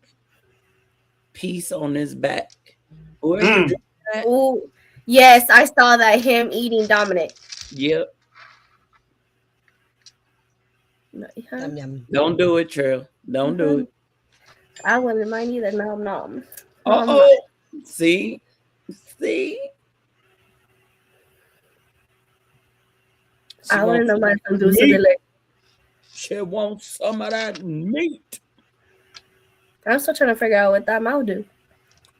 G: piece on his back.
E: Oh, yes, I saw that, him eating Dominic.
G: Yep.
F: Yum, yum.
G: Don't do it, Trill. Don't do it.
E: I wouldn't mind either. Nom.
G: Uh-oh. See?
E: I wouldn't know my son do something like.
G: She wants some of that meat.
E: I'm still trying to figure out what that mouth do.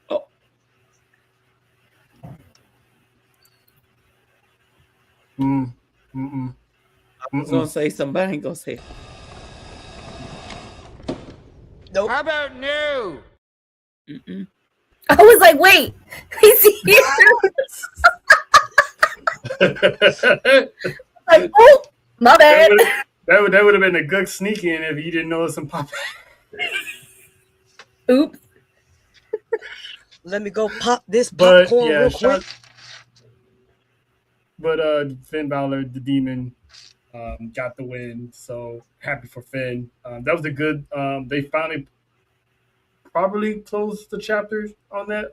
G: Oh. I was gonna say something, but I ain't gonna say it.
F: Nope.
K: How about no?
E: I was like, wait, he's here. Like, oh, my bad.
D: That would have been a good sneak in if you didn't know some pop.
E: Oops.
F: Let me go pop this popcorn real quick.
D: But Finn Balor, the Demon, got the win. So happy for Finn. That was a good. They finally probably closed the chapters on that.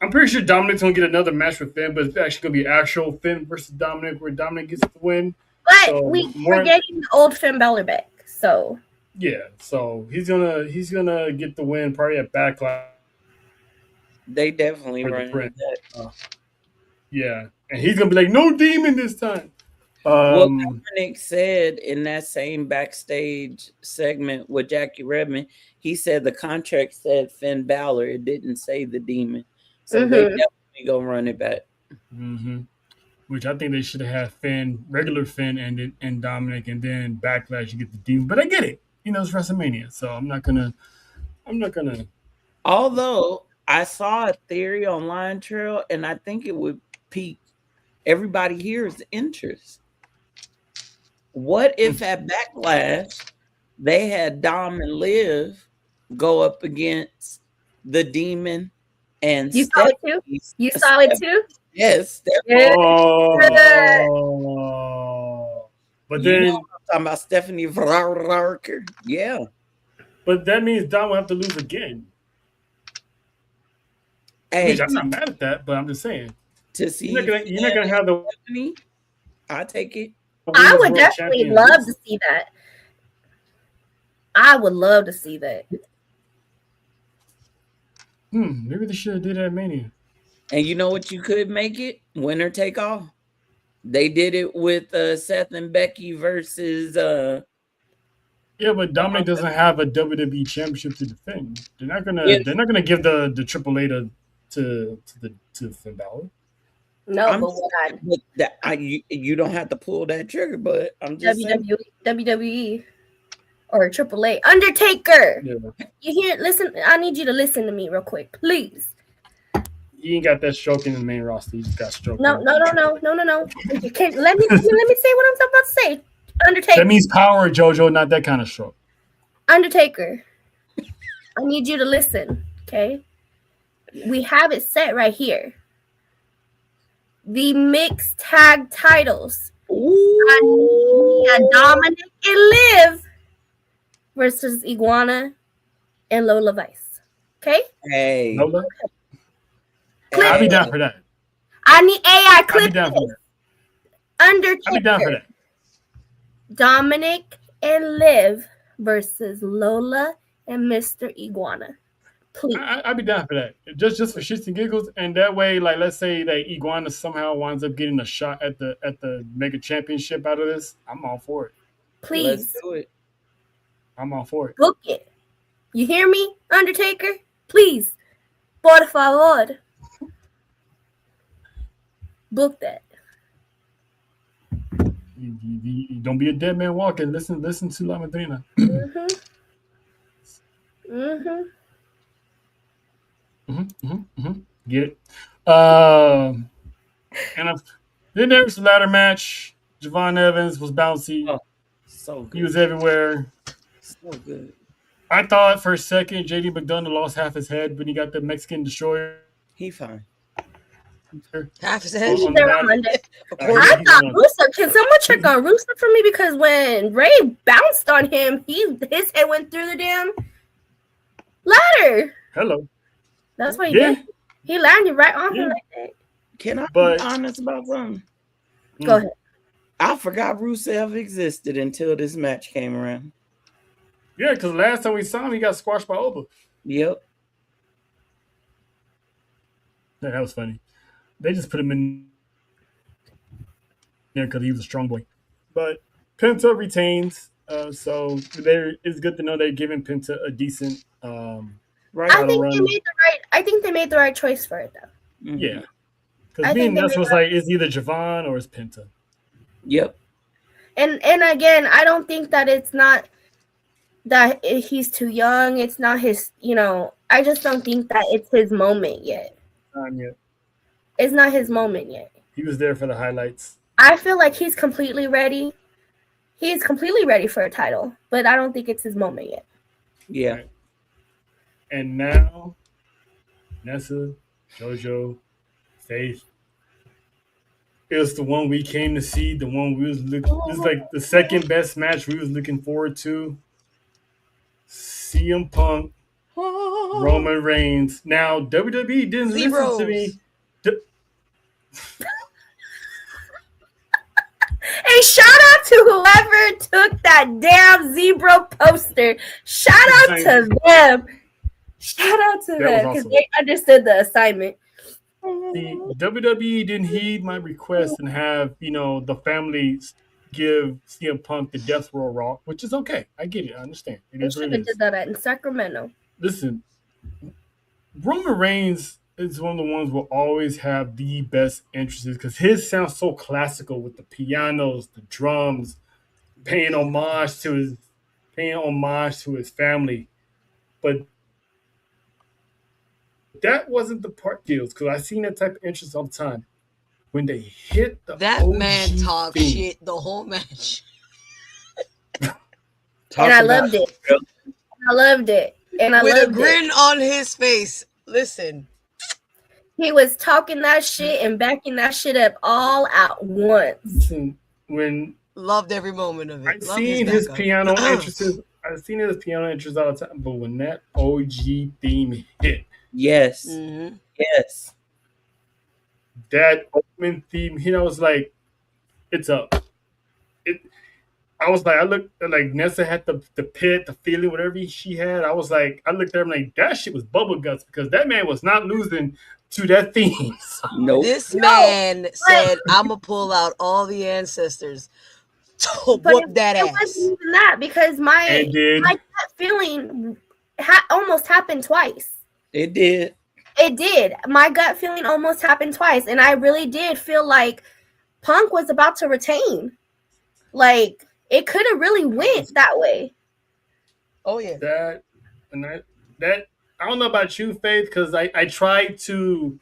D: I'm pretty sure Dominic's gonna get another match with Finn, but it's actually gonna be actual Finn versus Dominic, where Dominic gets the win.
E: But we're getting the old Finn Balor back, so
D: yeah. So he's gonna get the win probably at Backlash.
G: They definitely running that.
D: Yeah, and he's gonna be like, no Demon this time.
G: Well, Dominic said in that same backstage segment with Jackie Redmond, he said the contract said Finn Balor. It didn't say the Demon. So they definitely gonna run it back.
D: Which I think they should have had Finn, regular Finn, and Dominic, and then Backlash you get the Demon. But I get it. You know, it's WrestleMania, so I'm not gonna.
G: Although I saw a theory on Line Trail, and I think it would pique everybody here's interest. What if at Backlash they had Dom and Liv go up against the Demon and
E: you saw it too? You saw it too?
G: Yes.
D: But then
G: I'm talking about Stephanie Varker. Yeah.
D: But that means Dom will have to lose again.
G: Hey,
D: I'm not mad at that, but I'm just saying.
G: To see
D: you're not gonna have the
G: Stephanie, I take it.
E: I would definitely love to see that. I would love to see that.
D: Maybe they should have did that at Mania.
G: And you know what you could make it? Winner take all. They did it with Seth and Becky versus
D: yeah, but Dominic doesn't have a WWE championship to defend. They're not gonna give the AAA to Finn Balor.
E: No,
G: you don't have to pull that trigger, but I'm just
E: WWE or AAA. Undertaker.
D: Yeah.
E: You hear? Listen, I need you to listen to me real quick, please.
D: You ain't got that stroke in the main roster. You just got stroke.
E: No. You can't, let me say what I'm about to say. Undertaker.
D: That means power, JoJo, not that kind of stroke.
E: Undertaker. I need you to listen, okay? We have it set right here. The mixed tag titles. And Dominic and Liv versus Iguana and Lola Vice. Okay?
G: Hey.
D: Lola? I'll be down for that.
E: I need AI clip.
D: I'll be down for that.
E: Undertaker.
D: I'll be down for that.
E: Dominic and Liv versus Lola and Mr. Iguana. Please.
D: I'll be down for that. Just for shits and giggles. And that way, like, let's say that Iguana somehow winds up getting a shot at the Mega Championship out of this. I'm all for it.
E: Please.
G: Let's do it.
D: I'm all for it.
E: Book it. You hear me, Undertaker? Please. Por favor. Book that.
D: You don't be a dead man walking. Listen to La Madrina. Get it. And then there was the ladder match. Javon Evans was bouncy.
G: Oh, so good.
D: He was everywhere.
G: So good.
D: I thought for a second JD McDonough lost half his head when he got the Mexican destroyer.
G: He fine.
F: Half his head.
E: I thought Rusev. Can someone check on Rusev for me? Because when Ray bounced on him, his head went through the damn ladder.
D: Hello.
E: That's what he did. He landed right on him like that.
G: Can I be honest about something?
E: Go ahead.
G: I forgot Rusev existed until this match came around.
D: Yeah, because last time we saw him, he got squashed by Oba.
G: Yep.
D: Yeah, that was funny. They just put him in there because he was a strong boy. But Penta retains, so it's good to know they're giving Penta a decent
E: I think they made the right choice for it though.
D: Mm-hmm. Yeah, because being Ness was like it's either Javon or it's Penta.
G: Yep.
E: And again, I don't think that it's not that he's too young. It's not his. I just don't think that it's his moment yet.
D: Not yet.
E: It's not his moment yet.
D: He was there for the highlights.
E: I feel like he's completely ready. He's completely ready for a title, but I don't think it's his moment yet.
G: Yeah.
D: Right. And now, Nessa, JoJo, Faith. It was the one we came to see. The one we was looking. This is like the second best match we was looking forward to. CM Punk, Roman Reigns. Now WWE didn't listen to me.
E: Hey, shout out to whoever took that damn Zebra poster. Shout out to them. Shout out to them because they understood the assignment.
D: The WWE didn't heed my request and have the family give CM Punk the Death Row Raw, which is okay. I get it. I understand. It
E: They
D: is what
E: should
D: it
E: have
D: is.
E: did that in Sacramento.
D: Listen, Roman Reigns is one of the ones who will always have the best entrances because his sounds so classical with the pianos, the drums, paying homage to his family. But that wasn't the part deals because I've seen that type of entrance all the time. When they hit the
F: that
D: OG
F: man talked
D: theme,
F: shit the whole match.
E: And I loved it. I loved it. And I
F: with
E: loved
F: a grin on his face. Listen.
E: He was talking that shit and backing that shit up all at once.
D: Listen, when
F: loved every moment of it.
D: I've seen his piano entrances. I've seen his piano entrances all the time, but when that OG theme hit,
G: yes, yes,
D: that opening theme hit, I was like, "It's up." I was like, I looked like Nessa had the pit, the feeling, whatever she had. I was like, I looked at him like that shit was bubble guts because that man was not losing to that theme.
G: Nope.
F: This man said, "I'm gonna pull out all the ancestors to whoop that ass." It
E: wasn't even that because my gut feeling almost happened twice.
G: It did.
E: It did. My gut feeling almost happened twice, and I really did feel like Punk was about to retain. Like it could have really went that way.
F: Oh yeah.
D: That I don't know about you, Faith, because I tried to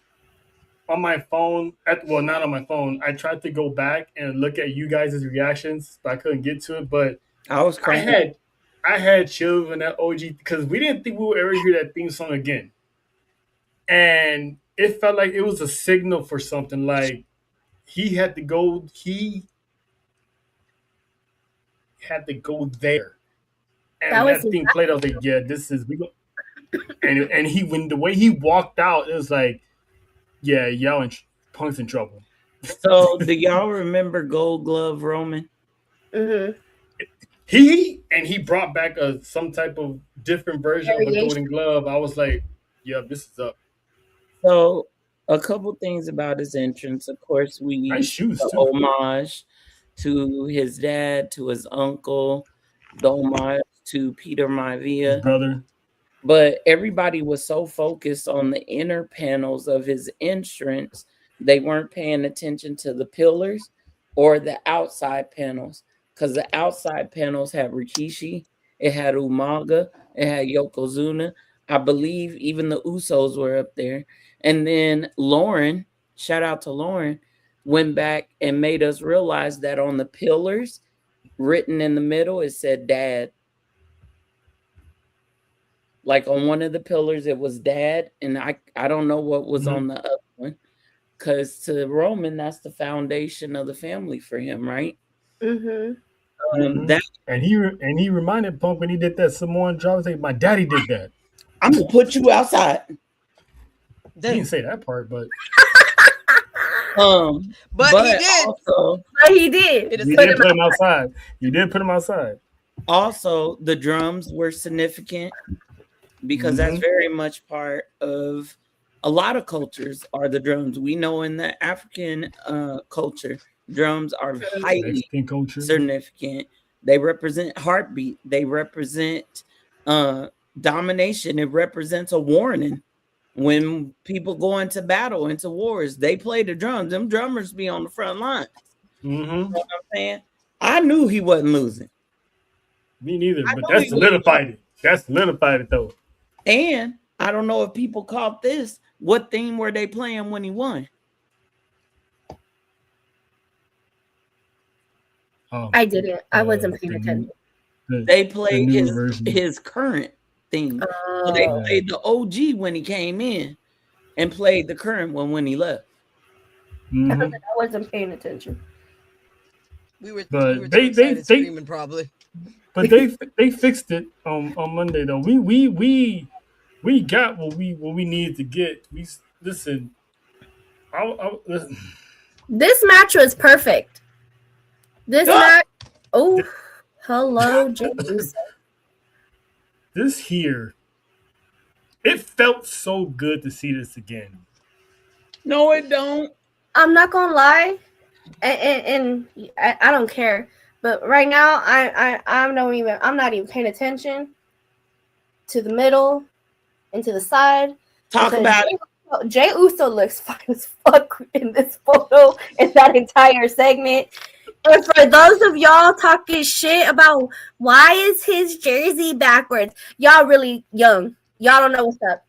D: on my phone. Not on my phone. I tried to go back and look at you guys' reactions, but I couldn't get to it. But
G: I was crying.
D: I had chills when that OG because we didn't think we would ever hear that theme song again, and it felt like it was a signal for something. Like he had to go. He had to go there. And that thing played. I was like, "Yeah, this is we go." And he when the way he walked out, it was like, "Yeah, y'all Punk's in trouble."
G: So, do y'all remember Gold Glove Roman?
E: Mm-hmm.
D: He brought back some type of different version of a Golden Glove. I was like, "Yeah, this is up."
G: So, a couple things about his entrance. Of course, we
D: nice shoes
G: the
D: too.
G: Homage to his dad, to his uncle, the homage to Peter Maivia,
D: his brother.
G: But everybody was so focused on the inner panels of his entrance, they weren't paying attention to the pillars or the outside panels. Because the outside panels had Rikishi, it had Umaga, it had Yokozuna. I believe even the Usos were up there. And then Lauren, shout out to Lauren, went back and made us realize that on the pillars, written in the middle, it said Dad. Like on one of the pillars, it was Dad, and I don't know what was on the other one. Because to Roman, that's the foundation of the family for him, right?
E: Mm-hmm.
D: And he reminded Punk when he did that Samoan drop, like, my daddy did that.
G: I'm gonna put you outside.
D: He didn't say that part, but
F: but he did.
G: Also,
E: but he did.
D: You did put him outside. You did put him outside.
G: Also, the drums were significant because that's very much part of a lot of cultures are the drums. We know in the African culture, drums are highly significant. They represent heartbeat. They represent domination. It represents a warning. When people go into battle, into wars, they play the drums. Them drummers be on the front lines. You know what I'm saying? I knew he wasn't losing.
D: Me neither, but that solidified it. That solidified it, though.
G: And I don't know if people caught this. What theme were they playing when he won?
E: I didn't. I wasn't paying attention.
G: They played his current theme. So they played the OG when he came in and played the current one when he left.
E: I wasn't paying attention.
F: We were
D: they
F: screaming probably.
D: But they fixed it on Monday though. We got what we needed to get. Listen. Listen.
E: This match was perfect. This match. Oh, hello, James.
D: This here, it felt so good to see this again.
G: No, it don't.
E: I'm not gonna lie, and I don't care. But right now, I'm not even paying attention to the middle and to the side.
G: Talk about it.
E: Jay Uso looks fine as fuck in this photo in that entire segment. And for those of y'all talking shit about why is his jersey backwards, y'all really young. Y'all don't know what's up.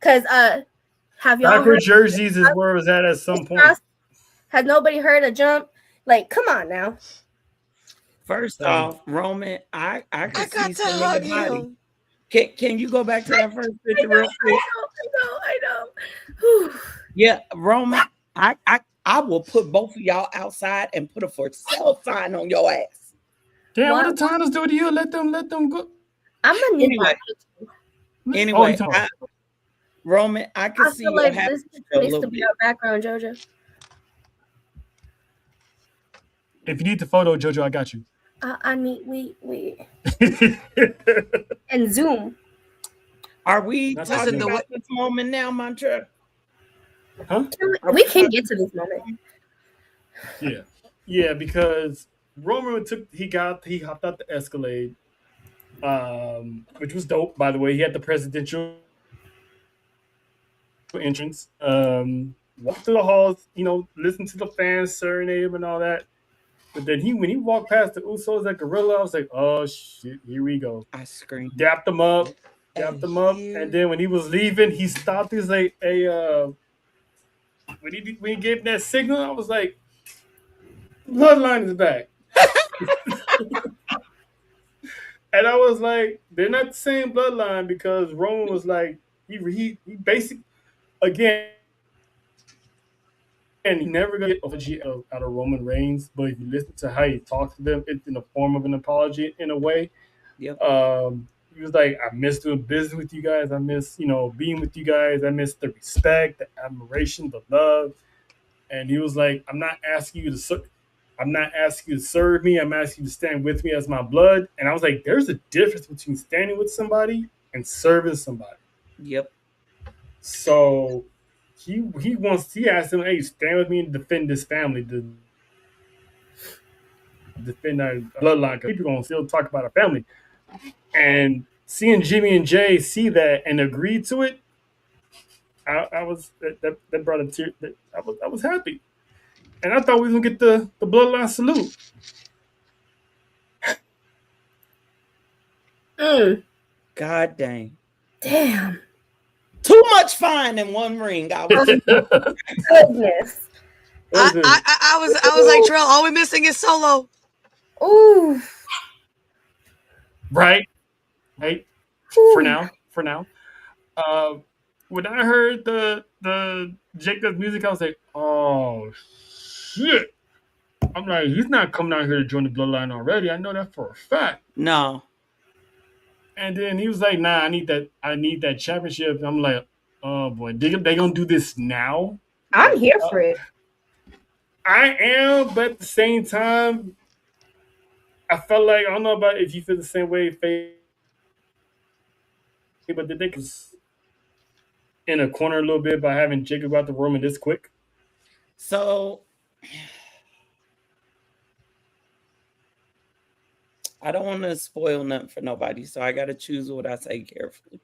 E: Cause have y'all
D: Backward
E: heard
D: jerseys is where it was at some point.
E: Has nobody heard a jump? Like, come on now.
G: First off, Roman, I can see some in the body. Can you go back to that first picture real quick?
E: I know.
G: Yeah, Roman, I will put both of y'all outside and put a for sale sign on your ass.
D: Damn, what the Titans do to you? Let them go.
E: I'm gonna need
G: Anyway, Roman, I can see
E: feel like this needs to be our background, JoJo.
D: If you need the photo, JoJo, I got you.
E: I need wait. And zoom.
G: Are we talking about this moment now, Mantra?
D: Huh?
E: We can get to this moment.
D: Yeah, because Roman he hopped out the Escalade, which was dope, by the way. He had the presidential entrance, walked through the halls, listened to the fans serenade him and all that. But then when he walked past the Usos at Gorilla, I was like, oh shit, here we go.
G: I screamed.
D: Dapped him up, and then when he was leaving, he stopped. He was like, hey, when he gave that signal, I was like, Bloodline is back. And I was like, they're not the same Bloodline because Roman was like, he basically, again, and he never gonna get apology out of Roman Reigns, but if you listen to how he talks to them, it's in the form of an apology in a way.
G: Yep.
D: He was like, I miss doing business with you guys. I miss, being with you guys. I miss the respect, the admiration, the love. And he was like, I'm not asking you to serve me. I'm asking you to stand with me as my blood. And I was like, there's a difference between standing with somebody and serving somebody.
G: Yep.
D: So he asked him, hey, stand with me and defend this family, to defend our bloodline, because people are going to still talk about our family. And seeing Jimmy and Jay see that and agree to it, I was that brought a tear. I was happy. And I thought we was going to get the bloodline salute.
G: God dang.
E: Damn.
G: Too much fine in one ring.
E: Goodness.
F: I was like, Trell, all we're missing is Solo.
E: Ooh.
D: Right. For now. When I heard the Jacob's music, I was like, oh shit. I'm like, he's not coming out here to join the bloodline already. I know that for a fact.
G: No.
D: And then he was like, nah, I need that championship. And I'm like, oh boy, they gonna do this now?
E: I'm here for it.
D: I am, but at the same time, I felt like, I don't know about if you feel the same way, Faye, but did they in a corner a little bit by having Jacob out the Roman this quick?
G: So I don't want to spoil nothing for nobody, so I got to choose what I say carefully.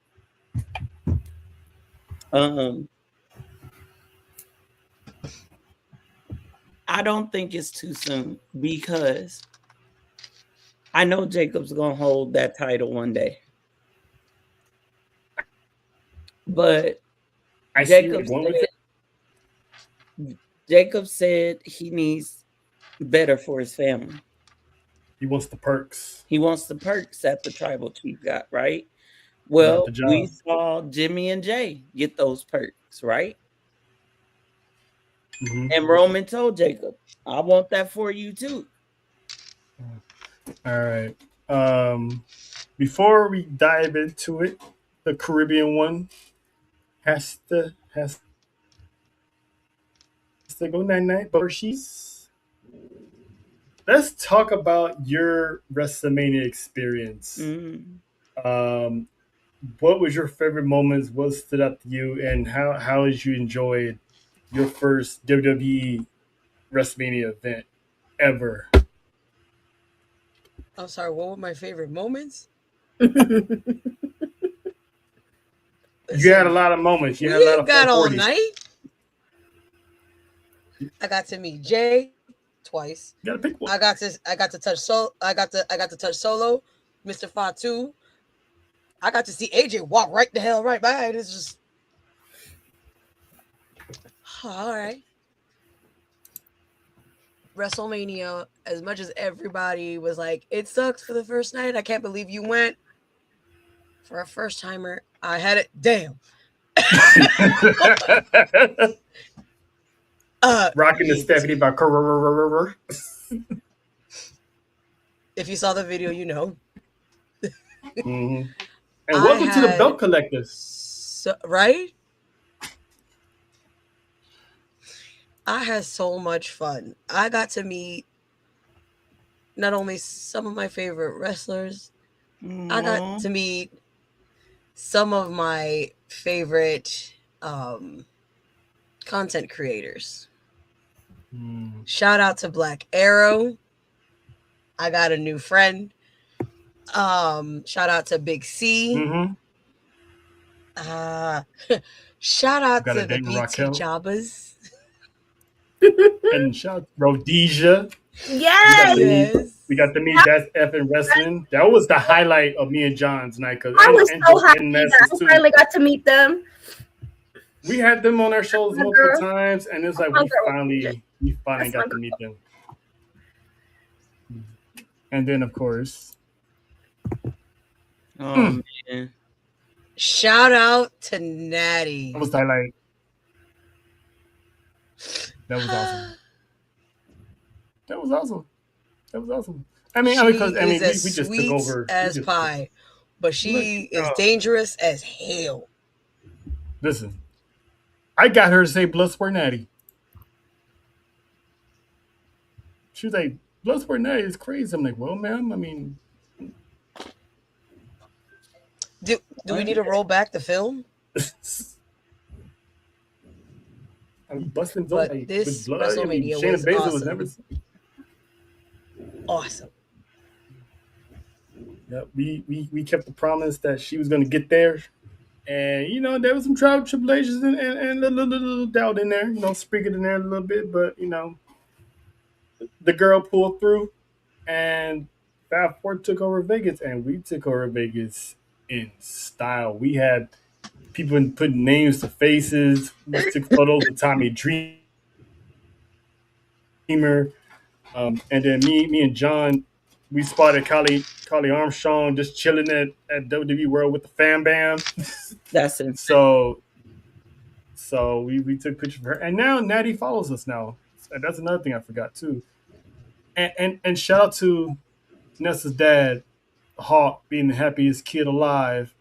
G: I don't think it's too soon because I know Jacob's going to hold that title one day. But Jacob said he needs better for his family.
D: He wants the perks.
G: He wants the perks that the tribal chief got, right? Well, we saw Jimmy and Jay get those perks, right? Mm-hmm. And Roman told Jacob, I want that for you too.
D: All right. Before we dive into it, the Caribbean one has to go night-night, but let's talk about your WrestleMania experience.
G: Mm-hmm.
D: What was your favorite moments? What stood out to you, and how did you enjoy your first WWE WrestleMania event ever?
F: I'm sorry, what were my favorite moments?
D: You had a lot of moments. You had a lot of
F: got all
D: 440s.
F: night. I got to meet Jay twice.
D: You gotta pick one.
F: I got to touch Solo, Mr. Fatu. I got to see AJ walk right the hell right by. It's just all right. WrestleMania, as much as everybody was like, it sucks for the first night. I can't believe you went. For a first timer, I had it. Damn.
D: Rocking the Stephanie by
F: if you saw the video, you know.
D: Mm-hmm. And welcome to the Belt Collectors.
F: Right? I had so much fun. I got to meet not only some of my favorite wrestlers, I got to meet some of my favorite content creators. Shout out to Black Arrow. I got a new friend. Shout out to Big C. Shout out to the BT Jobbers.
D: And shout out Rhodesia.
E: Yes.
D: We got to meet That's Effing Wrestling. That was the highlight of me and John's night.
E: I was so happy that I finally got to meet them.
D: We had them on our shows multiple times, and it's like we finally got to meet them. And then, of course,
G: man.
F: Shout out to Natty.
D: That was the highlight. That was awesome. That was awesome. I mean, we just took over.
F: As pie, but she is dangerous as hell.
D: Listen, I got her to say Bloodsport Natty. She was like, Bloodsport Natty is crazy. I'm like, well, ma'am, I mean,
F: do we need to roll back the film?
D: I'm busting
F: but this
D: with blood.
F: WrestleMania
D: Shayna
F: was awesome.
D: was never
F: awesome.
D: Yeah, we kept the promise that she was going to get there, and there was some trial tribulations and a little doubt in there, sprinkling in there a little bit, but the girl pulled through, and Fab Four took over Vegas, and we took over Vegas in style. We had people putting names to faces. We took photos with Tommy Dreamer, and then me and John, we spotted Carly Armstrong just chilling at WWE World with the Fam Bam.
G: That's it.
D: So we took pictures of her, and now Natty follows us now. And that's another thing I forgot too. And shout out to Nessa's dad, Hawk, being the happiest kid alive,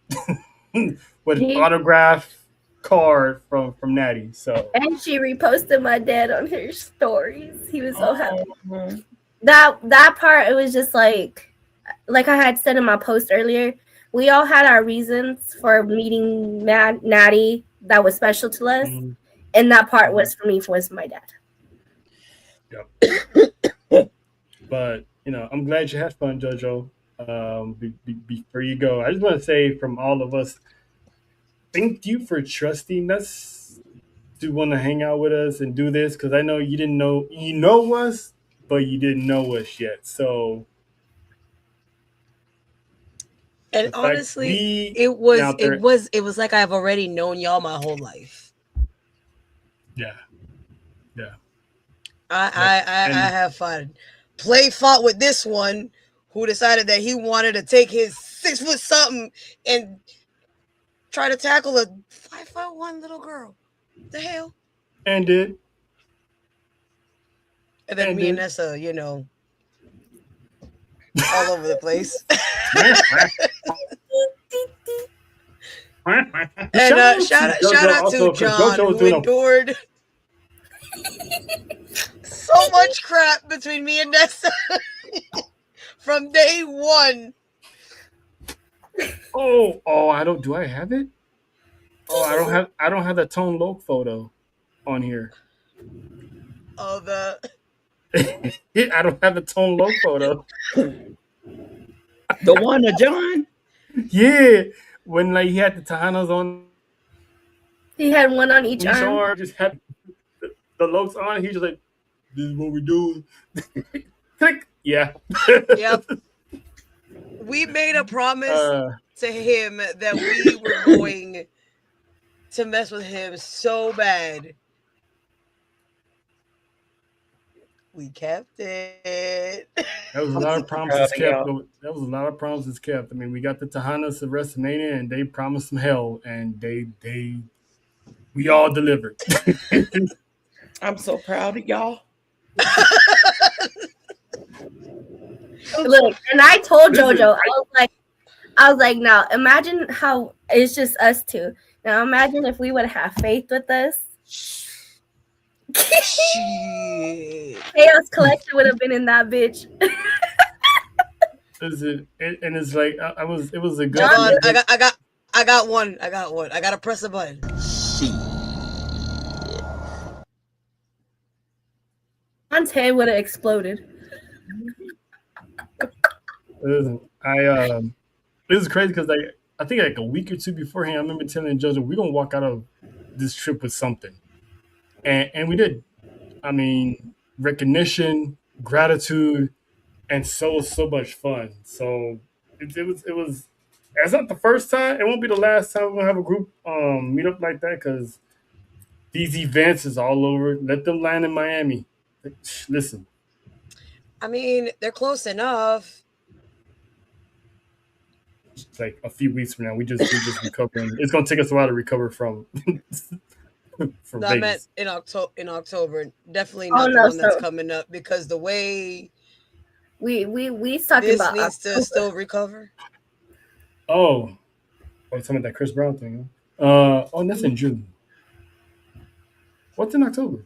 D: with an autograph card from Natty. So
E: and she reposted my dad on her stories. He was so happy. That part, it was just like I had said in my post earlier, we all had our reasons for meeting Natty that was special to us, and that part was for me was my dad.
D: Yep. But I'm glad you had fun, JoJo. Before you go, I just want to say from all of us, thank you for trusting us to want to hang out with us and do this, because I know you didn't know us, but you didn't know us yet. So,
F: and honestly, it was like I've already known y'all my whole life.
D: Yeah.
F: I have fun. Play fought with this one who decided that he wanted to take his 6 foot something and try to tackle a 5'1" little girl. The hell?
D: And did.
F: And then me and Nessa, all over the place. And shout out to John, who endured so much crap between me and Nessa from day one.
D: Oh, do I have it? Oh, I don't have the Tone Loc photo. on here.
F: Oh, the.
D: I don't have the Tone Loc photo.
G: The one of John?
D: Yeah. When like he had the Tejanos on.
E: He had one on each arm.
D: Just had the Locs on. He just like, this is what we're doing. Click. Yeah.
F: Yep. We made a promise to him that we were going to mess with him so bad. We kept it.
D: That was a lot of promises kept. That was a lot of promises kept. I mean, we got the Tejanos of WrestleMania, and they promised some hell, and we all delivered.
G: I'm so proud of y'all.
E: Look, and I told JoJo, I was like, now imagine how it's just us two. Now imagine if we would have faith with us. Chaos Collective would have been in that bitch.
D: And it's like it was a good.
F: Hold on, I got one. I gotta press a button.
E: John's head would have exploded.
D: Listen, it was crazy because I think like a week or two beforehand, I remember telling JoJo we're gonna walk out of this trip with something, and we did. I mean, recognition, gratitude, and so much fun. So it was. It's not the first time. It won't be the last time we're gonna have a group meet up like that because these events is all over. Let them land in Miami. Listen.
F: I mean, they're close enough.
D: It's like a few weeks from now, we just recovering. It's gonna take us a while to recover from.
F: No, I meant in October. Definitely not the one that's coming up because the way
E: we talking about
F: needs to still recover.
D: Oh, talking about that Chris Brown thing. That's in June. What's in October?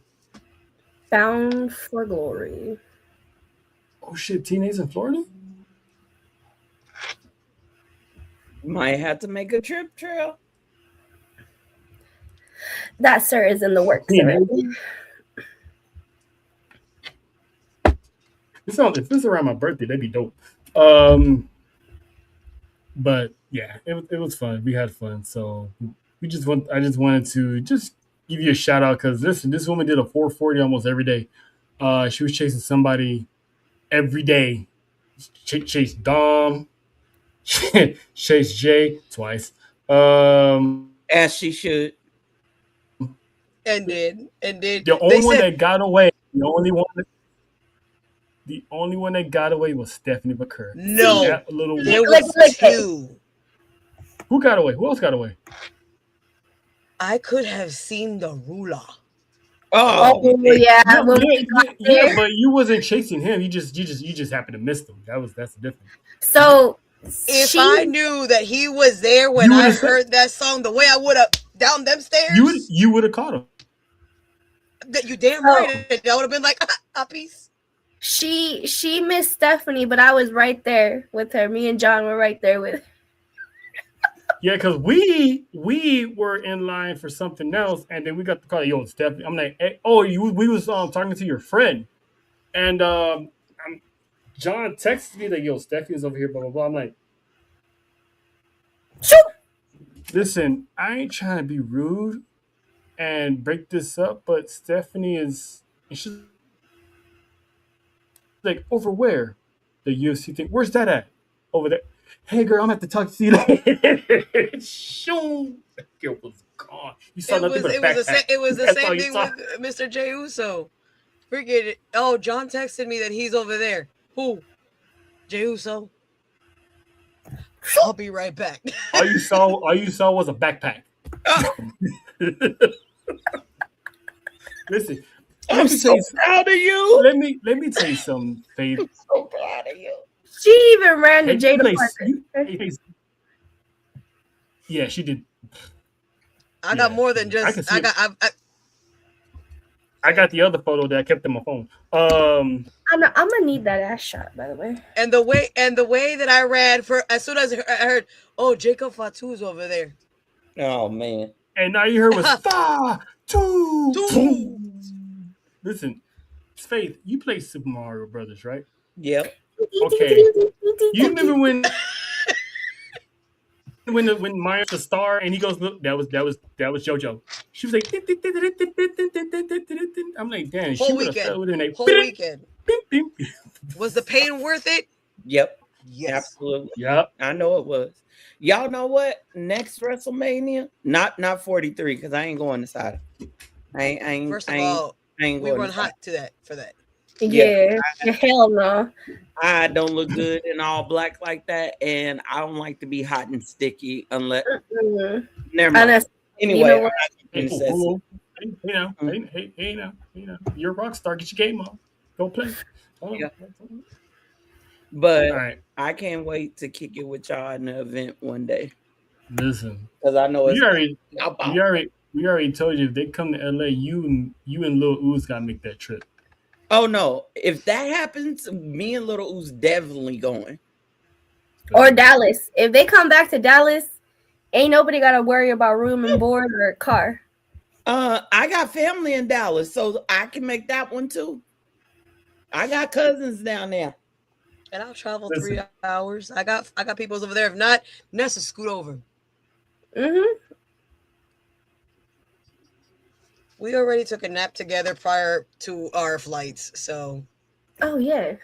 E: Bound for Glory.
D: Oh shit! Teenage in Florida.
G: Might have to make a trip trail.
E: That, sir, is in the works.
D: If this around my birthday, that'd be dope. But yeah, it was fun. We had fun. So I just wanted to just give you a shout out because this woman did a 440 almost every day. She was chasing somebody every day. Chased Dom, chased Jay twice.
G: As she should.
F: And did.
D: The only one that got away. The only one that got away was Stephanie McCurry.
F: No, there was two.
D: Who got away? Who else got away?
F: I could have seen the ruler.
E: Oh yeah,
D: yeah, but you wasn't chasing him. You just happened to miss him. That's the difference.
E: So
F: if I knew that he was there when I heard that song, the way I would have down them stairs,
D: you would have caught him.
F: You damn right. I would have been like, a piece.
E: She missed Stephanie, but I was right there with her. Me and John were right there with her.
D: Yeah, because we were in line for something else, and then we got the call. Yo, Stephanie. I'm like, hey, we was talking to your friend, and John texted me that yo, Stephanie's over here, blah blah blah. I'm like,
E: shoot.
D: Listen, I ain't trying to be rude and break this up, but Stephanie is. She's like, over where? The UFC thing. Where's that at? Over there. Hey girl, I'm gonna have to talk to you later. Shoot. That girl was gone. You saw nothing but a backpack.
F: It was the same thing with Mr. Jey Uso. Forget it. Oh, John texted me that he's over there. Who? Jey Uso. I'll be right back.
D: All you saw was a backpack. Listen,
G: I'm so proud of you.
D: Let me tell you something, Faith.
G: I'm so proud of you.
E: She even ran to Jada Parker.
D: Yeah, she did.
F: I got more than just.
D: I got the other photo that I kept in my phone.
E: I'm gonna need that ass shot, by the way.
F: And the way that I ran for as soon as I heard, oh, Jacob Fatu's over there.
G: Oh man!
D: And all you heard was Fatu. Listen, Faith, you play Super Mario Brothers, right?
G: Yep.
D: Okay. You remember when Mario's the star and he goes, look, that was JoJo. She was like, I'm like, damn, she would have fell with her.
F: Whole weekend. Was the pain worth it?
G: Yep.
F: Yes.
G: Absolutely.
D: Yep.
G: I know it was. Y'all know what? Next WrestleMania, not 43, because I ain't going to side.
F: First of all,
G: we
F: run hot to that for that.
E: Yeah, hell no.
G: I don't look good in all black like that, and I don't like to be hot and sticky unless. Never mind. Anyway,
D: you know, you're a rock star. Get your game on. Go play.
G: Yeah. But I can't wait to kick it with y'all in the event one day.
D: Listen,
G: because I know it's
D: we already told you if they come to LA, you and Lil Uzi gotta make that trip.
G: Oh no! If that happens, me and Lil Uzi definitely going.
E: Or Dallas. If they come back to Dallas, ain't nobody got to worry about room and board or car.
G: I got family in Dallas, so I can make that one too. I got cousins down there.
F: And I'll travel 3 hours. I got people over there. If not, Nessa, scoot over. We already took a nap together prior to our flights, so.
E: Oh yeah.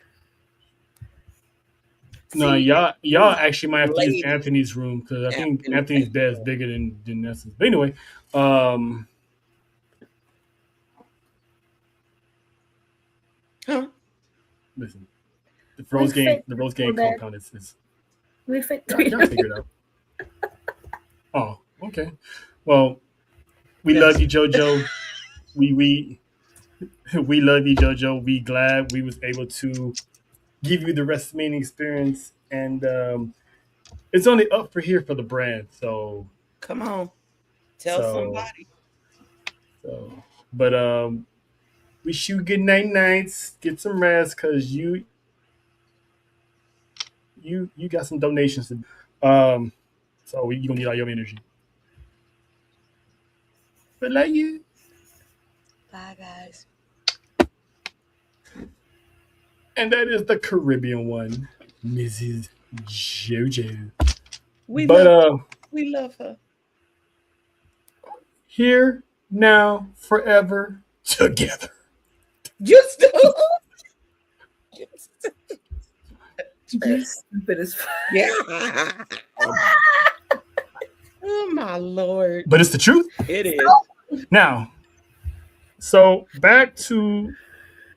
D: No, y'all actually might have to use Anthony's room because I think Anthony's bed is bigger than Nessa's. But anyway, listen, the Rose game compound is
E: we fit
D: y'all figure it out. Oh, okay. Well, we love you, JoJo. We love you, JoJo. We glad we was able to give you the WrestleMania experience, and it's only up for here for the brand. So
G: come on, tell somebody.
D: So, but wish you good nights. Get some rest, cause you got some donations to. So you gonna need all your energy. But love you.
F: Bye, guys.
D: And that is the Caribbean one, Mrs. JoJo.
G: We love her.
D: Here, now, forever, together.
G: Just
E: You're stupid as fuck.
G: Yeah. Oh my Lord.
D: But it's the truth.
G: It is.
D: Now, so back to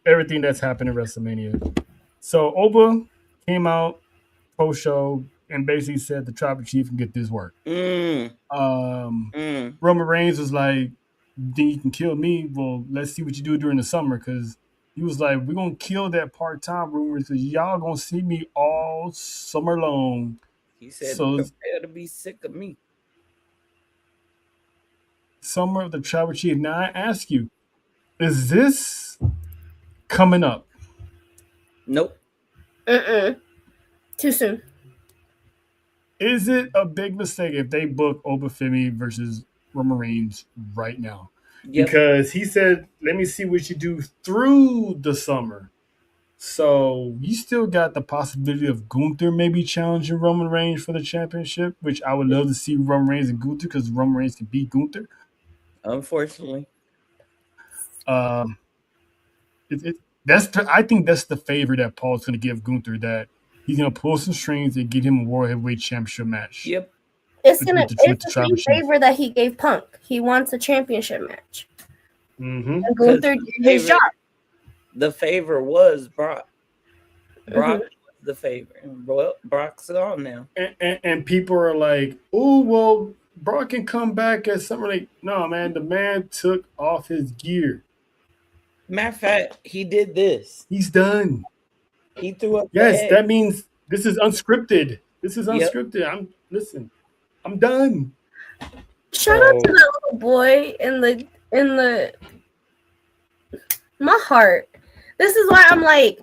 D: everything that's happened in WrestleMania. So Oba came out post-show and basically said the Tribal Chief can get this work. Roman Reigns was like, "Then you can kill me. Well, let's see what you do during the summer," because he was like, "We're gonna kill that part-time rumors because y'all gonna see me all summer long."
G: He said, "Prepare to be sick of me."
D: Summer of the Tribal Chief. Now I ask you, is this coming up?
G: Nope.
E: Too soon.
D: Is it a big mistake if they book Obafemi versus Roman Reigns right now? Yep. Because he said, "Let me see what you do through the summer." So you still got the possibility of Gunther maybe challenging Roman Reigns for the championship, which I would love to see Roman Reigns and Gunther because Roman Reigns can beat Gunther.
G: Unfortunately.
D: I think that's the favor that Paul's going to give Gunther, that he's going to pull some strings and get him a World Heavyweight Championship match.
G: Yep.
E: It's the same favor that he gave Punk. He wants a championship match.
D: Mm-hmm.
E: And Gunther did his job.
G: The favor was Brock. Brock was the favor. And Brock's on now.
D: And people are like, "Oh, well, Brock can come back at something." Like, no, man, the man took off his gear.
G: Matter of fact, he did this.
D: He's done.
G: He threw up.
D: Yes, that means this is unscripted. This is unscripted. Yep. I'm done.
E: Shout out to that little boy in the my heart. This is why I'm like,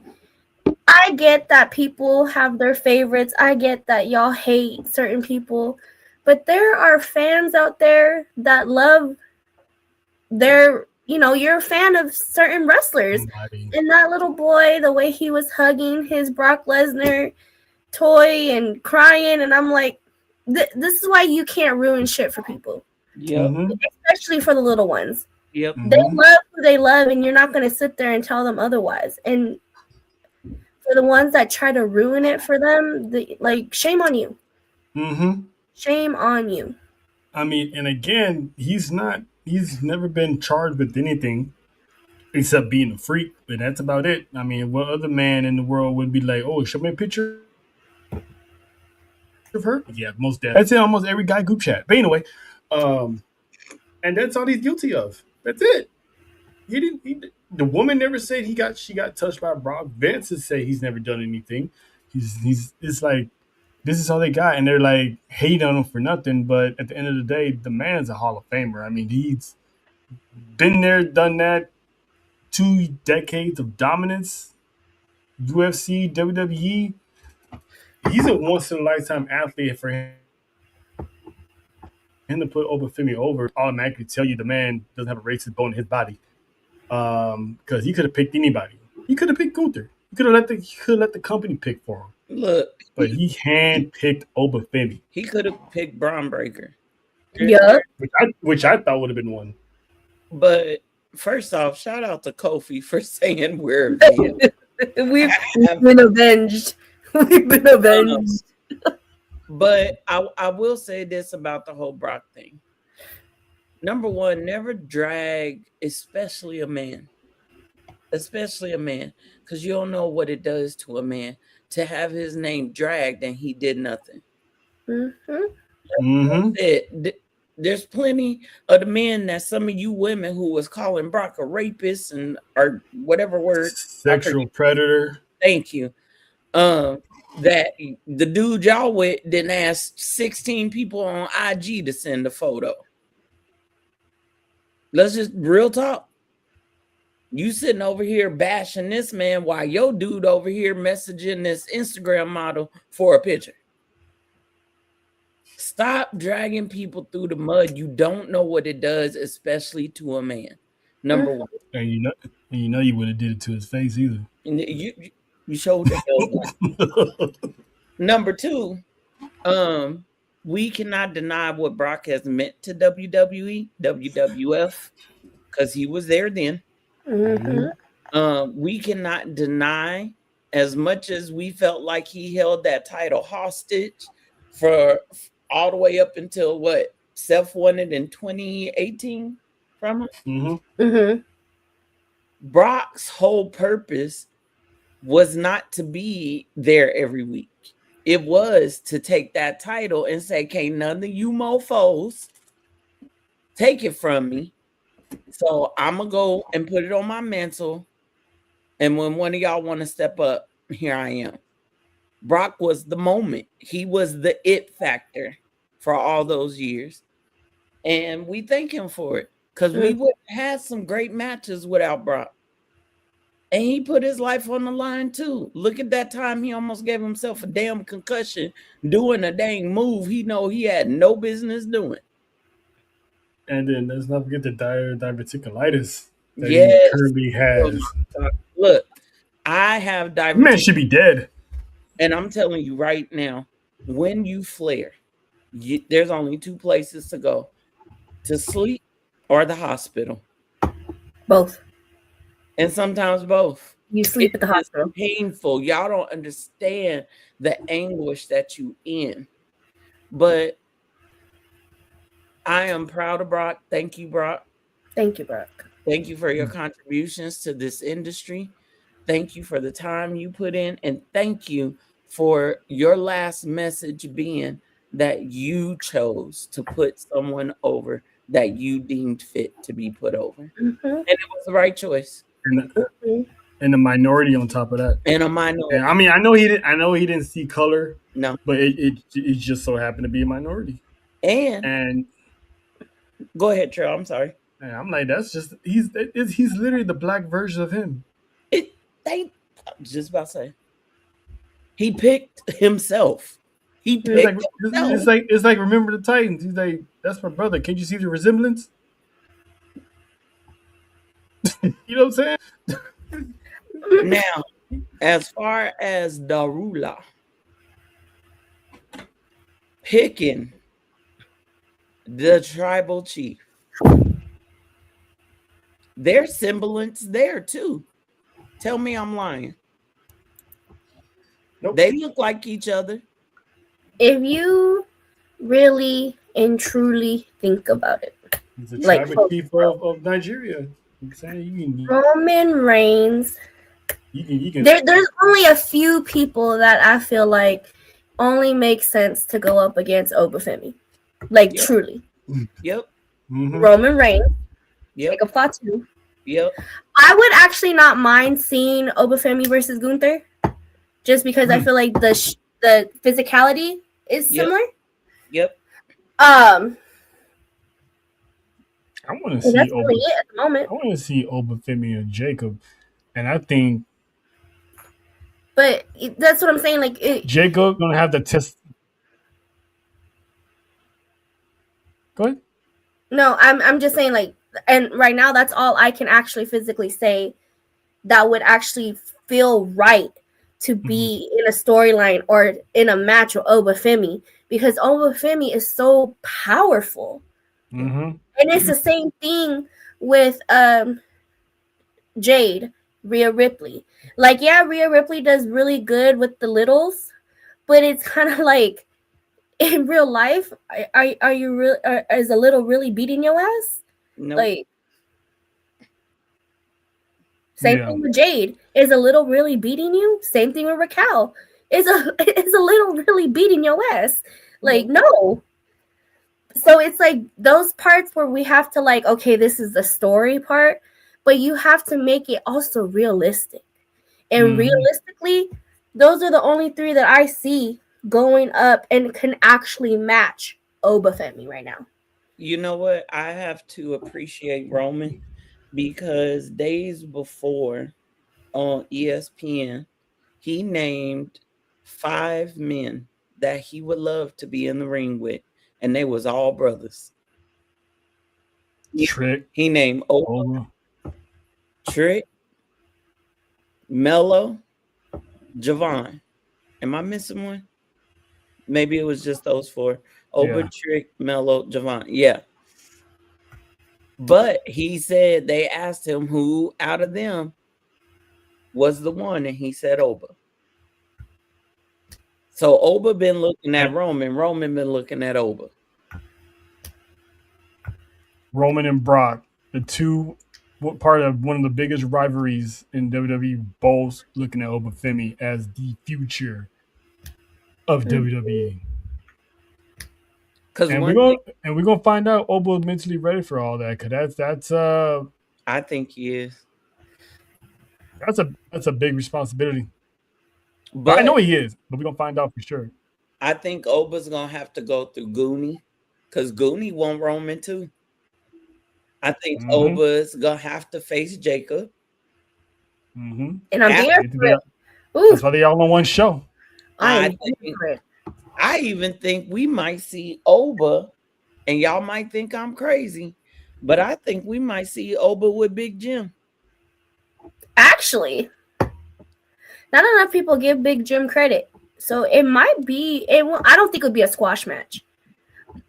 E: I get that people have their favorites. I get that y'all hate certain people, but there are fans out there that love their you're a fan of certain wrestlers. And that little boy, the way he was hugging his Brock Lesnar toy and crying, and I'm like, this is why you can't ruin shit for people.
G: Yeah.
E: Especially for the little ones.
G: Yep.
E: They love who they love, and you're not going to sit there and tell them otherwise. And for the ones that try to ruin it for them, shame on you. Shame on you.
D: I mean, and again, he's never been charged with anything except being a freak, but that's about it. I mean, what other man in the world would be like, oh, show me a picture of her? Yeah, most definitely. That's in almost every guy group chat. But anyway, and that's all he's guilty of. That's it. The woman never said she got touched by Brock. Vince has said he's never done anything. It's like, this is all they got, and they're like hating on him for nothing. But at the end of the day, the man's a Hall of Famer. I mean, he's been there, done that. 2 decades of dominance, UFC, WWE. He's a once in a lifetime athlete. For him to put Obafemi over, automatically tell you the man doesn't have a racist bone in his body. Because he could have picked anybody. He could have picked Gunther. He could have let the company pick for him.
G: Look,
D: but he handpicked Obafemi.
G: He could have picked Braun Breaker.
E: Yeah,
D: which I thought would have been one.
G: But first off, shout out to Kofi for saying we're
E: We've been avenged. We've been avenged.
G: But I will say this about the whole Brock thing. Number one, never drag, especially a man, because you don't know what it does to a man to have his name dragged and he did nothing. There's plenty of the men that some of you women who was calling Brock a rapist and or whatever word,
D: sexual predator.
G: Thank you. That the dude y'all with didn't ask 16 people on IG to send a photo. Let's just real talk. You sitting over here bashing this man while your dude over here messaging this Instagram model for a picture. Stop dragging people through the mud. You don't know what it does, especially to a man. Number one.
D: And you wouldn't have did it to his face either.
G: You showed the hell. Number two, we cannot deny what Brock has meant to WWE, WWF, because he was there then. We cannot deny, as much as we felt like he held that title hostage for all the way up until what Seth won it in 2018 from him. Brock's whole purpose was not to be there every week. It was to take that title and say, can't none of you mofos take it from me. So I'm going to go and put it on my mantle. And when one of y'all want to step up, here I am. Brock was the moment. He was the it factor for all those years. And we thank him for it, because we would have had some great matches without Brock. And he put his life on the line too. Look at that time he almost gave himself a damn concussion doing a dang move he know he had no business doing.
D: And then let's not forget the diverticulitis that
G: he
D: currently has.
G: Look, I have diverticulitis.
D: Man should be dead.
G: And I'm telling you right now, when you flare, there's only 2 places to go: to sleep or the hospital.
E: Both.
G: And sometimes both.
E: You sleep at the hospital.
G: It's painful. Y'all don't understand the anguish that you in. But I am proud of Brock. Thank you, Brock.
E: Thank you, Brock.
G: Thank you for your contributions to this industry. Thank you for the time you put in. And thank you for your last message being that you chose to put someone over that you deemed fit to be put over. And it was the right choice.
D: And the minority on top of that.
G: And a minority.
D: Yeah, I mean, I know he didn't see color.
G: No.
D: But it just so happened to be a minority.
G: And go ahead, Trell. I'm sorry.
D: And I'm like, that's just he's literally the black version of him.
G: I was just about to say. He picked himself. He picked himself.
D: It's like Remember the Titans. He's like, that's my brother. Can't you see the resemblance? You know what I'm saying?
G: Now, as far as Darula picking the tribal chief, there's semblance there too. Tell me I'm lying.
D: Nope.
G: They look like each other.
E: If you really and truly think about it,
D: He's a
E: like
D: tribal chief of Nigeria. I'm saying
E: Roman Reigns.
D: You can.
E: There's only a few people that I feel like only make sense to go up against Obafemi. Like truly.
G: Yep.
D: Mm-hmm.
E: Roman Reigns.
G: Yep.
E: Jacob Fatu.
G: Yep.
E: I would actually not mind seeing Obafemi versus Gunther, just because I feel like the physicality is similar.
G: Yep.
D: I want to see
E: that's really it at the moment.
D: I want to see Obafemi and Jacob, and I think.
E: But that's what I'm saying. Like
D: Jacob gonna have the test. Go ahead.
E: No, I'm just saying like, and right now that's all I can actually physically say that would actually feel right to be in a storyline or in a match with Obafemi, because Obafemi is so powerful.
D: Mm-hmm.
E: And it's the same thing with Jade, Rhea Ripley. Like, yeah, Rhea Ripley does really good with the littles, but it's kind of like in real life, are you really is a little really beating your ass?
G: No.
E: Like, same thing with Jade. Is a little really beating you? Same thing with Raquel. Is a little really beating your ass? Like, no. So it's like those parts where we have to like, okay, this is the story part, but you have to make it also realistic. And realistically, those are the only three that I see going up and can actually match Obafemi right now.
G: You know what? I have to appreciate Roman, because days before on ESPN, he named 5 men that he would love to be in the ring with, and they was all brothers.
D: Trick.
G: He named Oba, Trick, Mello, Javon. Am I missing one? Maybe it was just those 4. Oba, Trick, Mello, Javon. Yeah. But he said they asked him who out of them was the one, and he said Oba. So Oba been looking at Roman. Roman been looking at Oba.
D: Roman and Brock, the two part of one of the biggest rivalries in WWE, both looking at Obafemi as the future of WWE. And we're gonna find out Oba mentally ready for all that, because that's
G: I think he is.
D: That's a big responsibility. But I know he is, but we're gonna find out for sure.
G: I think Oba's gonna have to go through Goonie, because Goonie want Roman too. I think Oba's gonna have to face Jacob.
D: Mm-hmm.
E: And I'm there for it.
D: That's why they all on one show.
G: I even think we might see Oba, and y'all might think I'm crazy, but I think we might see Oba with Big Jim.
E: Actually, not enough people give Big Jim credit, so it might be. I don't think it would be a squash match,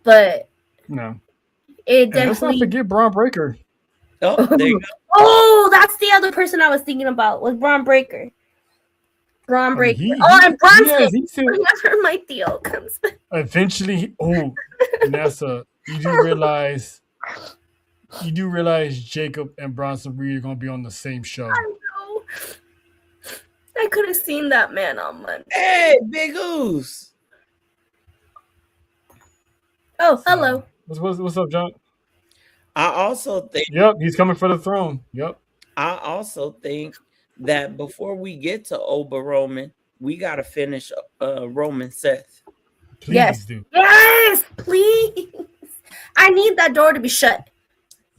E: but
D: no.
E: It
D: definitely. Let's not forget Braun Breaker.
G: Oh, there you go.
E: Oh, that's the other person I was thinking about was Braun Breaker. Braun Breaker. And Bronson. Whenever my Theo comes back.
D: Eventually, Nessa, you do realize Jacob and Bronson Reed are going to be on the same show.
E: I know. I could have seen that man on Monday.
G: Hey, Big Oos.
E: Oh, hello.
D: What's up, John?
G: I also think.
D: Yep, he's coming for the throne. Yep.
G: I also think that before we get to Oba Roman, we got to finish Roman Seth.
D: Please do.
E: Yes, please. I need that door to be shut.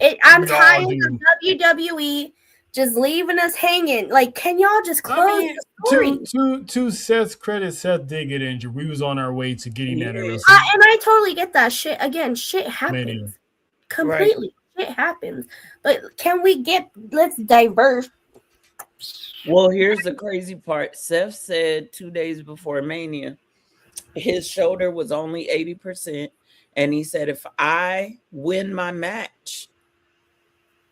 E: I'm tired of WWE just leaving us hanging. Like, can y'all just close the story?
D: To Seth's credit, Seth did get injured. We was on our way to getting that.
E: And I totally get that. Shit happens. Completely. shit happens. But can we let's diverse.
G: Well, here's the crazy part. Seth said 2 days before Mania, his shoulder was only 80%. And he said, if I win my match,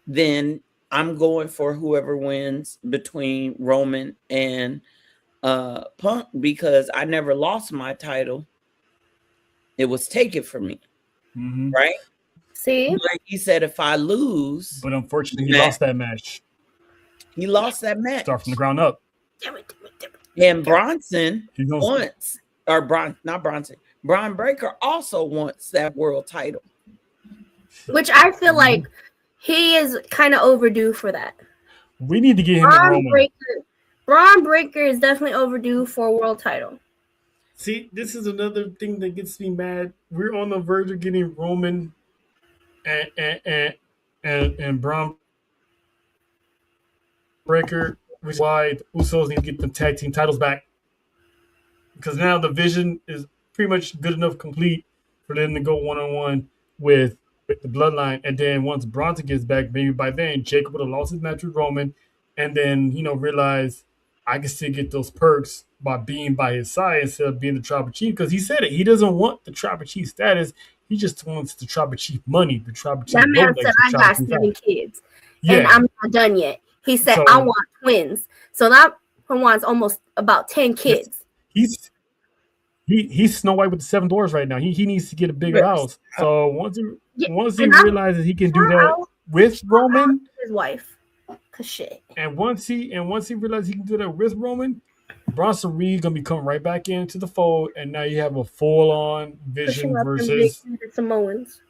G: then I'm going for whoever wins between Roman and Punk, because I never lost my title. It was taken from me. Right?
E: See?
G: But he said, if I lose.
D: But unfortunately, he lost that match.
G: He lost that match.
D: Start from the ground up.
G: And Bronson wants, Braun Breaker also wants that world title.
E: Which I feel like he is kind of overdue for that.
D: We need to get him a Roman.
E: Braun Breaker is definitely overdue for a world title.
D: See, this is another thing that gets me mad. We're on the verge of getting Roman and Braun Breaker, which is why the Usos need to get the tag team titles back. Because now the vision is pretty much good enough complete for them to go one-on-one with the Bloodline. And then once Bronson gets back, maybe by then, Jacob would have lost his match with Roman and then, realize I can still get those perks by being by his side instead of being the tribal chief. Because he said it. He doesn't want the tribal chief status. He just wants the tribal chief money. The tribal chief.
E: That man said, I got 7 kids. Yeah. And I'm not done yet. He said, I want twins. So that one wants almost about 10 kids.
D: He's Snow White with the 7 dwarfs right now. He needs to get a bigger house. So once he realizes he can do that with Roman,
E: his wife, cause shit.
D: And once he realizes he can do that with Roman, Bronson Reed gonna be coming right back into the fold, and now you have a full-on Vision versus
E: Samoans.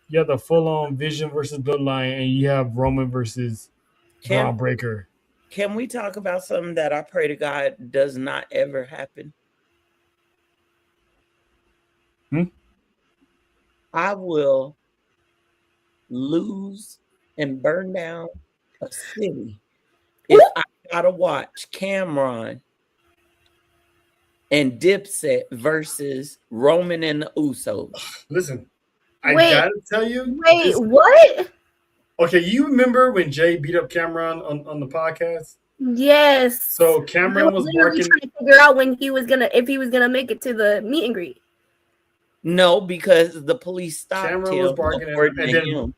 D: You have the full-on Vision versus Bloodline, and you have Roman versus Braun Breaker.
G: Can we talk about something that I pray to God does not ever happen? I will lose and burn down a city if I gotta watch Cameron and Dipset versus Roman and the Usos.
D: Listen, I gotta tell you.
E: Wait, what?
D: Okay, you remember when Jay beat up Cameron on the podcast?
E: Yes.
D: So Cameron was barking,
E: trying to figure out if he was gonna make it to the meet and greet.
G: No, because the police stopped him.
D: Cameron was barking at him.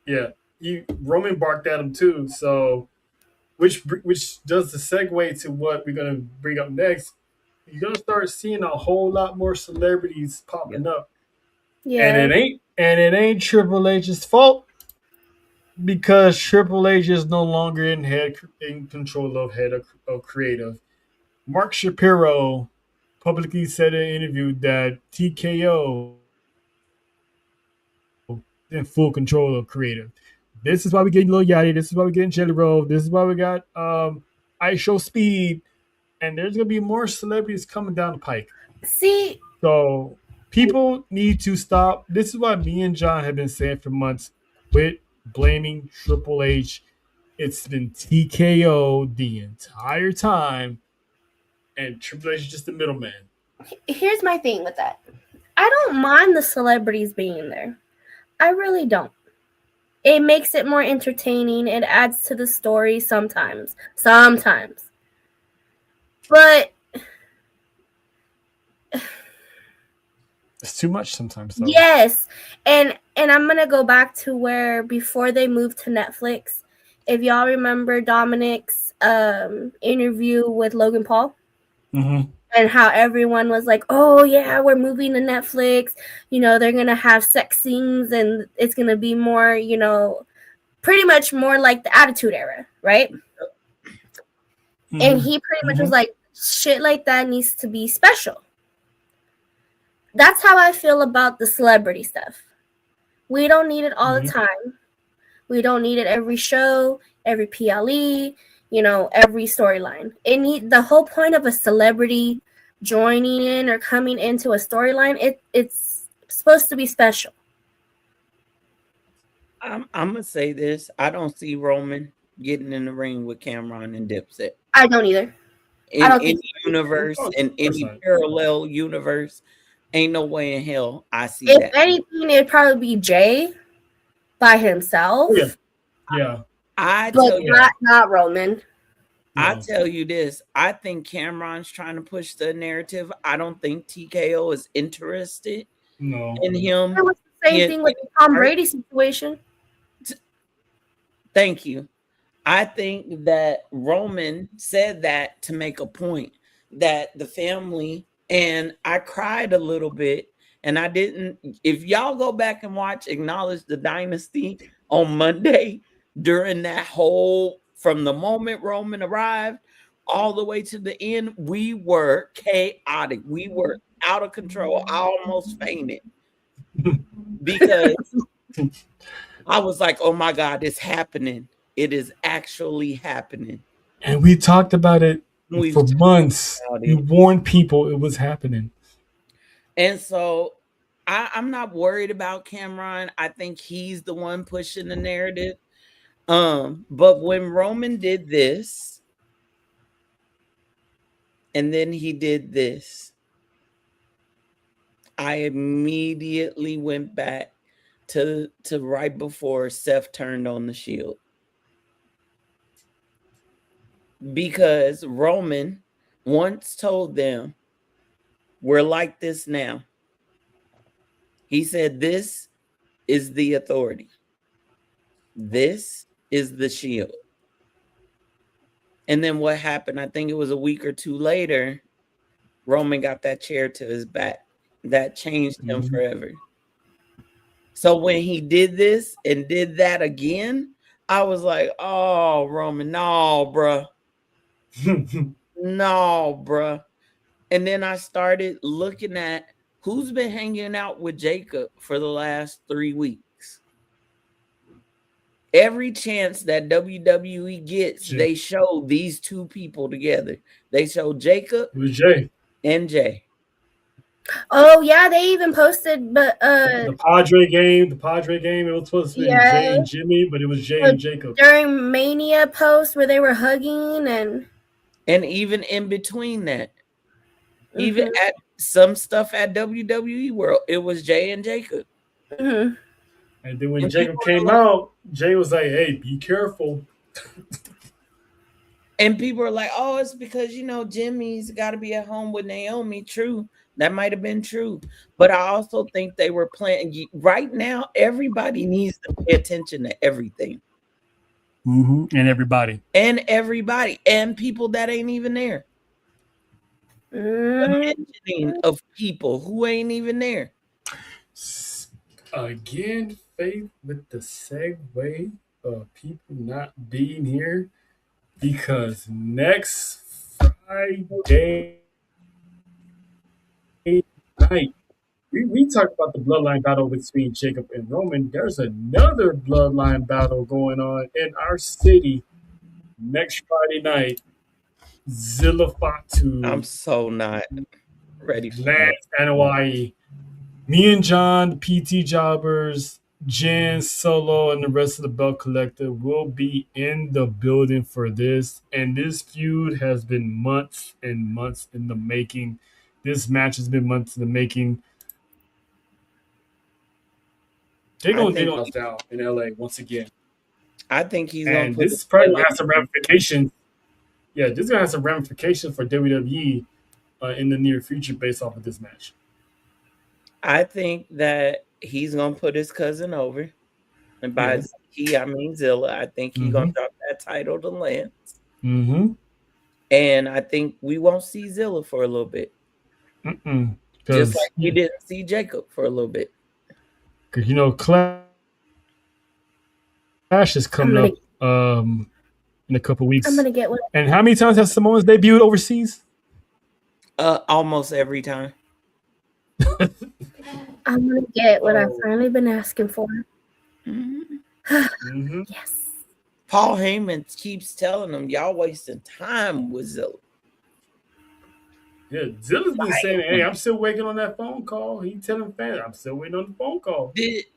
D: Yeah, Roman barked at him too. So, which does the segue to what we're gonna bring up next. You're gonna start seeing a whole lot more celebrities popping up. Yeah, and it ain't Triple H's fault because Triple H is no longer in control of head of creative. Mark Shapiro publicly said in an interview that TKO in full control of creative. This is why we're getting Lil Yachty. This is why we're getting Jelly Roll. This is why we got Ice Show Speed. And there's going to be more celebrities coming down the pike.
E: See?
D: So people need to stop. This is what me and John have been saying for months. Quit blaming Triple H. It's been TKO the entire time. And Triple H is just the middleman.
E: Here's my thing with that. I don't mind the celebrities being there. I really don't. It makes it more entertaining. It adds to the story sometimes. But
D: it's too much sometimes, though.
E: Yes. And I'm going to go back to where before they moved to Netflix, if y'all remember Dominic's interview with Logan Paul.
D: Mm-hmm.
E: And how everyone was like, oh, yeah, we're moving to Netflix. They're going to have sex scenes and it's going to be more, pretty much more like the Attitude Era, right? Mm-hmm. And he pretty much was like, shit like that needs to be special. That's how I feel about the celebrity stuff. We don't need it all the time. We don't need it every show, every PLE. Every storyline. The whole point of a celebrity joining in or coming into a storyline, it's supposed to be special.
G: I'm gonna say this. I don't see Roman getting in the ring with Cameron and Dipset.
E: I don't either.
G: In any universe, in any parallel universe, ain't no way in hell I see that.
E: If anything, it'd probably be Jay. by himself.
D: Yeah.
E: But not Roman.
G: I tell you this, I think Cameron's trying to push the narrative. I don't think TKO is interested in him.
E: It was the same thing with the Tom Brady situation.
G: Thank you. I think that Roman said that to make a point that the family, and I cried a little bit, and I didn't. If y'all go back and watch Acknowledge the Dynasty on Monday, during that whole, from the moment Roman arrived all the way to the end, we were chaotic. We were out of control. I almost fainted because I was like, oh my God, it's happening. It is actually happening.
D: And we talked about it for months. We warned people it was happening.
G: And so I'm not worried about Cameron. I think he's the one pushing the narrative. But when Roman did this, and then he did this, I immediately went back to right before Seth turned on the Shield. Because Roman once told them, we're like this now. He said, this is the authority. This is the Shield. And then what happened? I think it was a week or two later, Roman got that chair to his back. That changed him forever. So when he did this and did that again, I was like, oh, Roman, no, bruh. No, bruh. And then I started looking at who's been hanging out with Jacob for the last 3 weeks. Every chance that WWE gets, they show these two people together. They show Jacob and Jay.
E: Oh yeah, they even posted, but
D: the Padre game, it was supposed to be Jay and Jimmy, but it was Jay and Jacob
E: during Mania post where they were hugging, and
G: even in between that, even at some stuff at WWE World, it was Jay and Jacob.
D: And then when Jacob came out, Jay was like, "Hey, be careful."
G: And people are like, "Oh, it's because Jimmy's got to be at home with Naomi." True. That might have been true. But I also think they were playing. Right now, everybody needs to pay attention to everything.
D: And everybody.
G: And people that ain't even there. The mentioning of people who ain't even there.
D: Again, Faith, with the segue of people not being here, because next Friday night, we talked about the bloodline battle between Jacob and Roman. There's another bloodline battle going on in our city next Friday night. Zilla Fatu.
G: I'm so not ready for
D: Lance Anoa'i. Me and John, the PT Jobbers, Jen, Solo, and the rest of the Belt Collective will be in the building for this. And this feud has been months and months in the making. This match has been months in the making. They're going to get us down in LA once again.
G: I think he's going to put
D: this probably going to have some ramifications. Yeah, this is going to have some ramifications for WWE in the near future based off of this match.
G: I think that he's going to put his cousin over. And by he, I mean Zilla. I think he's going to drop that title to Lance. And I think we won't see Zilla for a little bit. Just like we didn't see Jacob for a little bit.
D: Because, Clash is coming up in a couple weeks.
E: I'm going to get one.
D: And how many times have Samoans debuted overseas?
G: Almost every time.
E: I'm going to get what I've finally been asking for. Yes.
G: Paul Heyman keeps telling them, y'all wasting time with Zilla.
D: Yeah, Zilla's been saying, hey, I'm still waiting on that phone call. He telling fans, I'm still waiting on the phone call.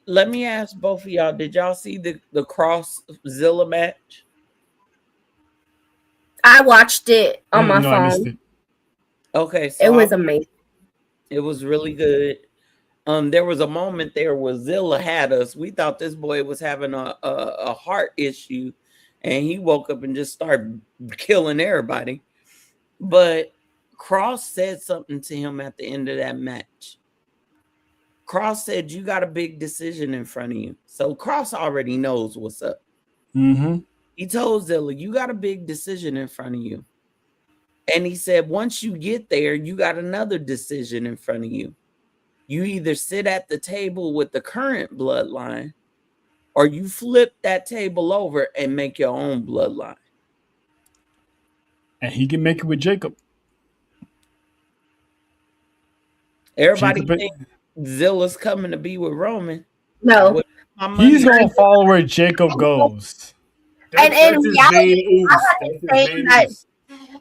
G: Let me ask both of y'all, did y'all see the Cross Zilla match?
E: I watched it on my phone.
D: I missed it.
G: Okay, so
E: it was amazing.
G: It was really good. There was a moment there where Zilla had us. We thought this boy was having a heart issue, and he woke up and just started killing everybody. But Cross said something to him at the end of that match. Cross said, "You got a big decision in front of you." So Cross already knows what's up.
D: Mm-hmm.
G: He told Zilla, "You got a big decision in front of you." And he said, once you get there, you got another decision in front of you. You either sit at the table with the current bloodline, or you flip that table over and make your own bloodline.
D: And he can make it with Jacob.
G: Everybody thinks Zilla's coming to be with Roman.
E: No.
D: He's going to follow where Jacob goes.
E: And in reality,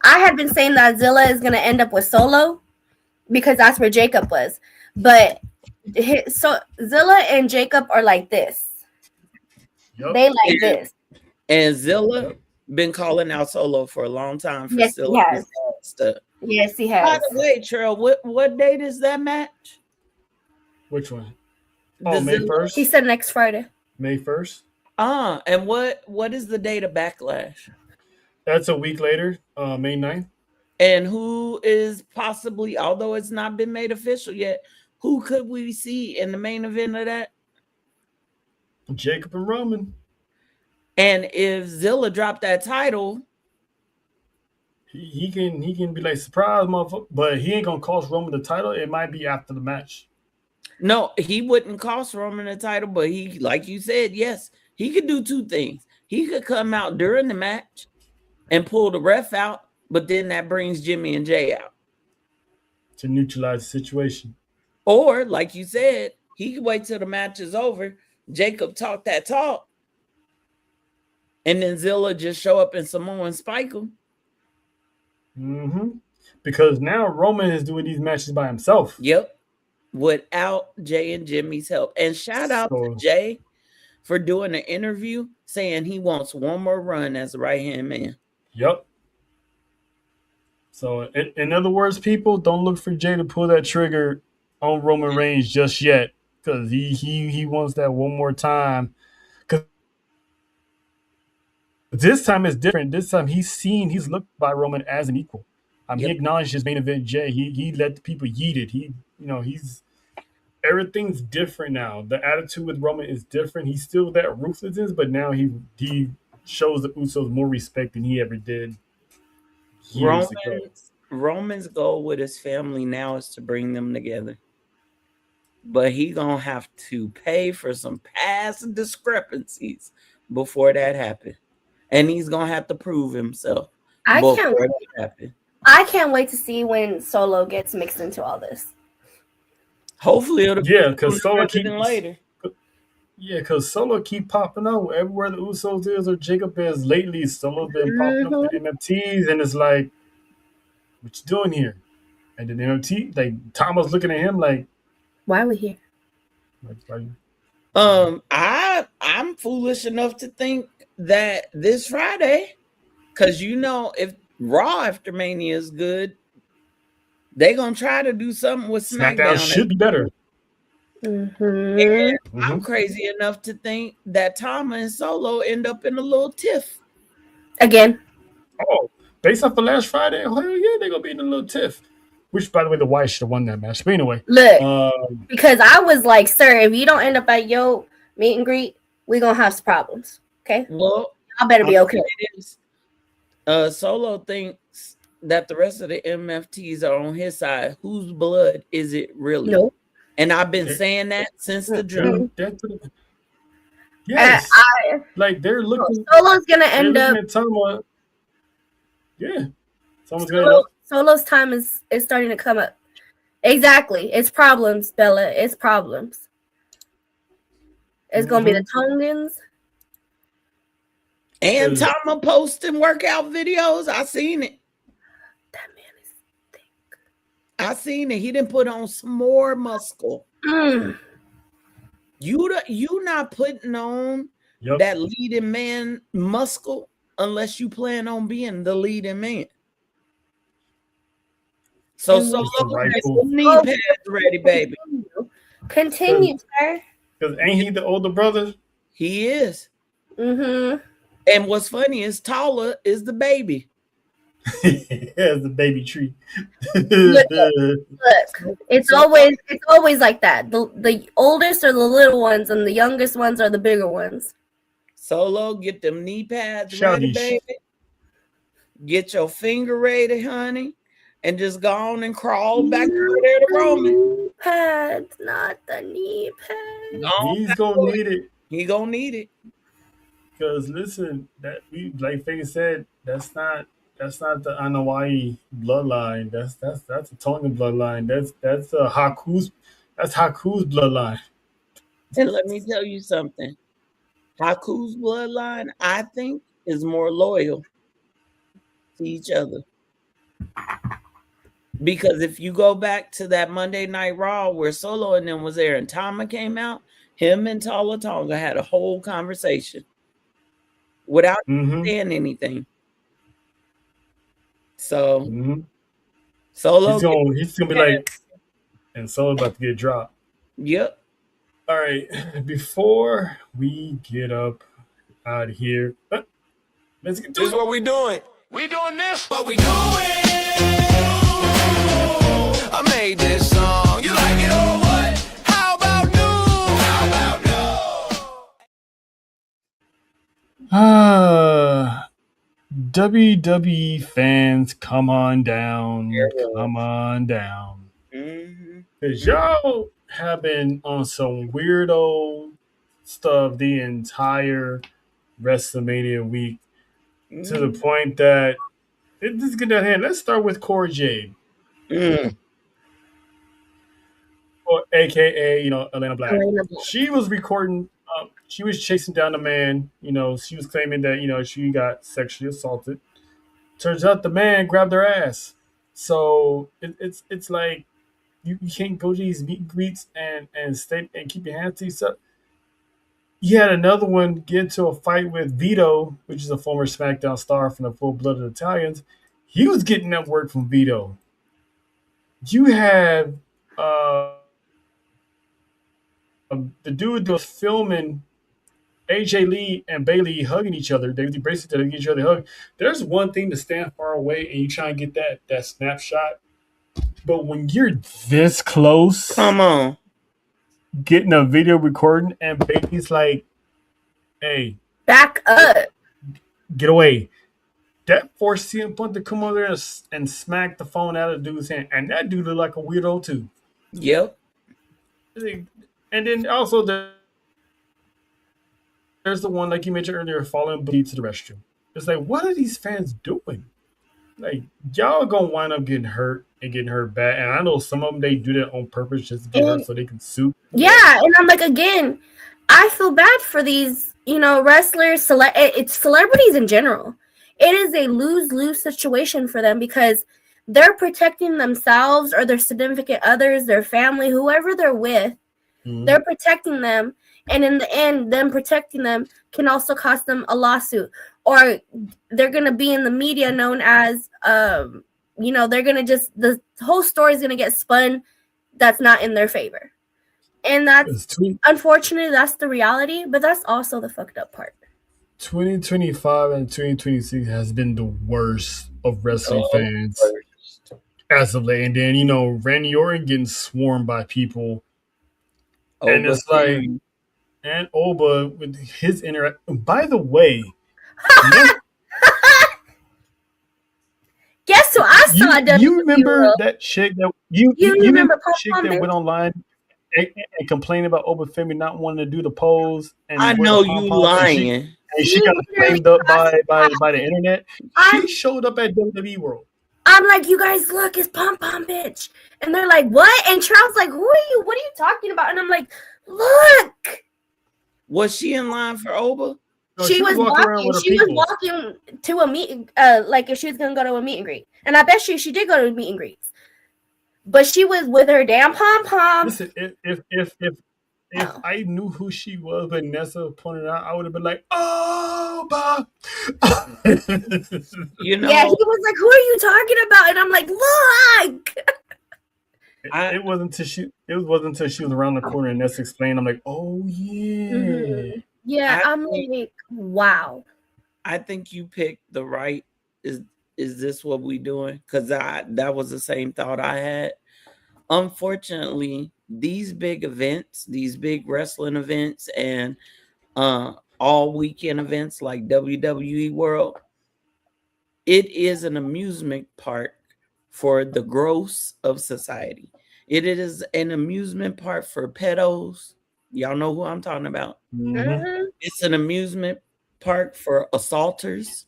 E: I had been saying that Zilla is going to end up with Solo because that's where Jacob was. But so Zilla and Jacob are like this. Yep. They like this.
G: And Zilla been calling out Solo for a long time for still stuff.
E: Yes, he has.
G: By the way, Trail, what date is that match?
D: Which one? Oh, May 1st?
E: He said next Friday.
D: May 1st?
G: And what is the date of Backlash?
D: That's a week later, May 9th.
G: And who is possibly, although it's not been made official yet, who could we see in the main event of that?
D: Jacob and Roman.
G: And if Zilla dropped that title,
D: he can be like, surprise, motherfucker. But he ain't gonna cost Roman the title. It might be after the match.
G: No, he wouldn't cost Roman the title, but he, like you said, yes, he could do two things. He could come out during the match and pull the ref out, but then that brings Jimmy and Jay out
D: to neutralize the situation.
G: Or, like you said, he could wait till the match is over. Jacob talk that talk, and then Zilla just show up in Samoa and spike him.
D: Mm-hmm. Because now Roman is doing these matches by himself.
G: Yep. Without Jay and Jimmy's help. And shout out to Jay for doing an interview saying he wants one more run as a right-hand man.
D: Yep. So, in other words, people, don't look for Jay to pull that trigger on Roman Reigns just yet, because he wants that one more time. Because this time is different. This time he's looked by Roman as an equal. He acknowledged his main event Jay. He let the people yeet it. He's everything's different now. The attitude with Roman is different. He's still that ruthlessness, but now he shows the Usos more respect than he ever did.
G: Roman's goal with his family now is to bring them together. But he gonna have to pay for some past discrepancies before that happens. And he's gonna have to prove himself.
E: I can't wait to see when Solo gets mixed into all this.
G: Hopefully it'll
D: because Solo later. Yeah, because Solo keep popping up everywhere the Usos is or Jacob is lately. Solo's been popping up in MFTs, and it's like, what you doing here? And then MFT, like Thomas looking at him like,
E: why are we here?
G: I'm foolish enough to think that this Friday, because if Raw after Mania is good, they gonna try to do something with SmackDown.
D: Should be better.
G: And I'm crazy enough to think that Tama and Solo end up in a little tiff
E: again.
D: Oh, based off of last Friday, hell yeah, they're gonna be in a little tiff. Which, by the way, the White should have won that match. But anyway,
E: look, because I was like, sir, if you don't end up at your meet and greet, we're gonna have some problems. Okay,
G: well,
E: I better be okay.
G: Solo thinks that the rest of the MFTs are on his side. Whose blood is it really?
E: No.
G: And I've been saying that since the dream.
D: Yes. Like they're looking.
E: Solo's gonna end up.
D: Yeah. Someone's gonna.
E: Solo's time is starting to come up. Exactly. It's problems, Bella. It's problems. It's gonna be the Tongans.
G: And Tama posting workout videos. I seen it.
E: That man is thick.
G: I seen it. He didn't put on some more muscle. You not putting on that leading man muscle unless you plan on being the leading man. So knee pads ready, baby.
E: Continue, sir.
D: Because ain't he the older brother?
G: He is.
E: Mm-hmm.
G: And what's funny is Tala is the baby.
D: Has the baby tree.
E: Look, it's always like that. The oldest are the little ones, and the youngest ones are the bigger ones.
G: Solo, get them knee pads ready, baby. Get your finger ready, honey, and just go on and crawl back over there to Roman.
E: Pads, not the knee pads.
D: He's gonna need it.
G: He gonna need it.
D: Because listen, that we like Faye said, that's not the Anawai bloodline. That's a Tongan bloodline. That's Haku's bloodline.
G: And let me tell you something. Haku's bloodline, I think, is more loyal to each other. Because if you go back to that Monday Night Raw where Solo and them was there and Tama came out, him and Tala Tonga had a whole conversation without saying anything. So Solo
D: he's gonna be like, and Solo's about to get dropped.
G: Yep.
D: All right, before we get up out of here, let's get to
A: This is what we doing. We doing this. What we doing? I made this song. You like it or what? How about new? How
D: about new? WWE fans, come on down. Come on down. Because y'all have been on some weirdo stuff the entire WrestleMania week to the point that let's get that hand. Let's start with Cora Jade. Or AKA, Elena Black. She was recording, she was chasing down a man, she was claiming that, she got sexually assaulted. Turns out the man grabbed her ass. So it's like you can't go to these meet and greets and stay and keep your hands to yourself. You had another one get into a fight with Vito, which is a former SmackDown star from the Full-Blooded Italians. He was getting that word from Vito. You had the dude that was filming AJ Lee and Bailey hugging each other. They basically get each other hug. There's one thing to stand far away and you try and get that snapshot. But when you're this close,
G: come on,
D: getting a video recording and Bailey's like, hey,
E: back up,
D: get away. That forced CM Punk to come over there and smack the phone out of the dude's hand. And that dude looked like a weirdo too.
G: Yep.
D: And then also there's the one, like you mentioned earlier, following Booty to the restroom. It's like, what are these fans doing? Like, y'all gonna wind up getting hurt and getting hurt bad. And I know some of them, they do that on purpose just to get hurt so they can sue.
E: Yeah, and I'm like, again, I feel bad for these, wrestlers, it's celebrities in general. It is a lose-lose situation for them because they're protecting themselves or their significant others, their family, whoever they're with. They're protecting them. And in the end, them protecting them can also cost them a lawsuit. Or they're going to be in the media known as, they're going to the whole story is going to get spun that's not in their favor. And that's, unfortunately, that's the reality, but that's also the fucked up part.
D: 2025 and 2026 has been the worst of wrestling fans as of late. And then, Randy Orton getting swarmed by people. And it's like, and Oba with his by the way,
E: guess who I saw?
D: You remember that chick that you remember that chick that went online and complained about Oba Femi not wanting to do the pose? And
G: I know you lying.
D: And she got flamed up by the internet. She showed up at WWE World.
E: I'm like, you guys, look, it's Pom Pom bitch. And they're like, what? And Charles like, who are you? What are you talking about? And I'm like, look.
G: Was she in line for Oba?
D: No,
E: she was walking to a meet, like if she was gonna go to a meet and greet. And I bet she did go to meet and greets. But she was with her damn pom pom.
D: Listen, if I knew who she was, but Nessa pointed out, I would have been like, oh, Bob.
E: Yeah, he was like, who are you talking about? And I'm like, look.
D: It wasn't until she was around the corner and Ness explained. I'm like, oh yeah.
E: Mm-hmm. Yeah, I'm like, wow.
G: I think you picked the right. Is this what we doing? Because that was the same thought I had. Unfortunately, these big events, these big wrestling events, and all weekend events like WWE World, it is an amusement park for the gross of society. It is an amusement park for pedos. Y'all know who I'm talking about.
E: Mm-hmm.
G: It's an amusement park for assaulters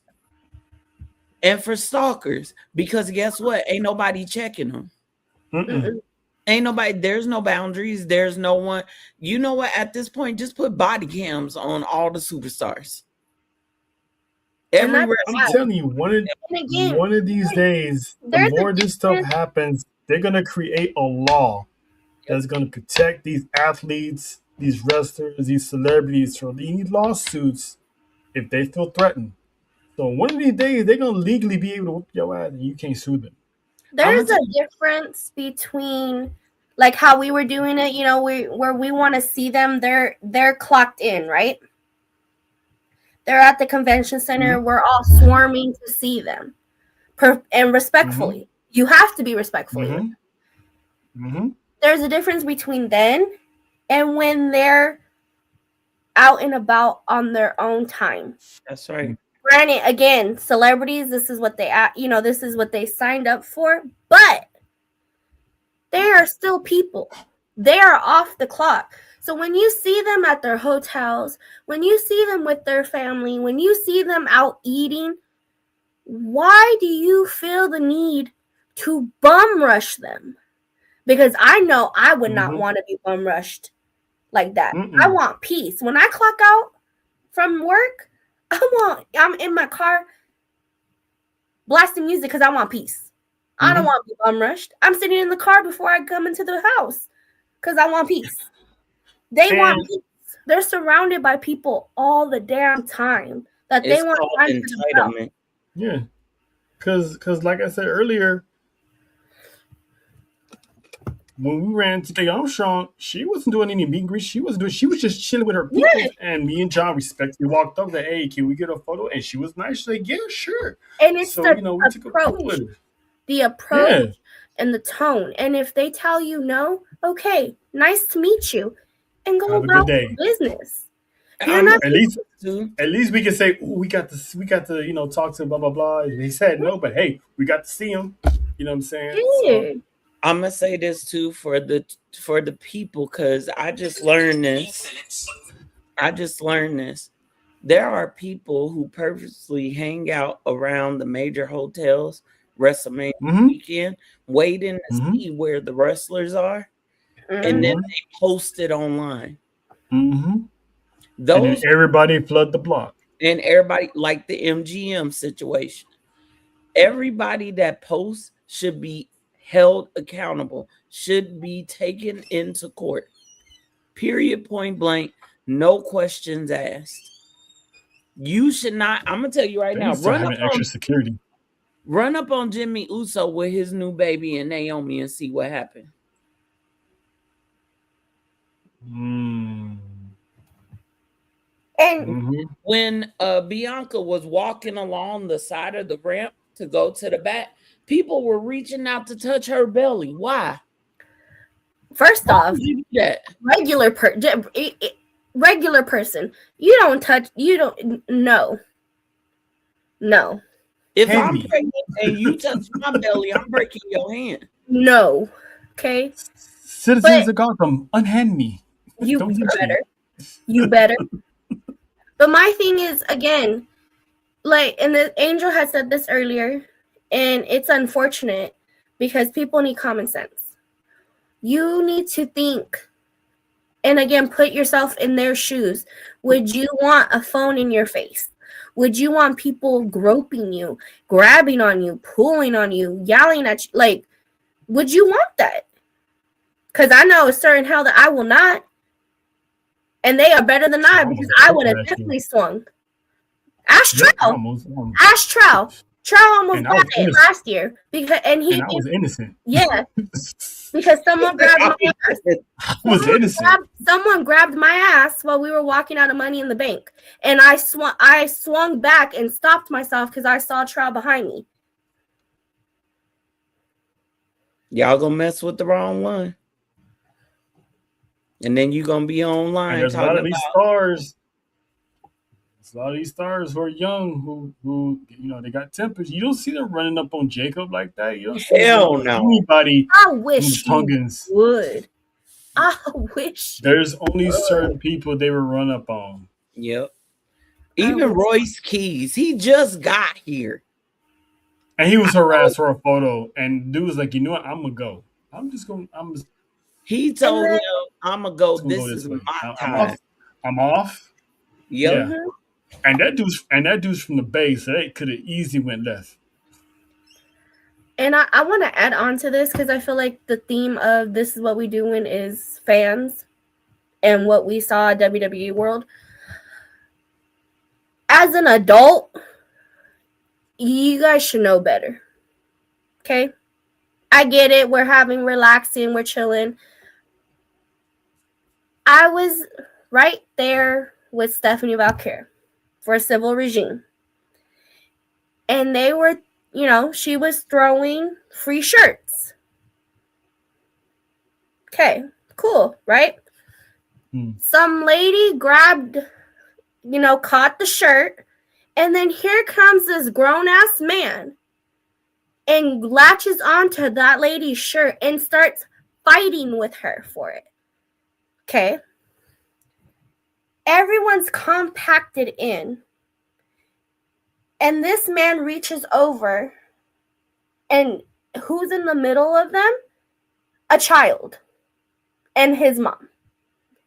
G: and for stalkers, because guess what? Ain't nobody checking them. Ain't nobody, there's no boundaries. There's no one. You know what? At this point, just put body cams on all the superstars.
D: I'm telling you, one of these days, the more this stuff happens, they're gonna create a law that's gonna protect these athletes, these wrestlers, these celebrities from any lawsuits if they feel threatened. So one of these days, they're gonna legally be able to whoop your ass, and you can't sue them.
E: There's a difference between like how we were doing it, where we want to see them. They're clocked in, right? They're at the convention center. Mm-hmm. We're all swarming to see them, and respectfully. Mm-hmm. You have to be respectfully. Mm-hmm. There's a difference between then and when they're out and about on their own time.
G: That's right.
E: Granted, again, celebrities, this is what they signed up for, but they are still people. They are off the clock. So when you see them at their hotels, when you see them with their family, when you see them out eating, why do you feel the need to bum rush them? Because I know I would not want to be bum rushed like that. I want peace. When I clock out from work, I'm in my car blasting music because I want peace. I don't want to be bum rushed. I'm sitting in the car before I come into the house because I want peace. They want peace. They're surrounded by people all the damn time that they want time for themselves.
D: Yeah, because like I said earlier, when we ran to Armstrong, she wasn't doing any meet and greet. She was just chilling with her people. Yeah. And me and John respectfully walked up. Hey, can we get a photo? And she was nice. She's like, yeah, sure.
E: And it's the approach, and the tone. And if they tell you no, okay, nice to meet you, and go about your business.
D: At least we can say, we got to talk to blah blah blah. He said no, but hey, we got to see him. You know what I'm saying?
E: Yeah.
D: So,
G: I'm gonna say this too for the people, because I just learned this. There are people who purposely hang out around the major hotels, WrestleMania weekend, waiting to see where the wrestlers are, and then they post it online.
D: Those, and everybody flood the block.
G: And everybody, like the MGM situation, everybody that posts should be held accountable, should be taken into court. Period, point blank, no questions asked. You should not. I'm gonna tell you right now. Run up on Jimmy Uso with his new baby and Naomi and see what happened. And when Bianca was walking along the side of the ramp to go to the back, people were reaching out to touch her belly. Why?
E: First off, regular person, you don't touch. You don't. No.
G: If I'm pregnant and you touch my belly, I'm breaking your hand.
E: No. Okay.
D: Citizens of Gotham, unhand me.
E: You better. You better. But my thing is, again, and the Angel had said this earlier, and it's unfortunate because people need common sense. You need to think, and again, put yourself in their shoes. Would you want a phone in your face? Would you want people groping you, grabbing on you, pulling on you, yelling at you? Would you want that? Because I know a certain hell that I will not. And they are better than I, because I would have definitely swung. Ask Trow. Trout almost got it last year because I
D: was innocent.
E: Yeah, because someone grabbed my ass. Someone grabbed my ass while we were walking out of Money in the Bank, and I swung back and stopped myself because I saw Trout behind me.
G: Y'all gonna mess with the wrong one, and then you gonna be online.
D: And there's a lot of these stars. There's a lot of these stars who are young, who they got tempers. You don't see them running up on Jacob like that. You don't see anybody.
E: I wish you would. I wish.
D: There's only certain people they will run up on.
G: Yep. Even Royce Keys, he just got here.
D: And he was harassed for a photo, and dude was like, "You know what? I'm gonna go.
G: He told him, "I'm gonna go. This is my time.
D: I'm off."
G: Yep.
D: Yeah. And that dude's from the Bay, so they could have easily went left.
E: And I want to add on to this because I feel like the theme of This Is What We Doing is fans and what we saw at WWE World. As an adult, you guys should know better. Okay? I get it. We're relaxing. We're chilling. I was right there with Stephanie Valkyrie for Civil Regime. And they were, she was throwing free shirts. Okay, cool, right? Some lady grabbed, caught the shirt. And then here comes this grown-ass man and latches onto that lady's shirt and starts fighting with her for it. Okay. Everyone's compacted in. And this man reaches over. And who's in the middle of them? A child. And his mom.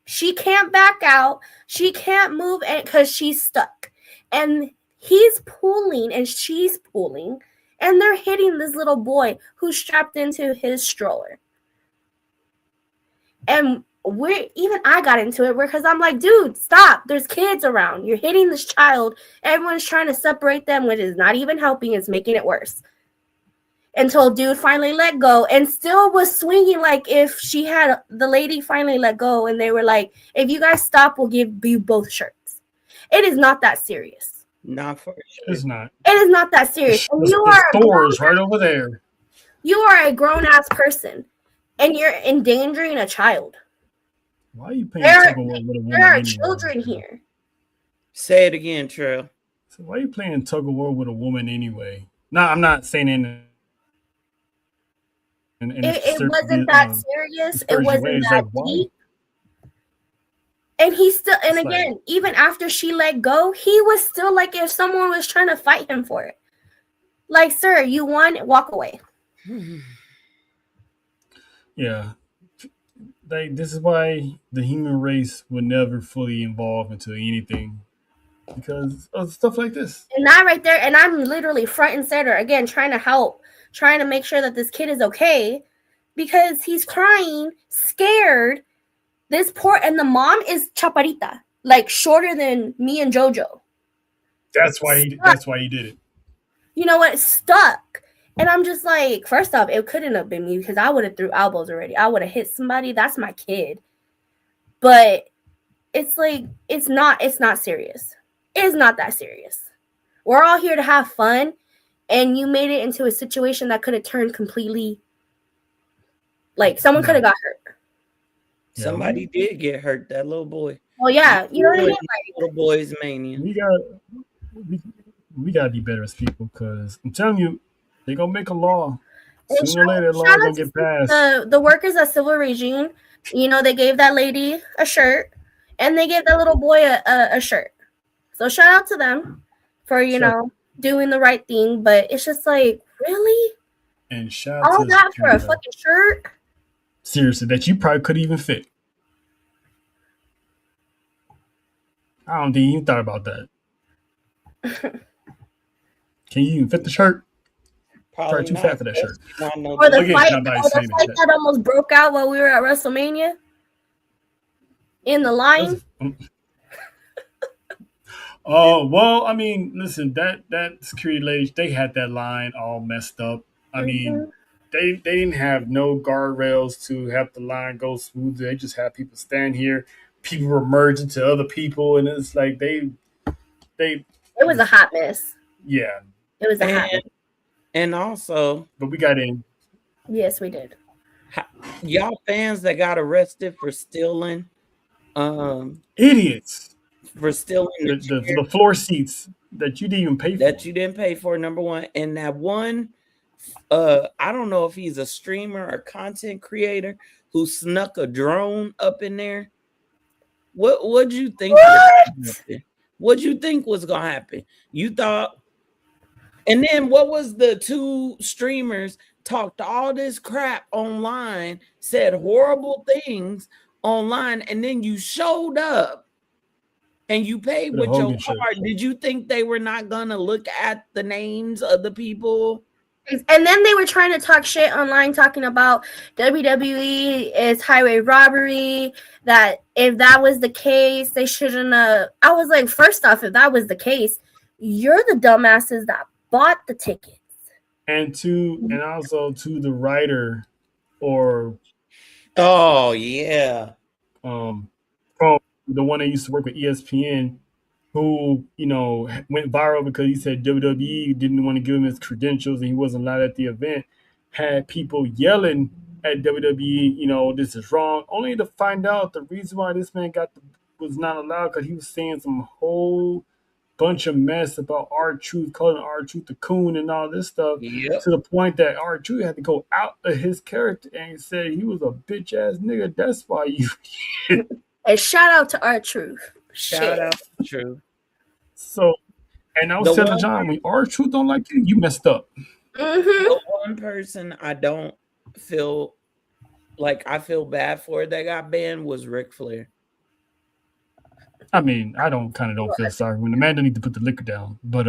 E: She can't back out. She can't move because she's stuck. And he's pulling and she's pulling, and they're hitting this little boy who's strapped into his stroller. And I got into it because I'm like, dude, stop. There's kids around. You're hitting this child. Everyone's trying to separate them, which is not even helping. It's making it worse. Until dude finally let go and still was swinging like if the lady finally let go and they were like, if you guys stop, we'll give you both shirts. It is not that serious.
G: Not for sure.
D: It's not.
E: It is not that serious. And you
D: the store's right over there.
E: You are a grown-ass person, and you're endangering a child.
D: Why are you playing tug-of-war with a woman?
E: There are children here.
G: Say it again, Trail.
D: So why are you playing tug-of-war with a woman anyway? No, I'm not saying
E: it wasn't that serious. It wasn't that deep. And he still, and again, even after she let go, he was still like if someone was trying to fight him for it. Like, sir, you won, walk away.
D: Yeah. This is why the human race would never fully evolve into anything. Because of stuff like this.
E: And that right there, and I'm literally front and center, again, trying to help, trying to make sure that this kid is okay. Because he's crying, scared. And the mom is chaparita, like shorter than me and JoJo.
D: That's why he did it.
E: You know what? Stuck. And I'm just like, first off, it couldn't have been me because I would have threw elbows already. I would have hit somebody. That's my kid. But it's like, it's not serious. It's not that serious. We're all here to have fun. And you made it into a situation that could have turned completely, like someone could have got hurt.
G: Somebody did get hurt. That little boy.
E: Well, yeah, you know what I mean.
G: Like, little boy's mania.
D: We gotta be better as people because I'm telling you, they're gonna make a law. Sooner or later, the law gonna get passed.
E: The workers at Civil Regime, they gave that lady a shirt, and they gave that little boy a shirt. So shout out to them for doing the right thing. But it's just like, really,
D: and shout out
E: all
D: to
E: that for a fucking shirt.
D: Seriously, that you probably could even fit. I don't think you thought about that. Can you even fit the shirt? Probably too fat for that shirt.
E: Or the fight that almost broke out while we were at WrestleMania. In the line.
D: Oh well, I mean, listen, that security lady, they had that line all messed up. I mean, they didn't have no guardrails to have the line go smoothly. They just had people stand here. People were merging to other people, and it's like they
E: It was a hot mess.
D: Yeah,
E: It was a hot mess.
G: And also,
D: but we got in.
E: Yes, we did.
G: Y'all fans that got arrested for stealing,
D: idiots
G: for stealing
D: the floor seats that you didn't even pay for.
G: That you didn't pay for, number one. And that one, I don't know if he's a streamer or content creator who snuck a drone up in there. What'd you think? What'd you think was gonna happen? You thought, and then what was the two streamers talked all this crap online, said horrible things online, and then you showed up and you paid with your card. Did you think they were not gonna look at the names of the people?
E: And then they were trying to talk shit online, talking about WWE is highway robbery. That if that was the case, they shouldn't have. I was like, first off, if that was the case, you're the dumbasses that bought the tickets.
D: And also to the writer, or
G: oh yeah,
D: from the one that used to work with ESPN, who went viral because he said WWE didn't want to give him his credentials and he wasn't allowed at the event, had people yelling at WWE, this is wrong, only to find out the reason why this man was not allowed because he was saying some whole bunch of mess about R-Truth, calling R-Truth the coon and all this stuff, to the point that R-Truth had to go out of his character and say he was a bitch ass nigga. That's why you.
E: And shout out to R-Truth.
G: Shout out to Truth.
D: So, and I was telling John, when R-Truth don't like you, you messed up.
G: The one person I don't feel like I feel bad for that got banned was Ric Flair.
D: I mean, I don't feel sorry when the man don't need to put the liquor down. But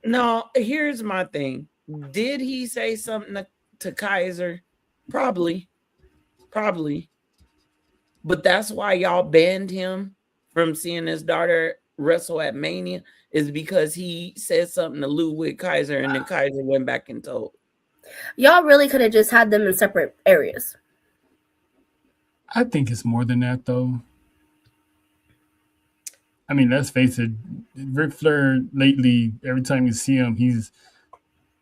G: no, here's my thing. Did he say something to Kaiser? Probably. But that's why y'all banned him from seeing his daughter wrestle at Mania, is because he said something to Ludwig Kaiser, and then Kaiser went back and told.
E: Y'all really could have just had them in separate areas.
D: I think it's more than that, though. I mean, let's face it, Ric Flair lately, every time you see him, he's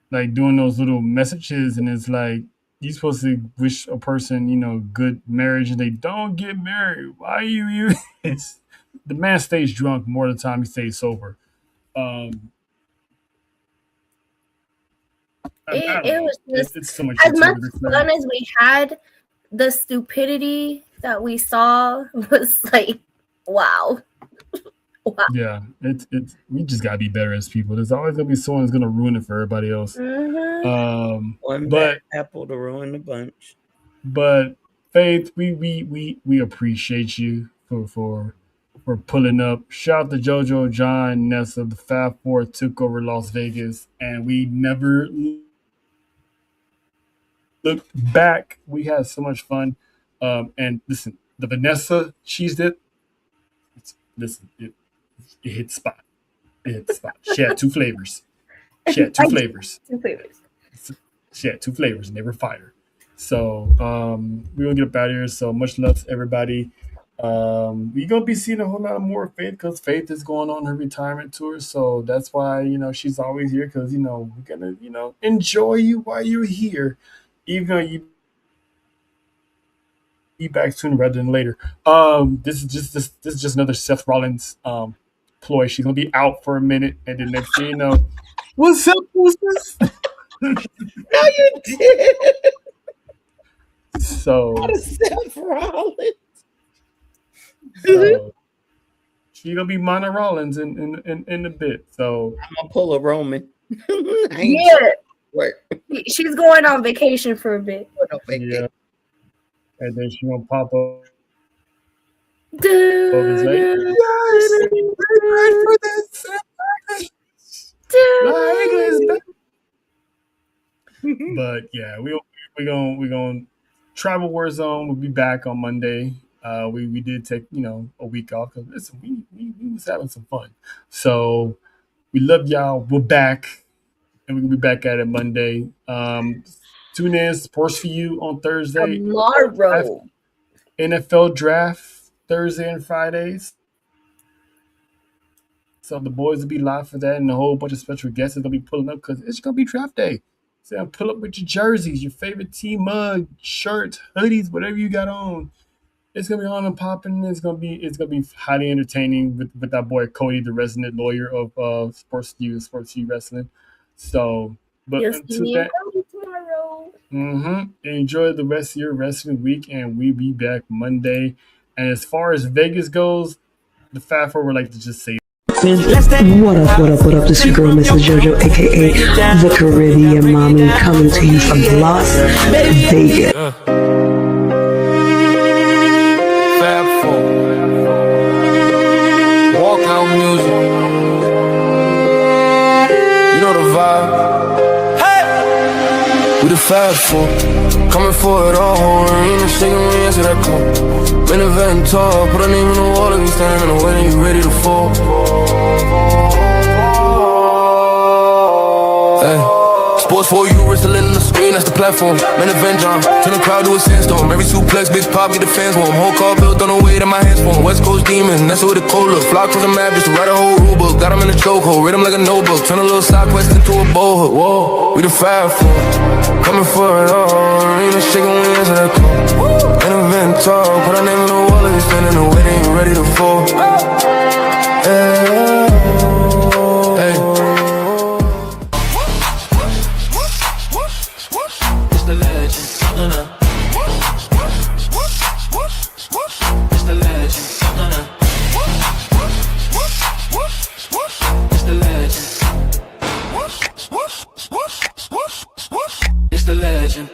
D: like doing those little messages, and it's like, you're supposed to wish a person, good marriage, and they don't get married. Why you? The man stays drunk more of the time he stays sober.
E: It was just
D: it's so much
E: as much fun as we had. The stupidity that we saw was like, wow.
D: Yeah, it's we just gotta be better as people. There's always gonna be someone who's gonna ruin it for everybody else.
G: One bad apple to ruin the bunch.
D: But Faith, we appreciate you for pulling up. Shout out to JoJo, John, Nessa. The Fab Four took over Las Vegas, and we never looked back. We had so much fun. And listen, the Vanessa cheese dip. It hit the spot. She had two flavors. She had two flavors, and they were fire. So we're gonna get up out of here. So much love to everybody. We're gonna be seeing a whole lot more Faith because Faith is going on her retirement tour. So that's why she's always here because we're gonna enjoy you while you're here, even though you be back sooner rather than later. This is just another Seth Rollins ploy. She's gonna be out for a minute, and then next thing you know, what's up, Boosters?
G: No, you did.
D: So
G: Seth Rollins.
D: So she's gonna be Mana Rollins in a bit. So
G: I'm gonna pull a Roman.
E: She's going on vacation for a bit.
D: Yeah. And then she's gonna pop up. But yeah, we're gonna Tribal War Zone will be back on Monday. We did take a week off because listen, we was having some fun. So we love y'all. We're back, and we're gonna be back at it Monday. Tune in, Sports for You on Thursday.
E: Tomorrow.
D: NFL Draft Thursday and Fridays. So the boys will be live for that, and a whole bunch of special guests are gonna be pulling up because it's gonna be draft day. So pull up with your jerseys, your favorite team mug, shirts, hoodies, whatever you got on. It's gonna be on and popping. It's gonna be highly entertaining with our boy Cody, the resident lawyer of Sports U Wrestling. So, but until that, enjoy the rest of your wrestling week, and we'll be back Monday. And as far as Vegas goes, the Fat Four would like to just say.
K: What up? This your girl, Mrs. JoJo, aka the Caribbean Mommy, coming to you from Las Vegas.
C: Fab Four. Walkout music. You know the vibe. Hey! We the Fab Four. Coming for it all. Arena shaking me into that car. Been event tall. Put a name on the wall and we standing in the way. You ready to fall. Hey. Sports for you, wrestling in the screen, that's the platform. Man, event John, turn the crowd to a sandstorm. Every suplex, big pop, get the fans warm. Whole car built on the way that my hands form. West Coast demon, that's what the cold look. Flock from the map just to write a whole rule book. Got him in a chokehold, read him like a notebook. Turn a little side quest into a bowhook. Whoa, we the Fab Four. Coming for it all, arena shaking wings in that car. Man, event tall, put our name on the wall and we standing in the way, they ain't ready to fall. Hey. It's the legend.